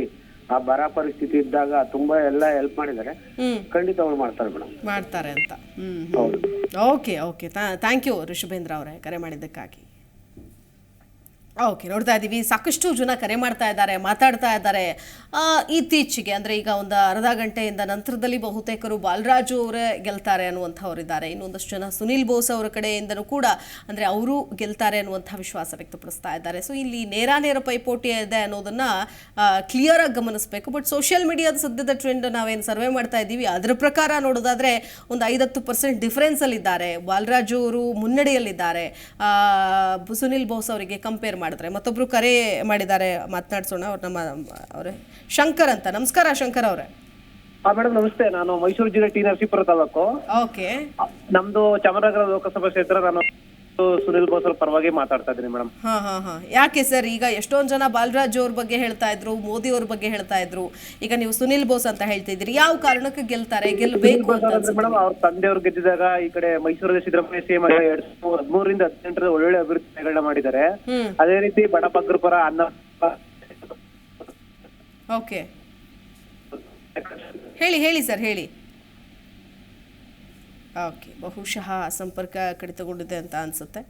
ಆ ಬರ ಪರಿಸ್ಥಿತಿ ಇದ್ದಾಗ ತುಂಬಾ ಎಲ್ಲ ಹೆಲ್ಪ್ ಮಾಡಿದ್ದಾರೆ. ಖಂಡಿತ ಅವ್ರು ಮಾಡ್ತಾರೆ ಮೇಡಮ್. ಮಾಡ್ತಾರೆ ಅಂತ. Okay okay, thank you Rishabhendra ಅವರೇ ಕರೆ ಮಾಡಿದ್ದಕ್ಕಾಗಿ. ಓಕೆ, ನೋಡ್ತಾ ಇದ್ದೀವಿ ಸಾಕಷ್ಟು ಜನ ಕರೆ ಮಾಡ್ತಾ ಇದ್ದಾರೆ, ಮಾತಾಡ್ತಾ ಇದ್ದಾರೆ. ಇತ್ತೀಚೆಗೆ ಅಂದರೆ ಈಗ ಒಂದು ಅರ್ಧ ಗಂಟೆಯಿಂದ ನಂತರದಲ್ಲಿ ಬಹುತೇಕರು ಬಾಲರಾಜು ಅವರೇ ಗೆಲ್ತಾರೆ ಅನ್ನುವಂಥವ್ರಿದ್ದಾರೆ. ಇನ್ನೊಂದಷ್ಟು ಜನ ಸುನಿಲ್ ಬೋಸ್ ಅವರ ಕಡೆಯಿಂದನೂ ಕೂಡ ಅಂದರೆ ಅವರು ಗೆಲ್ತಾರೆ ಅನ್ನುವಂಥ ವಿಶ್ವಾಸ ವ್ಯಕ್ತಪಡಿಸ್ತಾ ಇದ್ದಾರೆ. ಸೊ ಇಲ್ಲಿ ನೇರ ಪೈಪೋಟಿ ಇದೆ ಅನ್ನೋದನ್ನು ಕ್ಲಿಯರಾಗಿ ಗಮನಿಸಬೇಕು. ಬಟ್ ಸೋಷಿಯಲ್ ಮೀಡಿಯಾದ ಸದ್ಯದ ಟ್ರೆಂಡ್ ನಾವೇನು ಸರ್ವೆ ಮಾಡ್ತಾ ಇದ್ದೀವಿ ಅದರ ಪ್ರಕಾರ ನೋಡೋದಾದರೆ ಒಂದು 50% ಡಿಫ್ರೆನ್ಸಲ್ಲಿದ್ದಾರೆ. ಬಾಲರಾಜು ಅವರು ಮುನ್ನಡೆಯಲ್ಲಿದ್ದಾರೆ ಸುನಿಲ್ ಬೋಸ್ ಅವರಿಗೆ ಕಂಪೇರ್ ಮಾಡಿದ್ರೆ. ಮತ್ತೊಬ್ರು ಕರೆ ಮಾಡಿದ್ದಾರೆ, ಮಾತನಾಡ್ಸೋಣ. ಅವ್ರು ಅವರೇ ಶಂಕರ್ ಅಂತ. ನಮಸ್ಕಾರ ಶಂಕರ್ ಅವರೇ. ಮೇಡಮ್ ನಮಸ್ತೆ. ನಾನು ಮೈಸೂರು ಜಿಲ್ಲೆ ಟಿ ನರಸೀಪುರ ತಾಲೂಕು. ಓಕೆ, ನಮ್ದು ಚಾಮರಾಜನಗರ ಲೋಕಸಭಾ ಕ್ಷೇತ್ರ. ನಾನು ಸುನಿಲ್ ಬೋಸ್ ಅವ್ರ ಪರವಾಗಿ ಮಾತಾಡ್ತಾ ಇದ್ದೀನಿ ಮೇಡಮ್. ಯಾಕೆ ಸರ್? ಈಗ ಎಷ್ಟೊಂದು ಜನ ಬಾಲರಾಜ್ ಅವ್ರ ಬಗ್ಗೆ ಹೇಳ್ತಾ ಇದ್ರು, ಮೋದಿ ಅವ್ರ ಬಗ್ಗೆ ಹೇಳ್ತಾ ಇದ್ರು. ಈಗ ನೀವು ಸುನಿಲ್ ಬೋಸ್ ಅಂತ ಹೇಳ್ತಿದ್ರಿ. ಯಾವ ಕಾರಣಕ್ಕೆ ಗೆಲ್ತಾರೆ, ಗೆಲ್ಲಬೇಕು ಅಂತ ಮೇಡಮ್? ಅವ್ರ ತಂದೆಯವ್ರು ಗೆದ್ದಿದಾಗ ಈ ಕಡೆ ಮೈಸೂರಲ್ಲಿ ಸಿದ್ದರಾಮಯ್ಯ ಸಿಎಂ 2013ರಿಂದ 2018 ಒಳ್ಳೊಳ್ಳೆ ಅಭಿವೃದ್ಧಿಗಳನ್ನ ಮಾಡಿದ್ದಾರೆ. ಅದೇ ರೀತಿ ಬಡಬಗ್ಗರ ಪರ ಅನ್ನ. ಓಕೆ, ಹೇಳಿ ಸರ್ ಹೇಳಿ. ಓಕೆ, ಬಹುಶಃ ಸಂಪರ್ಕ ಕಡಿತಗೊಂಡಿದೆ ಅಂತ ಅನ್ಸುತ್ತೆ.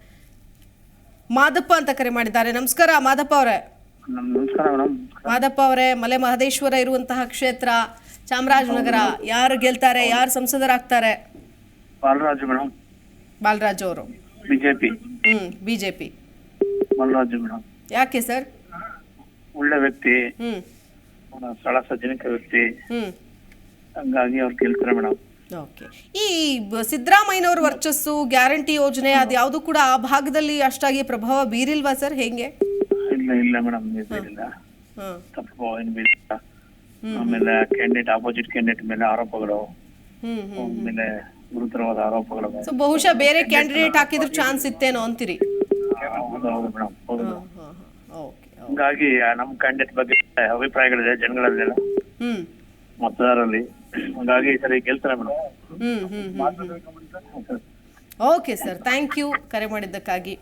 ಮಾದಪ್ಪ ಅಂತ ಕರೆ ಮಾಡಿದ್ದಾರೆ. ನಮಸ್ಕಾರ ಮಾದಪ್ಪ ಅವರೇ. ನಮಸ್ಕಾರ ಮೇಡಮ್. ಮಾದಪ್ಪ ಅವರೇ, ಮಲೆ ಮಹದೇಶ್ವರ ಇರುವಂತಹ ಕ್ಷೇತ್ರ ಚಾಮರಾಜನಗರ. ಯಾರು ಗೆಲ್ತಾರೆ, ಯಾರು ಸಂಸದರಾಗ್ತಾರೆ? ಬಾಲರಾಜು ಮೇಡಮ್. ಬಾಲರಾಜು ಅವರು ಬಿಜೆಪಿ. ಬಿಜೆಪಿ. ಬಾಲರಾಜು ಮೇಡಮ್. ಯಾಕೆ ಸರ್? ಒಳ್ಳೆ ವ್ಯಕ್ತಿ, ಸ್ಥಳ ಸಜ್ಜನಿಕ ವ್ಯಕ್ತಿ, ಹಂಗಾಗಿ ಅವ್ರು ಗೆಲ್ತಾರೆ ಮೇಡಮ್. ಓಕೆ, ಈ ಸಿದ್ದರಾಮಯ್ಯನವ್ರ ವರ್ಚಸ್ಸು, ಗ್ಯಾರಂಟಿ ಯೋಜನೆ ಅದ್ಯಾವುದು ಕೂಡ ಆ ಭಾಗದಲ್ಲಿ ಅಷ್ಟಾಗಿ ಪ್ರಭಾವ ಬೀರಿಲ್ವಾ ಸರ್? ಹೆಂಗೆ? ಇಲ್ಲ ಮೇಡಮ್, ಬೀರಿಲ್ಲ. ತಪ್ಪು ಏನು ಬೀರಿಲ್ಲ. ಆಮೇಲೆ ಕ್ಯಾಂಡಿಡೇಟ್, ಆಪೋಸಿಟ್ ಕ್ಯಾಂಡಿಡೇಟ್ ಮೇಲೆ ಆರೋಪಗಳು, ಆಮೇಲೆ ಗುರುತರವಾದ ಆರೋಪಗಳು. ಸೊ ಬಹುಶಃ ಬೇರೆ ಕ್ಯಾಂಡಿಡೇಟ್ ಹಾಕಿದ್ರು ಚಾನ್ಸ್ ಇತ್ತೇನೋ ಅಂತೀರಿ? ಹೌದು ಮೇಡಮ್, ಹೌದು. ಹಂಗಾಗಿ ನಮ್ಮ ಕ್ಯಾಂಡಿಡೇಟ್ ಬಗ್ಗೆ ಅಭಿಪ್ರಾಯಗಳಿದೆ ಜನಗಳಲ್ಲೆಲ್ಲ, ಮತದಾರರಲ್ಲಿ. ಹಾಗಾಗಿ ಸರಿ ಗೆಲ್ತಾರೆ madam. Okay sir, thank you ಕರೆ ಮಾಡಿದ್ದಕ್ಕಾಗಿ.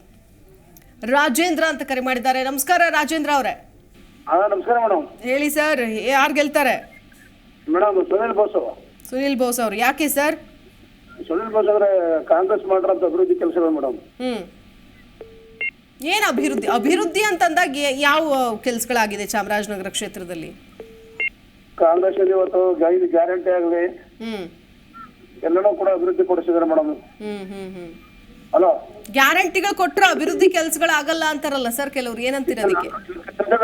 ರಾಜೇಂದ್ರ ಅಂತ ಕರೆ ಮಾಡಿದ್ದಾರೆ. ನಮಸ್ಕಾರ ರಾಜೇಂದ್ರ ಅವರೇ. ನಮಸ್ಕಾರ ಮೇಡಮ್. ಹೇಳಿ ಸರ್, ಯಾರು ಗೆಲ್ತಾರೆ? ಮೇಡಮ್ ಸುನಿಲ್ ಬೋಸ್. ಸುನಿಲ್ ಬೋಸ್ ಅವರು. ಯಾಕೆ ಸರ್? ಸುನಿಲ್ ಬೋಸ್ ಅವರೇ ಕಾಂಗ್ರೆಸ್ ಮಾಡಿರೋಂಥ ಅಭಿವೃದ್ಧಿ ಕೆಲಸಗಳು ಮೇಡಮ್. ಏನು ಅಭಿವೃದ್ಧಿ ಅಂತಂದಾಗ ಯಾವ ಕೆಲಸಗಳಾಗಿದೆ ಚಾಮರಾಜನಗರ ಕ್ಷೇತ್ರದಲ್ಲಿ? ಕಾಂಗ್ರೆಸ್ ಇವತ್ತು ಗ್ಯಾರಂಟಿ ಆಗಲಿ ಎಲ್ಲನೂ ಕೂಡ ಅಭಿವೃದ್ಧಿ ಪಡಿಸಿದ್ದಾರೆ ಮೇಡಮ್. ಹಲೋ, ಗ್ಯಾರಂಟಿಗಳು ಕೊಟ್ಟರೆ ಅಭಿವೃದ್ಧಿ ಕೆಲಸಗಳಾಗಲ್ಲ ಅಂತಾರಲ್ಲ ಸರ್ ಕೆಲವ್ರು, ಏನಂತೀರ ಅದಕ್ಕೆ?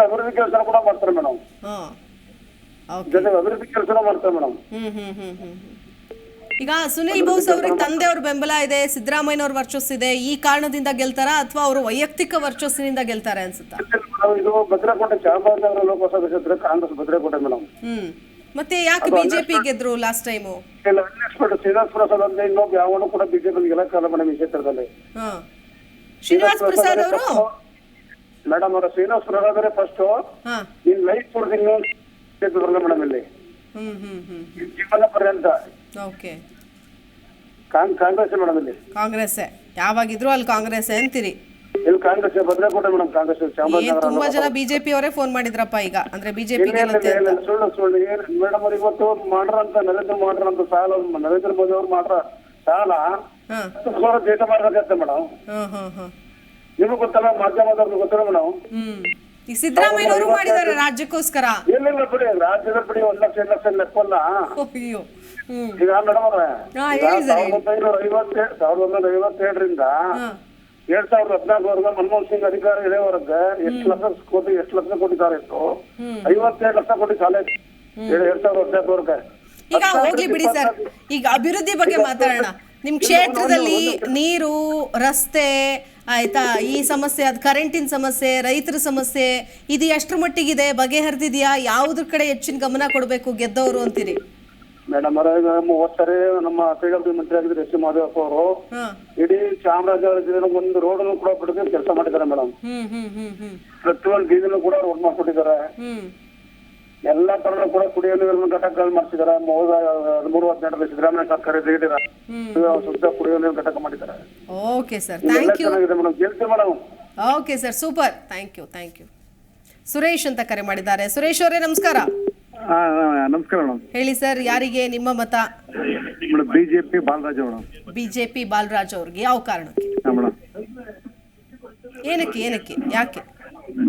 ಅಭಿವೃದ್ಧಿ ಕೆಲಸ ಕೂಡ ಮಾಡ್ತಾರೆ ಮೇಡಮ್. ಜೊತೆಗೆ ಅಭಿವೃದ್ಧಿ ಕೆಲಸ ಮಾಡ್ತಾರೆ ಮೇಡಮ್. ಈಗ ಸುನಿಲ್ ಬೋಸ್ ಅವ್ರಿಗೆ ತಂದೆಯವ್ರ ಬೆಂಬಲ ಇದೆ, ಸಿದ್ದರಾಮಯ್ಯನವ್ರ ವರ್ಚಸ್ಸಿದೆ. ಈ ಕಾರಣದಿಂದ ಗೆಲ್ತಾರ ಅಥವಾ ಅವರು ವೈಯಕ್ತಿಕ ವರ್ಚಸ್ಸಿನಿಂದ ಗೆಲ್ತಾರೆ ಅನ್ಸುತ್ತಾ? ಇದು ಭದ್ರಕೋಟೆ, ಚಾಮರಾಜನಗರ ಲೋಕಸಭಾ ಕ್ಷೇತ್ರ ಕಾಂಗ್ರೆಸ್ ಭದ್ರಕೋಟೆ ಮೇಡಮ್. ಮತ್ತೆ ಯಾಕೆ ಬಿಜೆಪಿ ಗೆದ್ರು ಲಾಸ್ಟ್ ಟೈಮು? ಶ್ರೀನಿವಾಸ್ ಪ್ರಸಾದ್ ಅಂದ್ರೆ ಇನ್ನೊಬ್ಬ ಯಾವನು ಕೂಡ ಬಿಜೆಪಿ ಗೆಲ್ಲಕ್ಕಾಗಲ್ಲ ಮೇಡಮ್ ಈ ಕ್ಷೇತ್ರದಲ್ಲಿ. ಶ್ರೀನಿವಾಸ್ ಪ್ರಸಾದ್ ಅವರು ಮೇಡಮ್ ಅವರ ಶ್ರೀನಿವಾಸ್ ಪ್ರಸಾದ್ ಅವರೇ ಫಸ್ಟ್ ಇನ್ ಲೈಫ್ ಕೊಡ್ತೀನಿ ಕ್ಷೇತ್ರದಲ್ಲ ಮೇಡಮ್ ಇಲ್ಲಿ ಜೀವನ ಪರ್ಯಂತ. ಓಕೆ, ಕಾಂಗ್ರೆಸ್ ಮೇಡಮ್ ಇಲ್ಲಿ. ಕಾಂಗ್ರೆಸ್ ಯಾವಾಗಿದ್ರು ಅಲ್ಲಿ ಕಾಂಗ್ರೆಸ್ ಅಂತೀರಿ? ಇಲ್ಲಿ ಕಾಂಗ್ರೆಸ್ ಭದ್ರಕೋಟೆ ಮೇಡಮ್. ಕಾಂಗ್ರೆಸ್ ತುಂಬಾ ಜನ ಬಿಜೆಪಿ ಅವರೇ ಫೋನ್ ಮಾಡಿದ್ರಪ್ಪ ಈಗ, ಅಂದ್ರೆ ಬಿಜೆಪಿ ಸುಳ್ಳು ಮೇಡಮ್ ಅವ್ರು ಇವತ್ತು ಮಾಡ್ರಂತ ನರೇಂದ್ರ ಸಾಲ, ನರೇಂದ್ರ ಮೋದಿ ಅವ್ರು ಮಾಡ್ರ ಸಾಲ ದೇಶ ಮಾಡ್ಬೇಕಂತೆ ಮೇಡಮ್. ನಿಮಗ್ ಗೊತ್ತಲ್ಲ, ಮಾಧ್ಯಮದವ್ರಿಗೆ ಗೊತ್ತಲ್ಲ ಮೇಡಮ್. ಈ ಸಿದ್ದರಾಮಯ್ಯನವರು ಮಾಡಿದ್ದಾರೆ ರಾಜ್ಯಕ್ಕೋಸ್ಕರ. ಇಲ್ಲ ಬಿಡಿ, ರಾಜ್ಯದ ಬಿಡಿ 1 ಲಕ್ಷ 2 ಲಕ್ಷ ಲೆಕ್ಕಲ್ಲ. ಈಗ ಮೇಡಮ್ ಅವ್ರೆ 1957ರಿಂದ 2014 ಮನಮೋಹನ್ ಸಿಂಗ್ ಅಧಿಕಾರ ಇಳಿಯವರೆಗೆ ಎಷ್ಟು ಲಕ್ಷ ಕೊಟ್ಟಿದ್ದಾರೆ ಇತ್ತು? 52 ಲಕ್ಷ ಕೋಟಿ ಸಾಲ 2014 ಈಗ ಹೋಗ್ಲಿ ಬಿಡಿ ಸರ್, ಈಗ ಅಭಿವೃದ್ಧಿ ಬಗ್ಗೆ ಮಾತಾಡೋಣ. ನಿಮ್ ಕ್ಷೇತ್ರದಲ್ಲಿ ನೀರು, ರಸ್ತೆ, ಆಯ್ತಾ, ಈ ಸಮಸ್ಯೆ, ಅದು ಕರೆಂಟಿನ ಸಮಸ್ಯೆ, ರೈತರ ಸಮಸ್ಯೆ, ಇದು ಎಷ್ಟರ ಮಟ್ಟಿಗಿದೆ, ಬಗೆಹರಿದಿದೆಯಾ, ಯಾವುದ್ರ ಕಡೆ ಹೆಚ್ಚಿನ ಗಮನ ಕೊಡಬೇಕು ಗೆದ್ದವರು ಅಂತೀರಿ? ಮೇಡಮ್ ಅವರೇ, ಹೋದ್ಸರಿ ನಮ್ಮ PWD ಮಂತ್ರಿ ಆಗಿದ್ರು ಎಸ್ ಸಿ ಮಾದೇವಪ್ಪ ಅವರು ಇಡೀ ಚಾಮರಾಜನಗರ ಜಿಲ್ಲೆ ಒಂದು ರೋಡ್ ಕೂಡ ಬಿಡದೆ ಕೆಲಸ ಮಾಡಿದ್ದಾರೆ ಮೇಡಮ್. ಪ್ರತಿಯೊಂದು ಬೀದಿನೂ ಕೂಡ ರೋಡ್ ಮಾಡ್ಕೊಟ್ಟಿದ್ದಾರೆ. ಎಲ್ಲಾ ತರದ ಕೂಡ ಕುಡಿಯೋ ನೀರಿನ ಘಟಕಗಳು ಮಾಡಿಸಿದ್ದಾರೆ. 13-17 ಸಿದ್ದರಾಮಯ್ಯ ಸರ್ಕಾರ ಇದ್ದೀರಾ ಶುದ್ಧ ಕುಡಿಯೋ ನೀರಿನ ಘಟಕ ಮಾಡಿದ್ದಾರೆ. Okay sir, thank you. Madam ಗೆಲ್ತೀವಿ madam. Okay sir, super, thank you. Suresh ಅಂತ ಕರೆ ಮಾಡಿದ್ದಾರೆ. ಸುರೇಶ್ ಅವರೇ ನಮಸ್ಕಾರ. ನಮಸ್ಕಾರ ಮೇಡಮ್. ಹೇಳಿ ಸರ್, ಯಾರಿಗೆ ನಿಮ್ಮ ಮತ? BJP Balaraj madam. BJP Balaraj ಅವ್ರಿಗೆ ಯಾವ ಕಾರಣಕ್ಕೆ? ಏನಕ್ಕೆ ಯಾಕೆ?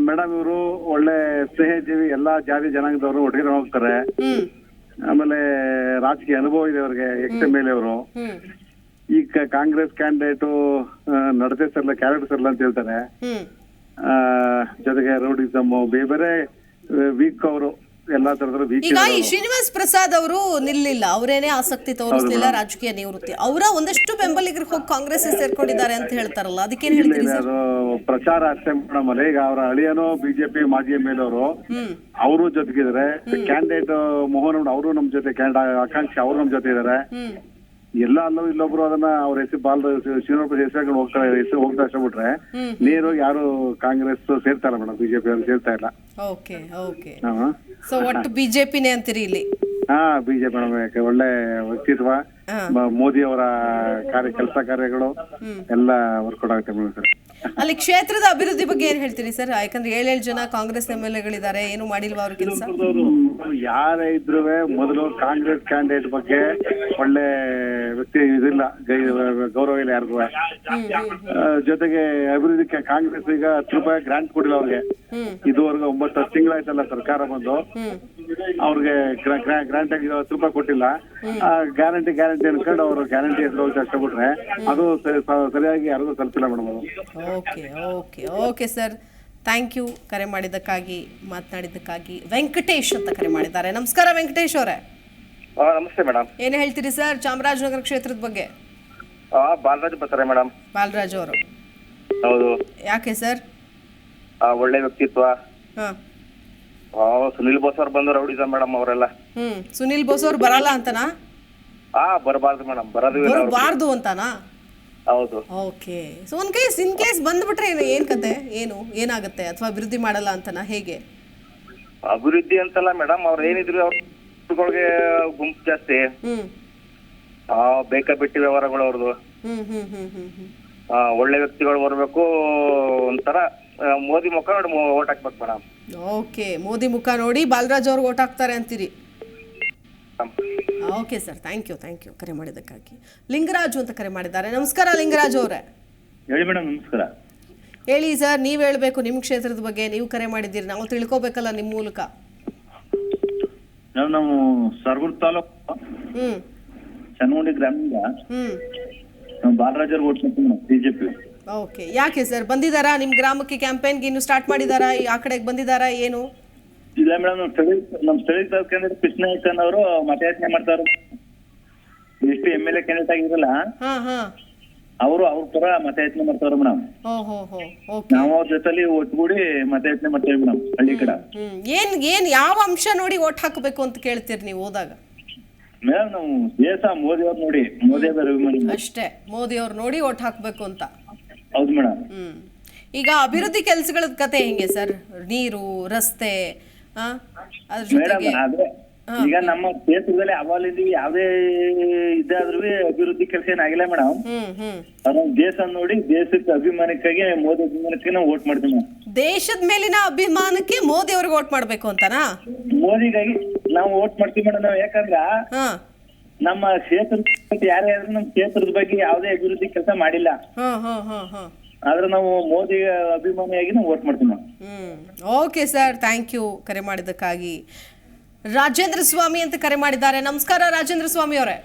ಮೇಡಮ್ ಇವರು ಒಳ್ಳೆ ಸ್ನೇಹಜೀವಿ, ಎಲ್ಲಾ ಜಾತಿ ಜನಾಂಗದವರು ಒಟ್ಟಿಗೆ ಹೋಗ್ತಾರೆ. ಆಮೇಲೆ ರಾಜಕೀಯ ಅನುಭವ ಇದೆ ಅವ್ರಿಗೆ. XMLA ಅವರು ಈಗ ಕಾಂಗ್ರೆಸ್ ಕ್ಯಾಂಡಿಡೇಟ್ ನಡತೆ ಸರಿಲ್ಲ, ಕ್ಯಾರೆಕ್ಟರ್ ಸರಿಲ್ಲ ಅಂತ ಹೇಳ್ತಾರೆ. ಜೊತೆಗೆ ರೌಡಿಸಮ್, ಬೇರೆ ವೀಕ್ ಅವರು ಎಲ್ಲಾ ತರದ್ರ ವೀಕ್. ಈಗ ಈ ಶ್ರೀನಿವಾಸ್ ಪ್ರಸಾದ್ ಅವರು ನಿಲ್ಲಿಲ್ಲ, ಅವರೇನೆ ಆಸಕ್ತಿ ತೋರಿಸಲಿಲ್ಲ ರಾಜಕೀಯ ನಿವೃತ್ತಿ. ಅವರ ಒಂದಷ್ಟು ಬೆಂಬಲಿಗರು ಹೋಗಿ ಕಾಂಗ್ರೆಸ್ ಸೇರ್ಕೊಂಡಿದ್ದಾರೆ ಅಂತ ಹೇಳ್ತಾರಲ್ಲ, ಅದಕ್ಕೇನ್ ಹೇಳ್ತೀರಿ ಸರ್? ಪ್ರಚಾರ ಅಷ್ಟೇ ಮೇಡಮ್. ಈಗ ಅವರ ಅಳಿಯನೋ ಬಿಜೆಪಿ ಮಾಜಿ MLA ಅವರು ಜೊತೆಗಿದ್ದಾರೆ. ಕ್ಯಾಂಡಿಡೇಟ್ ಮೋಹನ್ ಅವರು ನಮ್ ಜೊತೆ, ಆಕಾಂಕ್ಷಿ ಅವರು ನಮ್ ಜೊತೆ ಇದಾರೆ. ಎಲ್ಲ ಅಲ್ಲೂ ಇಲ್ಲೊಬ್ರು ಅದನ್ನ ಅವ್ರ ಹೆಸರು ಶ್ರೀನಿವಾಸ ಹೆಸರು ಹೋಗ್ತಾ ಇಷ್ಟಬಿಟ್ರೆ ನೇರವಾಗಿ ಯಾರು ಕಾಂಗ್ರೆಸ್ ಸೇರ್ತಾ ಇಲ್ಲ ಮೇಡಮ್, ಬಿಜೆಪಿ ಅವ್ರು ಸೇರ್ತಾ ಇಲ್ಲ. ಸೊ ಒಟ್ಟು ಬಿಜೆಪಿನೇ ಅಂತೀರಿ ಇಲ್ಲಿ? BJP madam. ಯಾಕೆ ಒಳ್ಳೆ ವ್ಯಕ್ತಿತ್ವ, ಮೋದಿ ಅವರ ಕೆಲಸ ಕಾರ್ಯಗಳು ಎಲ್ಲ ವರ್ಕೌಟ್ ಆಗುತ್ತೆ ಮೇಡಮ್ ಸರ್. ಅಲ್ಲಿ ಕ್ಷೇತ್ರದ ಅಭಿವೃದ್ಧಿ ಬಗ್ಗೆ ಏನ್ ಹೇಳ್ತೀರಿ ಸರ್? ಯಾಕಂದ್ರೆ 7 ಜನ ಕಾಂಗ್ರೆಸ್ MLAಗಳಿದ್ದಾರೆ, ಏನು ಮಾಡಿಲ್ವಾ ಅವ್ರ ಕೆಲಸ? ಯಾರೇ ಇದ್ರು ಮೊದಲು ಕಾಂಗ್ರೆಸ್ ಕ್ಯಾಂಡಿಡೇಟ್ ಬಗ್ಗೆ ಒಳ್ಳೆ ವ್ಯಕ್ತಿ ಇದಿಲ್ಲ, ಗೌರವ ಇಲ್ಲ ಯಾರಿಗೂ. ಜೊತೆಗೆ ಅಭಿವೃದ್ಧಿ ಕಾಂಗ್ರೆಸ್ ಈಗ 10 ರೂಪಾಯಿ ಗ್ರಾಂಟ್ ಕೊಡಿಲ್ಲ ಅವ್ರಿಗೆ. ಇದುವರೆಗೂ 9-10 ತಿಂಗಳಾಯ್ತಲ್ಲ ಸರ್ಕಾರ ಬಂದು, ಅವ್ರಿಗೆ ಗ್ರಾಂಟ್ ಆಗಿ 10 ರೂಪಾಯಿ ಕೊಟ್ಟಿಲ್ಲ. ಗ್ಯಾರಂಟಿ ಅನ್ಕೊಂಡು ಅವರು ಗ್ಯಾರಂಟಿ ಹೆಸರು ಕಷ್ಟಪಟ್ರೆ ಅದು ಸರಿಯಾಗಿ ಯಾರಿಗೂ ತಲುಪಿಲ್ಲ ಮೇಡಮ್ ಅವರು. ಓಕೆ ಸರ್, ಥ್ಯಾಂಕ್ ಯು ಕರೆ ಮಾಡಿದ್ದಕ್ಕಾಗಿ, ಮಾತನಾಡಿದ್ದಕ್ಕಾಗಿ. ವೆಂಕಟೇಶ್ ಅಂತ ಕರೆ ಮಾಡಿದ್ದಾರೆ. ನಮಸ್ಕಾರ ವೆಂಕಟೇಶ್ ಅವರೇ. ನಮಸ್ತೆ ಮೇಡಮ್. ಏನ್ ಹೇಳ್ತೀರಿ ಸರ್ ಚಾಮರಾಜನಗರ ಕ್ಷೇತ್ರದ ಬಗ್ಗೆ? ಬಾಲರಾಜ್ ಬರ್ತಾರೆ ಮೇಡಮ್. ಬಾಲರಾಜ್ ಅವರು? ಹೌದು. ಯಾಕೆ ಸರ್? ಒಳ್ಳೆ ವ್ಯಕ್ತಿತ್ವ. ಸುನಿಲ್ ಬೋಸ್ ಅವ್ರು ಬಂದು ರೌಡಿಸಮ್ ಮೇಡಮ್ ಅವರೆಲ್ಲ. ಸುನಿಲ್ ಬೋಸ್ ಅವ್ರು ಬರಲ್ಲ ಅಂತನಾ? ಬರಬಾರ್ದು ಮೇಡಮ್, ಬರಬಾರ್ದು ಅಂತಾನಾ? ಹೌದು. ಓಕೆ. ಸೊ ಇನ್ ಕೇಸ್ ಬಂದ್ಬಿಟ್ರೆ ಏನ್ ಕತೆ, ಏನಾಗುತ್ತೆ? ಅಥವಾ ಅಭಿವೃದ್ಧಿ ಮಾಡಲ್ಲ ಅಂತನಾ, ಹೇಗೆ? ಅಭಿವೃದ್ಧಿ ಅಂತಲ್ಲ ಮೇಡಮ್, ಅವ್ರು ಏನಿದ್ರು ಅವ್ರಿಗೆ ಗುಂಪು ಜಾಸ್ತಿ, ಬೇಕಾ ಬಿಟ್ಟಿ ವ್ಯವಹಾರಗಳು ಅವ್ರದ್ದು. ಒಳ್ಳೆ ವ್ಯಕ್ತಿಗಳು ಬರ್ಬೇಕು, ಒಂಥರ ಮೋದಿ ಮುಖ ನೋಡಿ ಓಟ್ ಹಾಕ್ಬೇಕು ಮೇಡಮ್. ಓಕೆ, ಮೋದಿ ಮುಖ ನೋಡಿ ಬಾಲರಾಜ್ ಅವ್ರಿಗೆ ಓಟ್ ಹಾಕ್ತಾರೆ ಅಂತೀರಿ? ಓಕೆ ಸರ್, ಥ್ಯಾಂಕ್ ಯು ಕರೆ ಮಾಡಿದ್ದಕ್ಕಾಗಿ. ಲಿಂಗರಾಜು ಅಂತ ಕರೆ ಮಾಡಿದ್ದಾರೆ. ನಮಸ್ಕಾರ ಲಿಂಗರಾಜ್ ಅವರೇ. ಹೇಳಿ ಮೇಡಮ್. ನಮಸ್ಕಾರ. ಹೇಳಿ ಸರ್, ನೀವ್ ಹೇಳ್ಬೇಕು ನಿಮ್ಮ ಕ್ಷೇತ್ರದ ಬಗ್ಗೆ. ನೀವು ಕರೆ ಮಾಡಿದ್ದೀರಿ, ನಾವು ತಿಳ್ಕೊಬೇಕಲ್ಲ ನಿಮ್ಮ ಮೂಲಕ. ನಾವು ಸರ್ಗೂರ್ ತಾಲೂಕು ಚನ್ನಗುಂಡಿ ಗ್ರಾಮದಿಂದ ಬಾಲರಾಜ್ ಅವ್ರಿಗೆ ಓಟ್ ಮಾಡ್ತೀವಿ ಬಿಜೆಪಿ. ಓಕೆ, ಯಾಕೆ ಸರ್ ಬಂದಿದ್ದಾರಾ ನಿಮ್ಮ ಗ್ರಾಮಕ್ಕೆ? ಕ್ಯಾಂಪೇನ್ಗೆ ಇನ್ನು ಸ್ಟಾರ್ಟ್ ಮಾಡಿದಾರಾ? ಆ ಕಡೆಗೆ ಬಂದಿದ್ದಾರಾ ಏನು? ಇಲ್ಲ ಮೇಡಮ್, ನಮ್ಮ ಸ್ಥಳೀಯ ಕ್ಯಾಂಡಿಡೇಟ್ ಕೃಷ್ಣಯ್ಯನ್ ಅವರು ಮತಯಾಚನೆ ಮಾಡ್ತಾರೆ. ಎಷ್ಟು MLA ಕ್ಯಾಂಡಿಡೇಟ್ ಆಗಿರಲ್ಲ, ಅವರು ಅವ್ರ ಪರ ಮತಯಾಚನೆ ಮಾಡ್ತಾರ ಮೇಡಮ್. ನಾವು ಅವ್ರ ಜೊತೆಲಿ ಒಟ್ಟುಗೂಡಿ ಮತಯಾಚನೆ ಮಾಡ್ತೇವೆ ಮೇಡಮ್ ಹಳ್ಳಿ ಕಡೆ. ಏನ್ ಯಾವ ಅಂಶ ನೋಡಿ ಓಟ್ ಹಾಕಬೇಕು ಅಂತ ಕೇಳ್ತೀರಿ ನೀವು ಹೋದಾಗ? ಮೇಡಮ್ ನಾವು ದೇಶ ಮೋದಿ ಅವ್ರು ನೋಡಿ, ಮೋದಿ ಅವರ ಅಭಿಮಾನಿ ಅಷ್ಟೇ. ಮೋದಿ ಅವ್ರು ನೋಡಿ ಓಟ್ ಹಾಕ್ಬೇಕು ಅಂತ. ಹೌದು ಮೇಡಮ್. ಈಗ ಅಭಿವೃದ್ಧಿ ಕೆಲಸಗಳ ಕತೆ ಹೆಂಗೆ ಸರ್? ನೀರು, ರಸ್ತೆ, ಈಗ ನಮ್ಮ ಕ್ಷೇತ್ರದಲ್ಲಿ ಅವಾಗಿದ್ದೀವಿ, ಯಾವ್ದೇ ಇದಾದ್ರೂ ಅಭಿವೃದ್ಧಿ ಕೆಲಸ ಏನಾಗಿಲ್ಲ ಮೇಡಮ್. ದೇಶ ನೋಡಿ, ದೇಶಕ್ಕೆ ಅಭಿಮಾನಕ್ಕಾಗಿ, ಮೋದಿ ಅಭಿಮಾನಕ್ಕೆ ನಾವು ಓಟ್ ಮಾಡ್ತೀವಿ ಮೇಡಮ್. ದೇಶದ ಮೇಲಿನ ಅಭಿಮಾನಕ್ಕೆ ಮೋದಿ ಅವ್ರಿಗೆ ಓಟ್ ಮಾಡ್ಬೇಕು ಅಂತನಾ? ಮೋದಿಗಾಗಿ ನಾವು ಓಟ್ ಮಾಡ್ತೀವಿ ಮೇಡಮ್. ನಾವು ಯಾಕಂದ್ರ ನಮ್ಮ ಕ್ಷೇತ್ರ ಯಾರೇ ಆದ್ರೂ ನಮ್ಮ ಕ್ಷೇತ್ರದ ಬಗ್ಗೆ ಯಾವ್ದೇ ಅಭಿವೃದ್ಧಿ ಕೆಲಸ ಮಾಡಿಲ್ಲ. ಆದ್ರೆ ನಾವು ಮೋದಿ ಅಭಿಮಾನಿಯಾಗಿ ನಾವು ವೋಟ್ ಮಾಡ್ತೀವಿ ನಾವು. ಓಕೆ ಸರ್, ಥ್ಯಾಂಕ್ ಯು ಕರೆ ಮಾಡಿದ್ದಕ್ಕಾಗಿ. ರಾಜೇಂದ್ರ ಸ್ವಾಮಿ ಅಂತ ಕರೆ ಮಾಡಿದ್ದಾರೆ. ನಮಸ್ಕಾರ ರಾಜೇಂದ್ರ ಸ್ವಾಮಿ ಅವರೇ.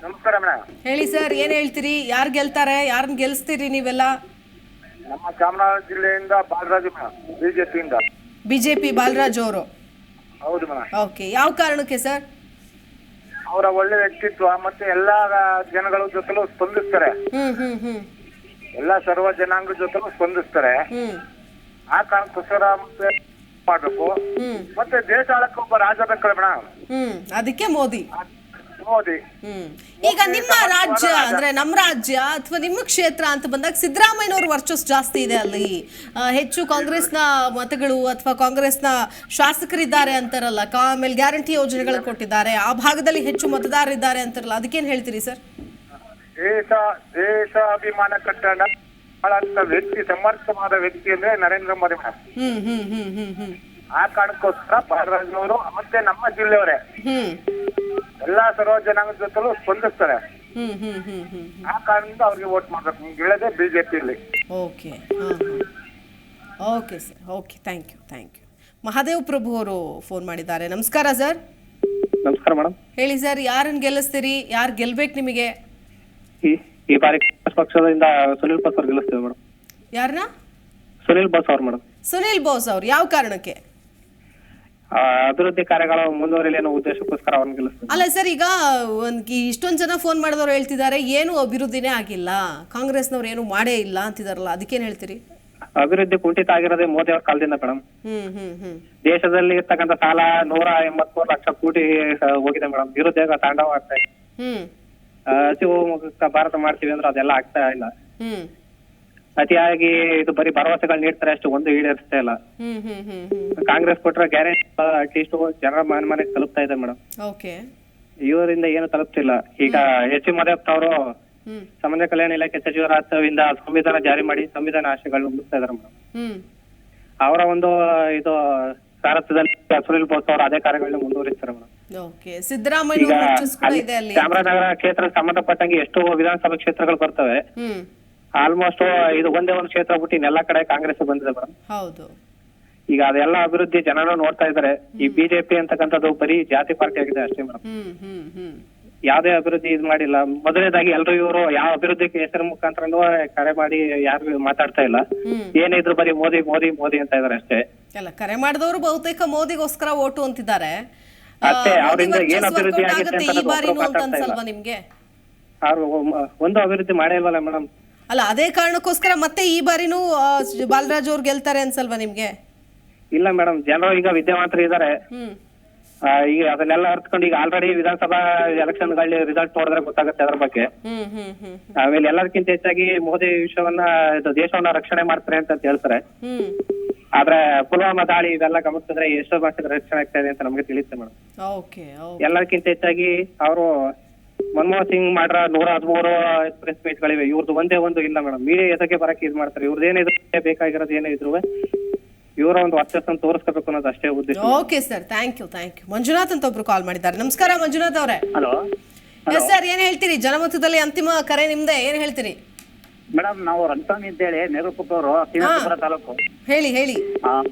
ನಮಸ್ಕಾರ ಮೇಡಮ್. ಹೇಳಿ ಸರ್, ಏನ್ ಹೇಳ್ತೀರಿ? ಯಾರು ಗೆಲ್ತಾರೆ? ಯಾರನ್ನ ಗೆಲ್ಸ್ತೀರಿ ನೀವೆಲ್ಲ? ನಮ್ಮ ಚಾಮರಾಜನಗರ ಜಿಲ್ಲೆಯಿಂದ ಬಾಲರಾಜ್ ಮೇಡಮ್, ಬಿಜೆಪಿಯಿಂದ. ಬಿಜೆಪಿ ಬಾಲರಾಜ್ ಅವರು? ಹೌದು ಮೇಡಮ್. ಓಕೆ, ಯಾವ ಕಾರಣಕ್ಕೆ ಸರ್? ಅವರ ಒಳ್ಳೆ ವ್ಯಕ್ತಿತ್ವ ಮತ್ತೆ ಎಲ್ಲಾ ಜನಗಳ ಜೊತೆಲೂ ಸ್ಪಂದಿಸ್ತಾರೆ. ಎಲ್ಲ ಸರ್ವ ಜನಾಂಗ ಜೊತೆಗೂ ಸ್ಪಂದಿಸ್ತಾರೆ. ಆ ಕಾರಣಕ್ಕೋಸ್ಕರ ಮಾಡ್ಬೇಕು. ಮತ್ತೆ ದೇಶ ಆಳಕ್ಕೆ ಒಬ್ಬ ರಾಜ ಬೇಕಲ್ಲ ಮೇಡಮ್. ಅದಕ್ಕೆ ಮೋದಿ. ಈಗ ನಿಮ್ಮ ರಾಜ್ಯ ಅಂದ್ರೆ ನಮ್ಮ ರಾಜ್ಯ ಅಥವಾ ನಿಮ್ಮ ಕ್ಷೇತ್ರ ಅಂತ ಬಂದಾಗ ಸಿದ್ದರಾಮಯ್ಯನವ್ರ ವರ್ಚಸ್ ಜಾಸ್ತಿ ಇದೆ ಅಲ್ಲಿ. ಹೆಚ್ಚು ಕಾಂಗ್ರೆಸ್ನ ಮತಗಳು ಅಥವಾ ಕಾಂಗ್ರೆಸ್ನ ಶಾಸಕರಿದ್ದಾರೆ ಅಂತಾರಲ್ಲ, ಆಮೇಲೆ ಗ್ಯಾರಂಟಿ ಯೋಜನೆಗಳು ಕೊಟ್ಟಿದ್ದಾರೆ, ಆ ಭಾಗದಲ್ಲಿ ಹೆಚ್ಚು ಮತದಾರರಿದ್ದಾರೆ ಅಂತಾರಲ್ಲ, ಅದಕ್ಕೇನ್ ಹೇಳ್ತೀರಿ ಸರ್? ದೇಶಾಭಿಮಾನ ಕಟ್ಟಡ ವ್ಯಕ್ತಿ, ಸಮರ್ಥವಾದ ವ್ಯಕ್ತಿ ಅಂದ್ರೆ ನರೇಂದ್ರ ಮೋದಿ ಮೇಡಮ್. ಆ ಕಾರಣಕ್ಕೋಸ್ಕರ ಬಾಲರಾಜ್ನವರು ಮತ್ತೆ ನಮ್ಮ ಜಿಲ್ಲೆಯವರೇ ಎಲ್ಲಾ ಸರ್ವ ಜನಾಂಗದ ಜೊತೆಲೂ ಸ್ಪಂದಿಸ್ತಾರೆ. ಆ ಕಾರಣದಿಂದ ಅವ್ರಿಗೆ ವೋಟ್ ಮಾಡ್ಬೇಕು ಹೇಳದೆ ಬಿಜೆಪಿಯಲ್ಲಿ. Okay okay sir, okay, thank you. Mahadev Prabhu ಅವರು ಫೋನ್ ಮಾಡಿದ್ದಾರೆ. ನಮಸ್ಕಾರ ಸರ್. ನಮಸ್ಕಾರ ಮೇಡಮ್. ಹೇಳಿ ಸರ್, ಯಾರನ್ನ ಗೆಲ್ಲಿಸ್ತೀರಿ? ಯಾರು ಗೆಲ್ಬೇಕು ನಿಮಗೆ? ಈ ಬಾರಿ ಕಾಂಗ್ರೆಸ್ ಪಕ್ಷದಿಂದ ಸುನಿಲ್ ಬೋಸ್ ಅವ್ರು ಗೆಲ್ಲಿಸ್ತೀವಿ ಮೇಡಮ್. ಯಾರನ್ನ? ಸುನಿಲ್ ಬೋಸ್ ಅವ್ರು ಮೇಡಮ್. ಸುನಿಲ್ ಬೋಸ್ ಅವ್ರು ಯಾವ ಕಾರಣಕ್ಕೆ? ಅಭಿವೃದ್ಧಿ ಕಾರ್ಯಗಳು ಮುಂದುವರಿಲಿ ಅನ್ನೋ ಉದ್ದೇಶಕ್ಕೋಸ್ಕರ ಅವ್ರನ್ನ ಗೆಲ್ಲಿಸ್ತೀವಿ. ಅಲ್ಲ ಸರ್, ಈಗ ಇಷ್ಟೊಂದು ಜನ ಫೋನ್ ಮಾಡಿದವ್ರು ಹೇಳ್ತಿದ್ದಾರೆ ಏನು ಅಭಿವೃದ್ಧಿನೇ ಆಗಿಲ್ಲ, ಕಾಂಗ್ರೆಸ್ನವ್ರು ಏನು ಮಾಡೇ ಇಲ್ಲ ಅಂತಿದಾರಲ್ಲ, ಅದಕ್ಕೇನ್ ಹೇಳ್ತೀರಿ? ಅಭಿವೃದ್ಧಿ ಕುಂಠಿತ ಆಗಿರೋದೇ ಮೋದಿ ಅವ್ರ ಕಾಲದಿಂದ ಮೇಡಮ್. ದೇಶದಲ್ಲಿ ಇರ್ತಕ್ಕಂಥ ಸಾಲ 183 ಲಕ್ಷ ಕೋಟಿ ಹೋಗಿದೆ ಮೇಡಮ್. ನಿರುದ್ಯೋಗ ತಾಂಡವ ಆಗ್ತಾ ಇದೆ. ಹಸಿವು ಮುಕ್ತ ಭಾರತ ಮಾಡ್ತೀವಿ ಅಂದ್ರೆ ಅದೆಲ್ಲ ಆಗ್ತಾ ಇಲ್ಲ. ಅತಿಯಾಗಿ ಇದು ಬರೀ ಭರವಸೆಗಳು ನೀಡ್ತಾರೆ ಅಷ್ಟು, ಒಂದು ಈಡೇರಿಸ್ತಾ ಇಲ್ಲ. ಕಾಂಗ್ರೆಸ್ ಕೊಟ್ಟರೆ ಗ್ಯಾರಂಟಿ ಅಟ್ಲೀಸ್ಟ್ ಜನರ ಮನೆಗೆ ತಲುಪ್ತಾ ಇದೆ ಮೇಡಮ್. ಇವರಿಂದ ಏನು ತಲುಪ್ತಿಲ್ಲ. ಈಗ ಎಚ್ ಮದೇವಪ್ಪ ಅವರು ಸಮಾಜ ಕಲ್ಯಾಣ ಇಲಾಖೆ ಸಚಿವರಾಗಿಂದ ಸಂವಿಧಾನ ಜಾರಿ ಮಾಡಿ ಸಂವಿಧಾನ ಆಶಯಗಳನ್ನ ಮುಗಿಸ್ತಾ ಇದಾರೆ ಮೇಡಮ್. ಅವರ ಒಂದು ಇದು ಸಾರಥ್ಯದಲ್ಲಿ ಸುನಿಲ್ ಬೋಸ್ ಅವರು ಅದೇ ಕಾರ್ಯಗಳನ್ನ ಮುಂದುವರಿಸ್ತಾರೆ ಮೇಡಮ್. ಸಿದ್ದರಾಮಯ್ಯ ಚಾಮರಾಜನಗರ ಕ್ಷೇತ್ರ ಸಂಬಂಧಪಟ್ಟಂಗೆ ಎಷ್ಟು ವಿಧಾನಸಭಾ ಕ್ಷೇತ್ರಗಳು ಬರ್ತವೆ, ಆಲ್ಮೋಸ್ಟ್ ಇದು ಒಂದೇ ಒಂದು ಕ್ಷೇತ್ರ ಬಿಟ್ಟು ಇನ್ನೆಲ್ಲಾ ಕಡೆ ಕಾಂಗ್ರೆಸ್ ಬಂದಿದೆ ಮೇಡಮ್. ಹೌದು. ಈಗ ಅದೆಲ್ಲ ಅಭಿವೃದ್ಧಿ ಜನರು ನೋಡ್ತಾ ಇದಾರೆ. ಈ ಬಿಜೆಪಿ ಅಂತಕ್ಕಂಥದ್ದು ಬರೀ ಜಾತಿ ಪಾರ್ಟಿ ಆಗಿದೆ ಅಷ್ಟೇ ಮೇಡಮ್. ಯಾವ್ದೇ ಅಭಿವೃದ್ಧಿ ಇದು ಮಾಡಿಲ್ಲ. ಮೊದಲನೇದಾಗಿ ಎಲ್ರು ಇವರು ಯಾವ ಅಭಿವೃದ್ಧಿ ಹೆಸರು ಮುಖಾಂತರ ಕರೆ ಮಾಡಿ ಯಾರು ಮಾತಾಡ್ತಾ ಇಲ್ಲ. ಏನಿದ್ರು ಬರೀ ಮೋದಿ ಮೋದಿ ಮೋದಿ ಅಂತ ಇದಾರೆ ಅಷ್ಟೇ. ಎಲ್ಲ ಕರೆ ಮಾಡಿದವರು ಬಹುತೇಕ ಮೋದಿಗೋಸ್ಕರ ಓಟು ಅಂತಿದ್ದಾರೆ ಅಷ್ಟೇ. ಅವರಿಂದ ಏನ್ ಅಭಿವೃದ್ಧಿ ಆಗಿದೆ ನಿಮ್ಗೆ? ಅವ್ರು ಒಂದು ಅಭಿವೃದ್ಧಿ ಮಾಡೇ ಇಲ್ವಲ್ಲ ಮೇಡಮ್. ಅಲ್ಲ, ಅದೇ ಕಾರಣಕ್ಕೋಸ್ಕರ ಮತ್ತೆ ಈ ಬಾರಿನೂ ಬಾಲರಾಜ್ ಅವ್ರು ಗೆಲ್ತಾರೆ ಅನ್ಸಲ್ವಾ ನಿಮ್ಗೆ? ಇಲ್ಲ ಮೇಡಮ್, ಜನರು ಈಗ ವಿದ್ಯಾವಂತರು ಇದಾರೆ. ಈಗ ಅದನ್ನೆಲ್ಲ ಅರ್ತ್ಕೊಂಡು ಈಗ ಆಲ್ರೆಡಿ ವಿಧಾನಸಭಾ ಎಲೆಕ್ಷನ್ ಗಳಲ್ಲಿ ರಿಸಲ್ಟ್ ನೋಡಿದ್ರೆ ಗೊತ್ತಾಗುತ್ತೆ ಅದ್ರ ಬಗ್ಗೆ. ಆಮೇಲೆ ಎಲ್ಲದಕ್ಕಿಂತ ಹೆಚ್ಚಾಗಿ ಮೋದಿ ವಿಶ್ವವನ್ನ ದೇಶವನ್ನ ರಕ್ಷಣೆ ಮಾಡ್ತಾರೆ ಅಂತ ಹೇಳ್ತಾರೆ. ಆದ್ರೆ ಪುಲ್ವಾಮಾ ದಾಳಿ ಇದೆಲ್ಲ ಗಮನಿಸಿದ್ರೆ ಎಷ್ಟೋ ಭಾಷೆ ರಕ್ಷಣೆ ಆಗ್ತಾ ಇದೆ ಅಂತ ನಮ್ಗೆ ತಿಳಿಯುತ್ತೆ ಮೇಡಮ್. ಎಲ್ಲದಕ್ಕಿಂತ ಹೆಚ್ಚಾಗಿ ಅವರು ಮನಮೋಹನ್ ಸಿಂಗ್ ಮಾಡ್ರ 113 ಪ್ರೆಸ್ ಮೀಟ್ ಗಳಿವೆ. ಇವ್ರದ್ದು ಒಂದೇ ಒಂದು ಇಲ್ಲ ಮೇಡಮ್. ಮೀಡಿಯಾ ಎದಕ್ಕೆ ಬರಕ್ಕೆ ಇದು ಮಾಡ್ತಾರೆ. ಇವ್ರದ್ದು ಏನಿದ್ರು ಬೇಕಾಗಿರೋದು ಏನೇ ಇದ್ರು ಇವರ ಒಂದು ವರ್ಚಸ್ಸನ್ನು ತೋರಿಸ್ಕೋಬೇಕು ಅನ್ನೋದು ಅಷ್ಟೇ ಉದ್ದೇಶ. Okay sir, thank you. Manjunath ಅಂತ ಒಬ್ರು ಕಾಲ್ ಮಾಡಿದ್ದಾರೆ. ನಮಸ್ಕಾರ ಮಂಜುನಾಥ್ ಅವರೇ. ಹಲೋ ಸರ್, ಏನ್ ಹೇಳ್ತೀರಿ? ಜನಮತದಲ್ಲಿ ಅಂತಿಮ ಕರೆ ನಿಮ್ದೆ, ಏನ್ ಹೇಳ್ತೀರಿ? ಮೇಡಮ್, ನಾವು ರಂಗಸ್ವಾಮಿ ಅಂತೇಳಿ ನೇರೂಪುರ ಶ್ರೀನಿವಾಸಪುರ ತಾಲೂಕು. ಹೇಳಿ.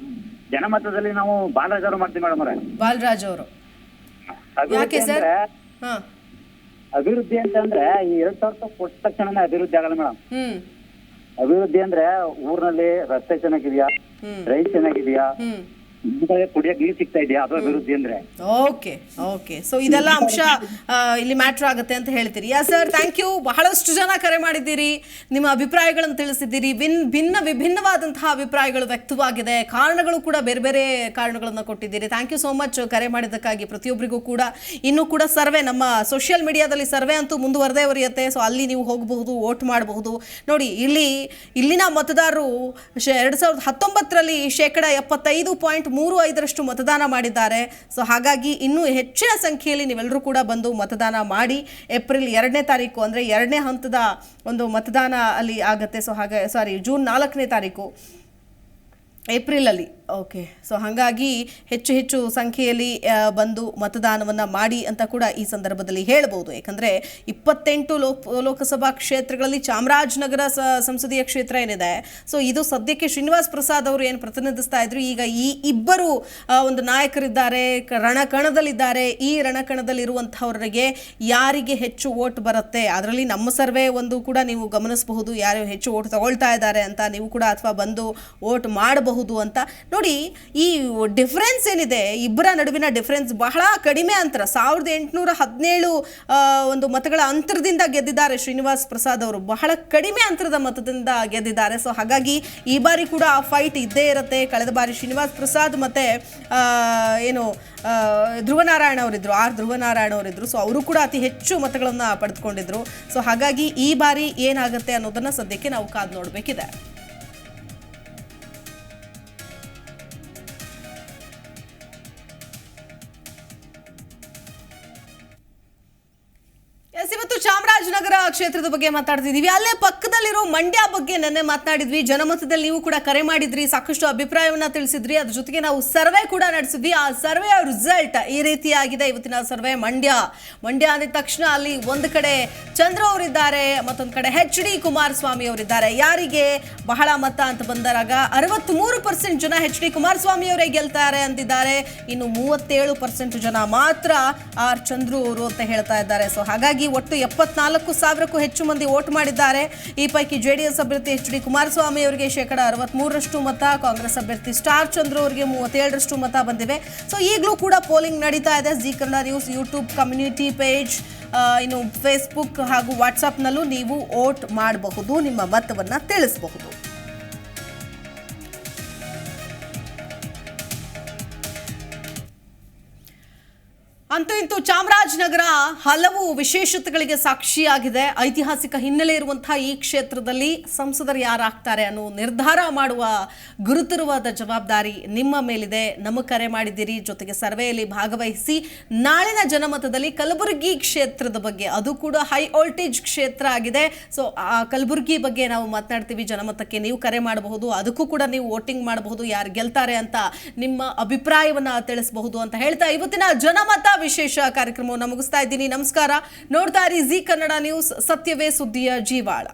ಜನಮತದಲ್ಲಿ ನಾವು ಬಾಲರಾಜ್ ಅವರು ಮಾಡ್ತೀವಿ ಮೇಡಮ್ ಅವರೇ. ಬಾಲರಾಜ್ ಅವರು ಯಾಕೆ ಸರ್? ಅಭಿವೃದ್ಧಿ ಅಂತಂದ್ರೆ ಈ 2000 ಕೊಟ್ಟ ತಕ್ಷಣ ಅಭಿವೃದ್ಧಿ ಆಗಲ್ಲ ಮೇಡಮ್. ಅಭಿವೃದ್ಧಿ ಅಂದ್ರೆ ಊರಿನಲ್ಲಿ ರಸ್ತೆ ಚೆನ್ನಾಗಿದ್ಯಾ, ರೈಲ್ ಚೆನ್ನಾಗಿದ್ಯಾ, ಕುಡಿಯಕ್ ನೀರು ಸಿಗ್ತಾ ಇದೆಯಾ, ಅದು ಅಭಿವೃದ್ಧಿ ಅಂದ್ರೆ. ಓಕೆ. ಸೊ ಇದೆಲ್ಲ ಅಂಶ ಇಲ್ಲಿ ಮ್ಯಾಟ್ರ್ ಆಗುತ್ತೆ ಅಂತ ಹೇಳ್ತೀರಿ. ಯಾ ಸರ್, ಥ್ಯಾಂಕ್ ಯು. ಬಹಳಷ್ಟು ಜನ ಕರೆ ಮಾಡಿದ್ದೀರಿ, ನಿಮ್ಮ ಅಭಿಪ್ರಾಯಗಳನ್ನು ತಿಳಿಸಿದ್ದೀರಿ. ವಿಭಿನ್ನವಾದಂತಹ ಅಭಿಪ್ರಾಯಗಳು ವ್ಯಕ್ತವಾಗಿದೆ. ಕಾರಣಗಳು ಕೂಡ ಬೇರೆ ಬೇರೆ ಕಾರಣಗಳನ್ನು ಕೊಟ್ಟಿದ್ದೀರಿ. ಥ್ಯಾಂಕ್ ಯು ಸೋ ಮಚ್ ಕರೆ ಮಾಡಿದ್ದಕ್ಕಾಗಿ. ಪ್ರತಿಯೊಬ್ಬರಿಗೂ ಕೂಡ ಇನ್ನೂ ಕೂಡ ಸರ್ವೆ, ನಮ್ಮ ಸೋಷಿಯಲ್ ಮೀಡಿಯಾದಲ್ಲಿ ಸರ್ವೆ ಅಂತೂ ಮುಂದುವರೆದೇ ಉರಿಯುತ್ತೆ. ಸೊ ಅಲ್ಲಿ ನೀವು ಹೋಗಬಹುದು, ವೋಟ್ ಮಾಡಬಹುದು. ನೋಡಿ, ಇಲ್ಲಿನ ಮತದಾರರು 2019ರಲ್ಲಿ 75.35% ಮತದಾನ ಮಾಡಿದ್ದಾರೆ. ಸೊ ಹಾಗಾಗಿ ಇನ್ನೂ ಹೆಚ್ಚಿನ ಸಂಖ್ಯೆಯಲ್ಲಿ ನೀವೆಲ್ಲರೂ ಕೂಡ ಬಂದು ಮತದಾನ ಮಾಡಿ. ಏಪ್ರಿಲ್ 2ನೇ ತಾರೀಕು ಅಂದರೆ 2ನೇ ಹಂತದ ಒಂದು ಮತದಾನ ಅಲ್ಲಿ ಆಗುತ್ತೆ. ಸೊ ಜೂನ್ 4ನೇ ತಾರೀಕು ಏಪ್ರಿಲಲ್ಲಿ. ಓಕೆ. ಸೊ ಹಾಗಾಗಿ ಹೆಚ್ಚು ಸಂಖ್ಯೆಯಲ್ಲಿ ಬಂದು ಮತದಾನವನ್ನು ಮಾಡಿ ಅಂತ ಕೂಡ ಈ ಸಂದರ್ಭದಲ್ಲಿ ಹೇಳ್ಬೋದು. ಯಾಕಂದರೆ 28 ಲೋಕಸಭಾ ಕ್ಷೇತ್ರಗಳಲ್ಲಿ ಚಾಮರಾಜನಗರ ಸಂಸದೀಯ ಕ್ಷೇತ್ರ ಏನಿದೆ, ಸೊ ಇದು ಸದ್ಯಕ್ಕೆ ಶ್ರೀನಿವಾಸ್ ಪ್ರಸಾದ್ ಅವರು ಏನು ಪ್ರತಿನಿಧಿಸ್ತಾ ಇದ್ರು, ಈಗ ಈ ಇಬ್ಬರು ಒಂದು ನಾಯಕರಿದ್ದಾರೆ, ರಣಕಣದಲ್ಲಿದ್ದಾರೆ. ಈ ರಣಕಣದಲ್ಲಿರುವಂಥವರಿಗೆ ಯಾರಿಗೆ ಹೆಚ್ಚು ವೋಟ್ ಬರುತ್ತೆ, ಅದರಲ್ಲಿ ನಮ್ಮ ಸರ್ವೆ ಒಂದು ಕೂಡ ನೀವು ಗಮನಿಸಬಹುದು, ಯಾರು ಹೆಚ್ಚು ವೋಟ್ ತಗೊಳ್ತಾ ಇದ್ದಾರೆ ಅಂತ. ನೀವು ಕೂಡ ಅಥವಾ ಬಂದು ವೋಟ್ ಮಾಡಬಹುದು ಅಂತ ನೋಡಿ. ನೋಡಿ ಈ ಡಿಫ್ರೆನ್ಸ್ ಏನಿದೆ, ಇಬ್ಬರ ನಡುವಿನ ಡಿಫ್ರೆನ್ಸ್ ಬಹಳ ಕಡಿಮೆ ಅಂತರ, 1817 ಒಂದು ಮತಗಳ ಅಂತರದಿಂದ ಗೆದ್ದಿದ್ದಾರೆ ಶ್ರೀನಿವಾಸ್ ಪ್ರಸಾದ್ ಅವರು. ಬಹಳ ಕಡಿಮೆ ಅಂತರದ ಮತದಿಂದ ಗೆದ್ದಿದ್ದಾರೆ. ಸೊ ಹಾಗಾಗಿ ಈ ಬಾರಿ ಕೂಡ ಆ ಫೈಟ್ ಇದ್ದೇ ಇರುತ್ತೆ. ಕಳೆದ ಬಾರಿ ಶ್ರೀನಿವಾಸ್ ಪ್ರಸಾದ್ ಮತ್ತೆ ಧ್ರುವನಾರಾಯಣ ಅವರಿದ್ರು, ಧ್ರುವನಾರಾಯಣ ಅವರಿದ್ರು. ಸೊ ಅವರು ಕೂಡ ಅತಿ ಹೆಚ್ಚು ಮತಗಳನ್ನು ಪಡೆದುಕೊಂಡಿದ್ರು. ಸೊ ಹಾಗಾಗಿ ಈ ಬಾರಿ ಏನಾಗುತ್ತೆ ಅನ್ನೋದನ್ನ ಸದ್ಯಕ್ಕೆ ನಾವು ಕಾದು ನೋಡಬೇಕಿದೆ. ಇವತ್ತು ಚಾಮರಾಜನಗರ ಕ್ಷೇತ್ರದ ಬಗ್ಗೆ ಮಾತಾಡ್ತಿದೀವಿ. ಅಲ್ಲೇ ಪಕ್ಕದಲ್ಲಿರೋ ಮಂಡ್ಯ ಬಗ್ಗೆ ನೆನ್ನೆ ಮಾತನಾಡಿದ್ವಿ. ಜನಮತದಲ್ಲಿ ನೀವು ಕೂಡ ಕರೆ ಮಾಡಿದ್ರಿ, ಸಾಕಷ್ಟು ಅಭಿಪ್ರಾಯವನ್ನ ತಿಳಿಸಿದ್ರಿ. ಅದ್ರ ಜೊತೆಗೆ ನಾವು ಸರ್ವೆ ಕೂಡ ನಡೆಸಿದ್ವಿ. ಆ ಸರ್ವೆಯ ರಿಸಲ್ಟ್ ಈ ರೀತಿಯಾಗಿದೆ. ಇವತ್ತಿನ ಸರ್ವೆ ಮಂಡ್ಯ ಅಂದಿದ ತಕ್ಷಣ ಅಲ್ಲಿ ಒಂದು ಕಡೆ ಚಂದ್ರ ಅವರಿದ್ದಾರೆ, ಮತ್ತೊಂದು ಕಡೆ HD ಕುಮಾರಸ್ವಾಮಿ ಅವರಿದ್ದಾರೆ. ಯಾರಿಗೆ ಬಹಳ ಮತ ಅಂತ ಬಂದಾಗ 63% ಜನ HD ಕುಮಾರಸ್ವಾಮಿ ಅವರೇ ಗೆಲ್ತಾರೆ ಅಂತಿದ್ದಾರೆ. ಇನ್ನು 37% ಜನ ಮಾತ್ರ ಆರ್ ಚಂದ್ರು ಅವರು ಅಂತ ಹೇಳ್ತಾ ಇದ್ದಾರೆ. ಸೊ ಹಾಗಾಗಿ ಒಟ್ಟು 74,000ಕ್ಕೂ ಹೆಚ್ಚು ಮಂದಿ ವೋಟ್ ಮಾಡಿದ್ದಾರೆ. ಈ ಪೈಕಿ JDS ಅಭ್ಯರ್ಥಿ HD ಕುಮಾರಸ್ವಾಮಿ ಅವರಿಗೆ 63% ಮತ, ಕಾಂಗ್ರೆಸ್ ಅಭ್ಯರ್ಥಿ ಸ್ಟಾರ್ ಚಂದ್ರು ಅವರಿಗೆ 37% ಮತ ಬಂದಿವೆ. ಸೊ ಈಗಲೂ ಕೂಡ ಪೋಲಿಂಗ್ ನಡೀತಾ ಇದೆ. G Kannada news YouTube community page, ಇನ್ನು ಫೇಸ್ಬುಕ್ ಹಾಗೂ ವಾಟ್ಸಪ್ನಲ್ಲೂ ನೀವು ವೋಟ್ ಮಾಡಬಹುದು, ನಿಮ್ಮ ಮತವನ್ನು ತಿಳಿಸಬಹುದು. ಅಂತೂ ಇಂತೂ ಚಾಮರಾಜನಗರ ಹಲವು ವಿಶೇಷತೆಗಳಿಗೆ ಸಾಕ್ಷಿಯಾಗಿದೆ. ಐತಿಹಾಸಿಕ ಹಿನ್ನೆಲೆ ಇರುವಂತಹ ಈ ಕ್ಷೇತ್ರದಲ್ಲಿ ಸಂಸದರು ಯಾರಾಗ್ತಾರೆ ಅನ್ನೋ ನಿರ್ಧಾರ ಮಾಡುವ ಗುರುತರವಾದ ಜವಾಬ್ದಾರಿ ನಿಮ್ಮ ಮೇಲಿದೆ. ನಮಗೆ ಕರೆ ಮಾಡಿದ್ದೀರಿ, ಜೊತೆಗೆ ಸರ್ವೆಯಲ್ಲಿ ಭಾಗವಹಿಸಿ ನಾಳಿನ ಜನಮತದಲ್ಲಿ ಕಲಬುರಗಿ ಕ್ಷೇತ್ರದ ಬಗ್ಗೆ, ಅದು ಕೂಡ ಹೈ ವೋಲ್ಟೇಜ್ ಕ್ಷೇತ್ರ ಆಗಿದೆ. ಸೊ ಆ ಕಲಬುರಗಿ ಬಗ್ಗೆ ನಾವು ಮಾತನಾಡ್ತೀವಿ. ಜನಮತಕ್ಕೆ ನೀವು ಕರೆ ಮಾಡಬಹುದು, ಅದಕ್ಕೂ ಕೂಡ ನೀವು ವೋಟಿಂಗ್ ಮಾಡಬಹುದು, ಯಾರು ಗೆಲ್ತಾರೆ ಅಂತ ನಿಮ್ಮ ಅಭಿಪ್ರಾಯವನ್ನ ತಿಳಿಸಬಹುದು ಅಂತ ಹೇಳ್ತಾ ಇವತ್ತಿನ ಜನಮತ ವಿಶೇಷ ಕಾರ್ಯಕ್ರಮವನ್ನು ಮುಗಿಸ್ತಾ ಇದ್ದೀನಿ. ನಮಸ್ಕಾರ. ನೋಡ್ತಾ ಇರಿ ಜಿ ಕನ್ನಡ ನ್ಯೂಸ್, ಸತ್ಯವೇ ಸುದ್ದಿಯ ಜೀವಾಳ.